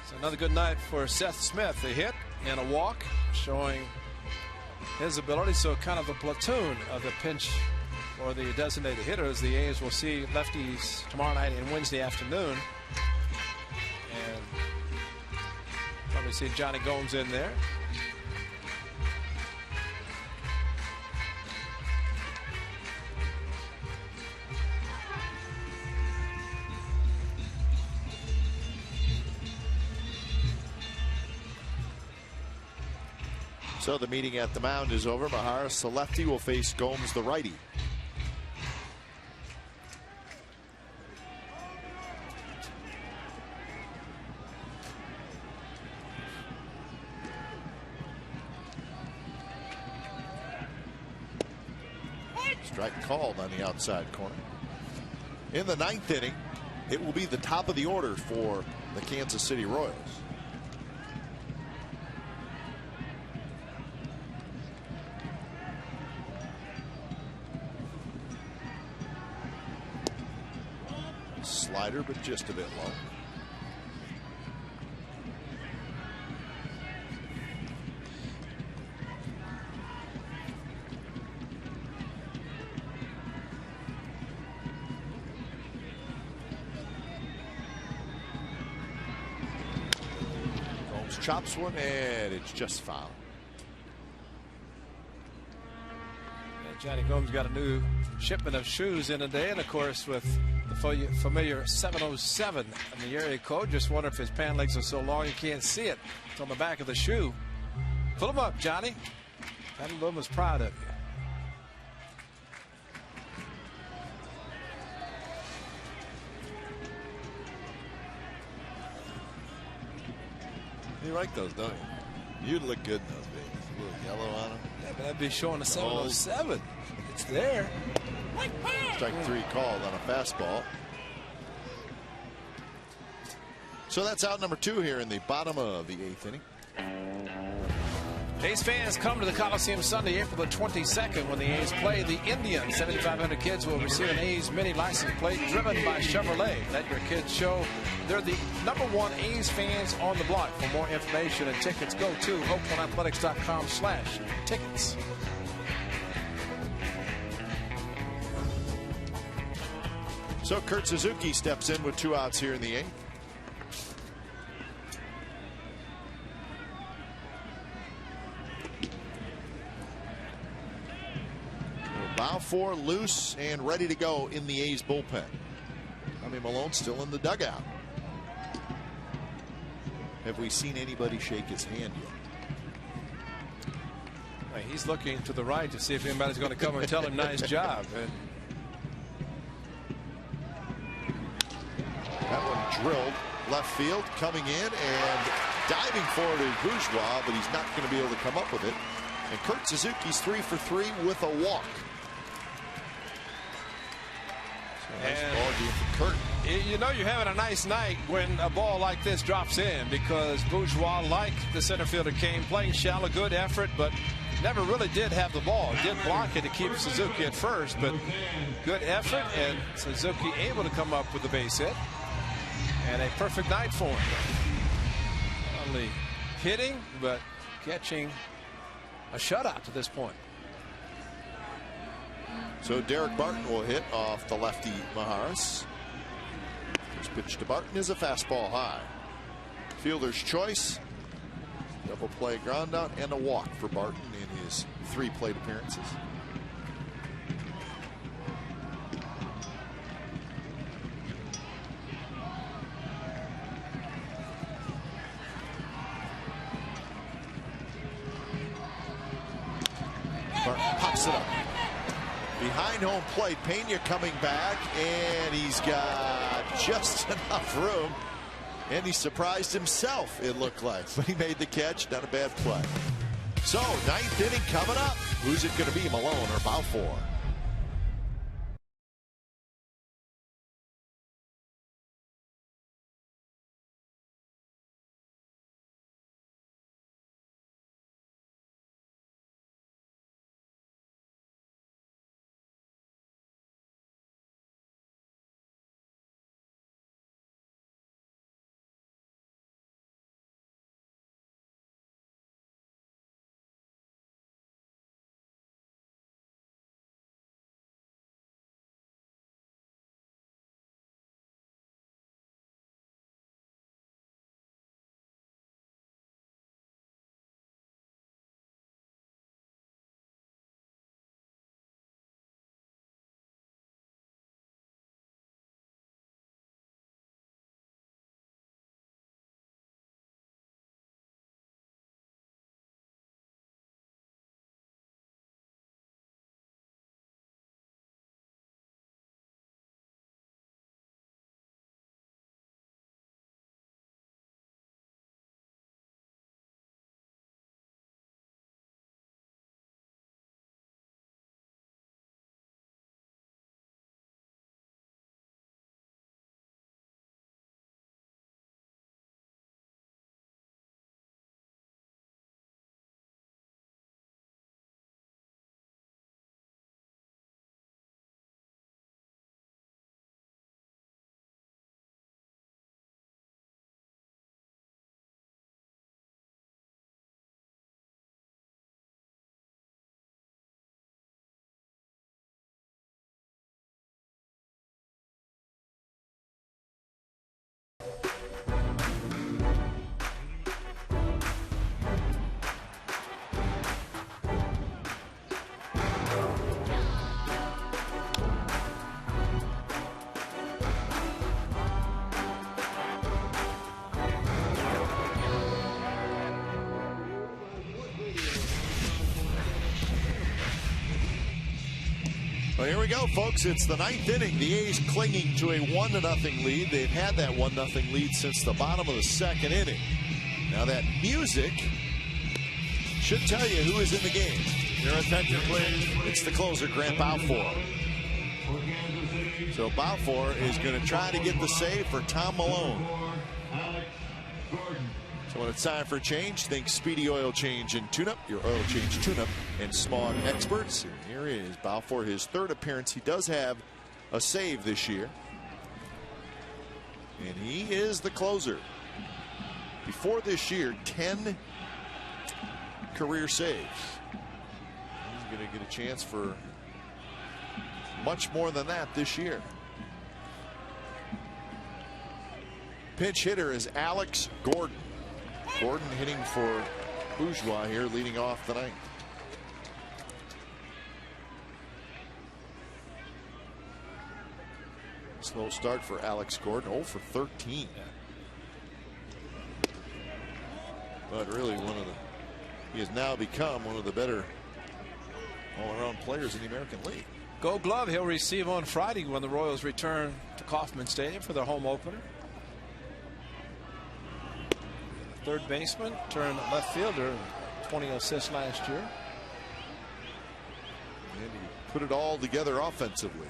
So another good night for Seth Smith. A hit and a walk, showing his ability. So kind of a platoon of the pinch or the designated hitters. The A's will see lefties tomorrow night and Wednesday afternoon. And probably see Johnny Gomes in there. So the meeting at the mound is over. Maharis, the lefty, will face Gomes, the righty. Strike called on the outside corner. In the 9th inning, it will be the top of the order for the Kansas City Royals. Slider, but just a bit low. Gomes chops one, and it's just foul. Johnny Gomes got a new shipment of shoes in today, and of course with the familiar 707 in the area code. Just wonder if his pant legs are so long you can't see it. It's on the back of the shoe. Fill them up, Johnny. Patty Bloom is proud of you. You like those, don't you? You'd look good in those babies. A little yellow on them. Yeah, but that'd be showing a 707. It's there. Strike 3 called on a fastball. So that's out number 2 here in the bottom of the 8th inning. A's fans, come to the Coliseum Sunday, April the 22nd, when the A's play the Indians. 7,500 kids will receive an A's mini license plate driven by Chevrolet. Let your kids show they're the #1 A's fans on the block. For more information and tickets, go to oaklandathletics.com/tickets. So Kurt Suzuki steps in with 2 outs here in the 8th. Balfour loose and ready to go in the A's bullpen. Tommy Malone still in the dugout. Have we seen anybody shake his hand yet? He's looking to the right to see if anybody's going to come and tell him nice job. And that one drilled left field, coming in and diving forward is Bourgeois, but he's not going to be able to come up with it. And Kurt Suzuki's 3 for 3 with a walk. So nice ball game for Kurt. You know you're having a nice night when a ball like this drops in, because Bourgeois, like the center fielder Kane, playing shallow, good effort, but never really did have the ball. Did block it to keep Suzuki at first, but good effort, and Suzuki able to come up with the base hit. And a perfect night for him. Not only hitting, but catching a shutout to this point. So Derek Barton will hit off the lefty Maharis. First pitch to Barton is a fastball high. Fielder's choice. Double play ground out and a walk for Barton in his 3 plate appearances. Barton pops it up. Behind home plate, Pena coming back, and he's got just enough room. And he surprised himself, it looked like. But he made the catch, not a bad play. So, 9th inning coming up. Who's it going to be, Malone or Balfour? Well, here we go, folks. It's the 9th inning. The A's clinging to a 1-0 lead. They've had that 1-0 lead since the bottom of the 2nd inning. Now that music should tell you who is in the game. Your attention, please. It's the closer, Grant Balfour. So Balfour is going to try to get the save for Tom Malone. So when it's time for a change, think Speedy Oil Change and Tune-Up, your oil change tune-up and Smog experts. And here is Balfour, his 3rd appearance. He does have a save this year. And he is the closer. Before this year, 10 career saves. He's going to get a chance for much more than that this year. Pinch hitter is Alex Gordon. Gordon hitting for Bourgeois here, leading off the ninth. Slow start for Alex Gordon, 0 for 13. But really he has now become one of the better all-around players in the American League. Gold Glove he'll receive on Friday when the Royals return to Kauffman Stadium for their home opener. Third baseman turned left fielder, 20 assists last year. And he put it all together offensively.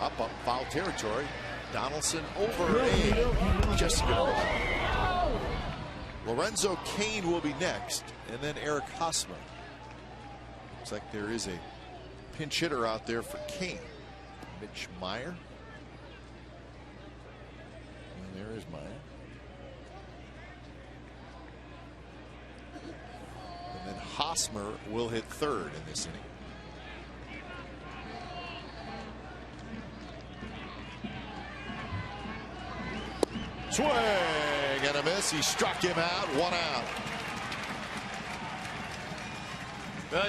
Up foul territory. Donaldson over a just Lorenzo Cain will be next, and then Eric Hosmer. Looks like there is a pinch hitter out there for Cain. Mitch Meyer. And there is Meyer. And then Hosmer will hit third in this inning. Swing and a miss. He struck him out. 1 out.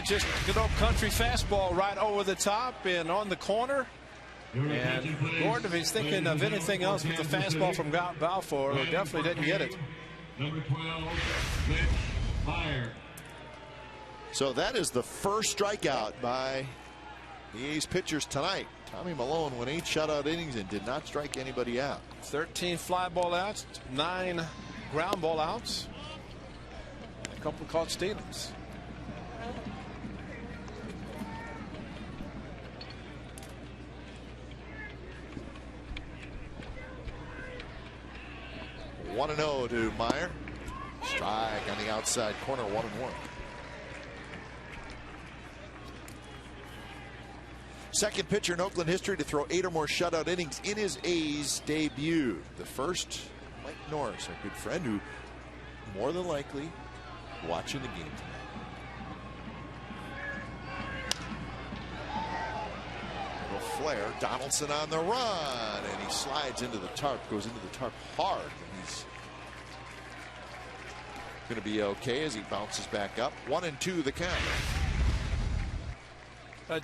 Just good old country fastball right over the top and on the corner. And Gordon, if he's thinking of anything else with the fastball from Balfour, definitely didn't get it. Number 12, Mitch Meyer. So that is the first strikeout by the A's pitchers tonight. Tommy Malone went 8 shutout innings and did not strike anybody out. 13 fly ball outs, 9 ground ball outs, and a couple caught stealings. One 1-0 to Meyer. Strike on the outside corner, 1-1. Second pitcher in Oakland history to throw 8 or more shutout innings in his A's debut. The first, Mike Norris, our good friend, who more than likely watching the game tonight. Little flare. Donaldson on the run, and he slides into the tarp, goes into the tarp hard, and he's going to be okay as he bounces back up. 1-2 the count.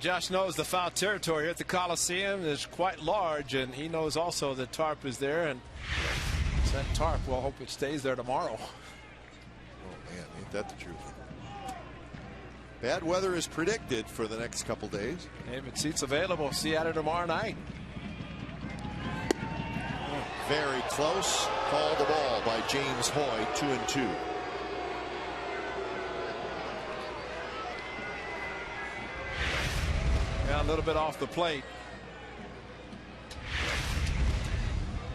Josh knows the foul territory here at the Coliseum is quite large, and he knows also the tarp is there, and it's that tarp. We'll hope it stays there tomorrow. Oh man, ain't that the truth? Bad weather is predicted for the next couple days. David, seats available. See you at it tomorrow night. Very close. Called the ball by James Hoy. 2-2. Yeah, a little bit off the plate.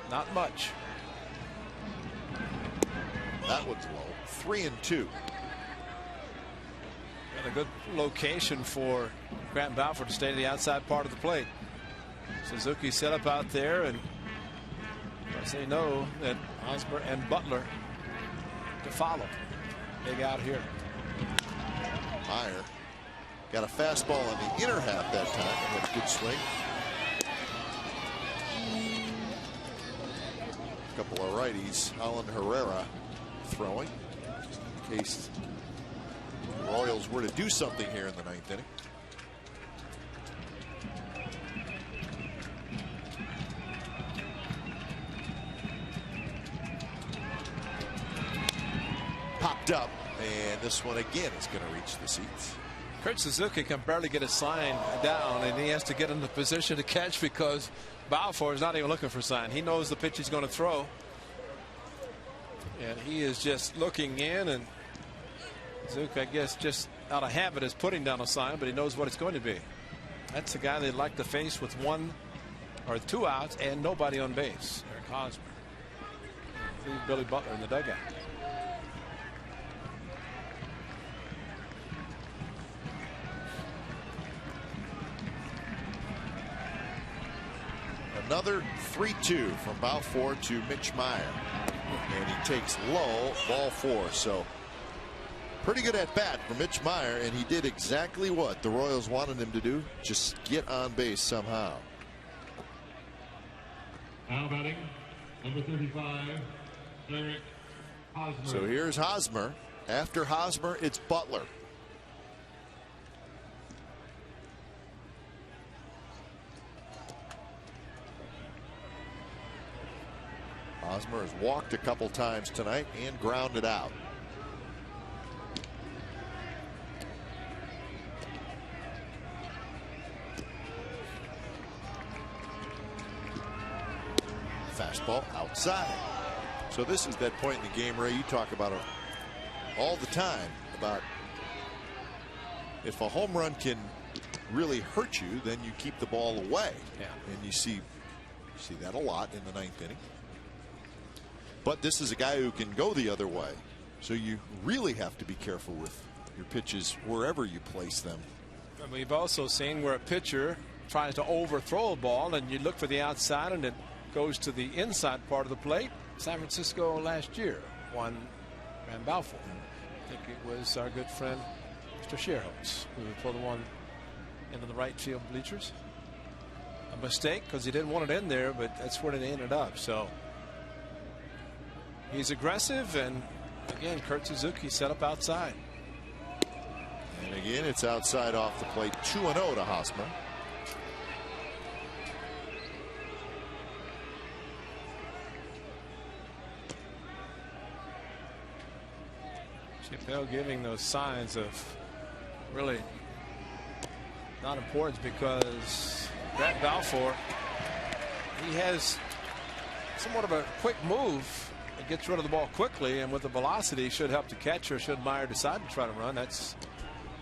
Not much. That one's low. 3-2. And a good location for Grant Balfour to stay to the outside part of the plate. Suzuki set up out there, and they know that Hosmer and Butler to follow. Big out here. Meyer got a fastball on the inner half that time. Had a good swing. A couple of righties. Holland Herrera throwing, just in case the Royals were to do something here in the ninth inning. Popped up, and this one again is going to reach the seats. Kurt Suzuki can barely get a sign down, and he has to get in the position to catch because Balfour is not even looking for a sign. He knows the pitch he's going to throw, and he is just looking in, and Suzuki, I guess, just out of habit is putting down a sign, but he knows what it's going to be. That's the guy they'd like to face with 1 or 2 outs and nobody on base. Eric Hosmer. Leave Billy Butler in the dugout. Another 3-2 from Balfour to Mitch Meyer. And he takes low, ball 4. So Pretty good at bat for Mitch Meyer, and he did exactly what the Royals wanted him to do. Just get on base somehow. Now batting, number 35, Eric Hosmer. So here's Hosmer. After Hosmer, it's Butler. Hosmer has walked a couple times tonight and grounded out. Fastball outside. So this is that point in the game, Ray, you talk about it all the time, about if a home run can really hurt you, then you keep the ball away. Yeah. And you see that a lot in the ninth inning. But this is a guy who can go the other way. So you really have to be careful with your pitches wherever you place them. And we've also seen where a pitcher tries to overthrow a ball and you look for the outside and it goes to the inside part of the plate. San Francisco last year won Ran Balfour. I think it was our good friend Mr. Sherholtz who put the one into the right field bleachers. A mistake because he didn't want it in there, but that's where it ended up. So he's aggressive, and again, Kurt Suzuki set up outside. And again, it's outside off the plate. 2-0 to Hosmer. Chip Hill giving those signs of really not importance, because Brett Balfour, he has somewhat of a quick move. It gets rid of the ball quickly, and with the velocity should help the catcher should Meyer decide to try to run. That's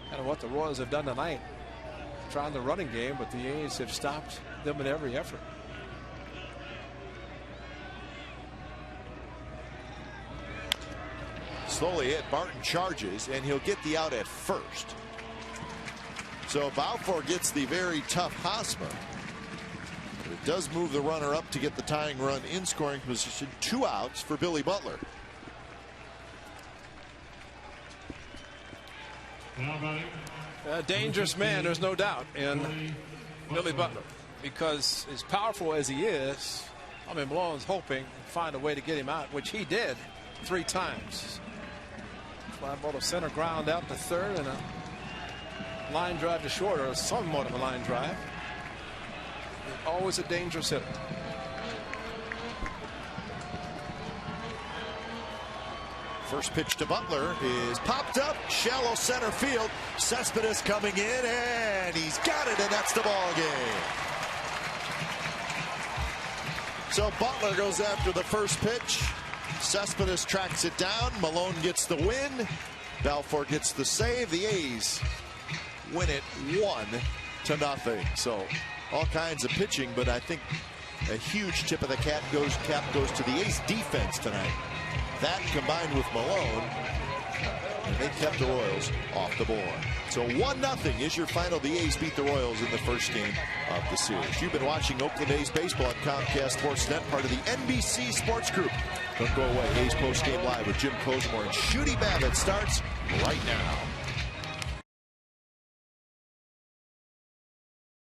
kind of what the Royals have done tonight, trying the running game, but the A's have stopped them in every effort. Slowly hit. Barton charges, and he'll get the out at first. So Balfour gets the very tough Hosmer. But it does move the runner up to get the tying run in scoring position. 2 outs for Billy Butler. Now batting, A dangerous man, there's no doubt, in Billy Butler, because as powerful as he is, I mean, Malone's hoping to find a way to get him out, which he did 3 times. Fly ball to center, ground out to third, and a line drive to short, or somewhat of a line drive. Always a dangerous hitter. First pitch to Butler is popped up, shallow center field. Cespedes coming in, and he's got it, and that's the ball game. So Butler goes after the first pitch. Cespedes tracks it down. Malone gets the win. Balfour gets the save. The A's win it 1-0. So all kinds of pitching, but I think a huge tip of the cap goes to the A's defense tonight. That combined with Malone, and they kept the Royals off the board. So 1-0 is your final. The A's beat the Royals in the first game of the series. You've been watching Oakland A's baseball on Comcast Sportsnet, part of the NBC Sports Group. Don't go away. A's postgame live with Jim Cosmore and Shooty Babbitt starts right now.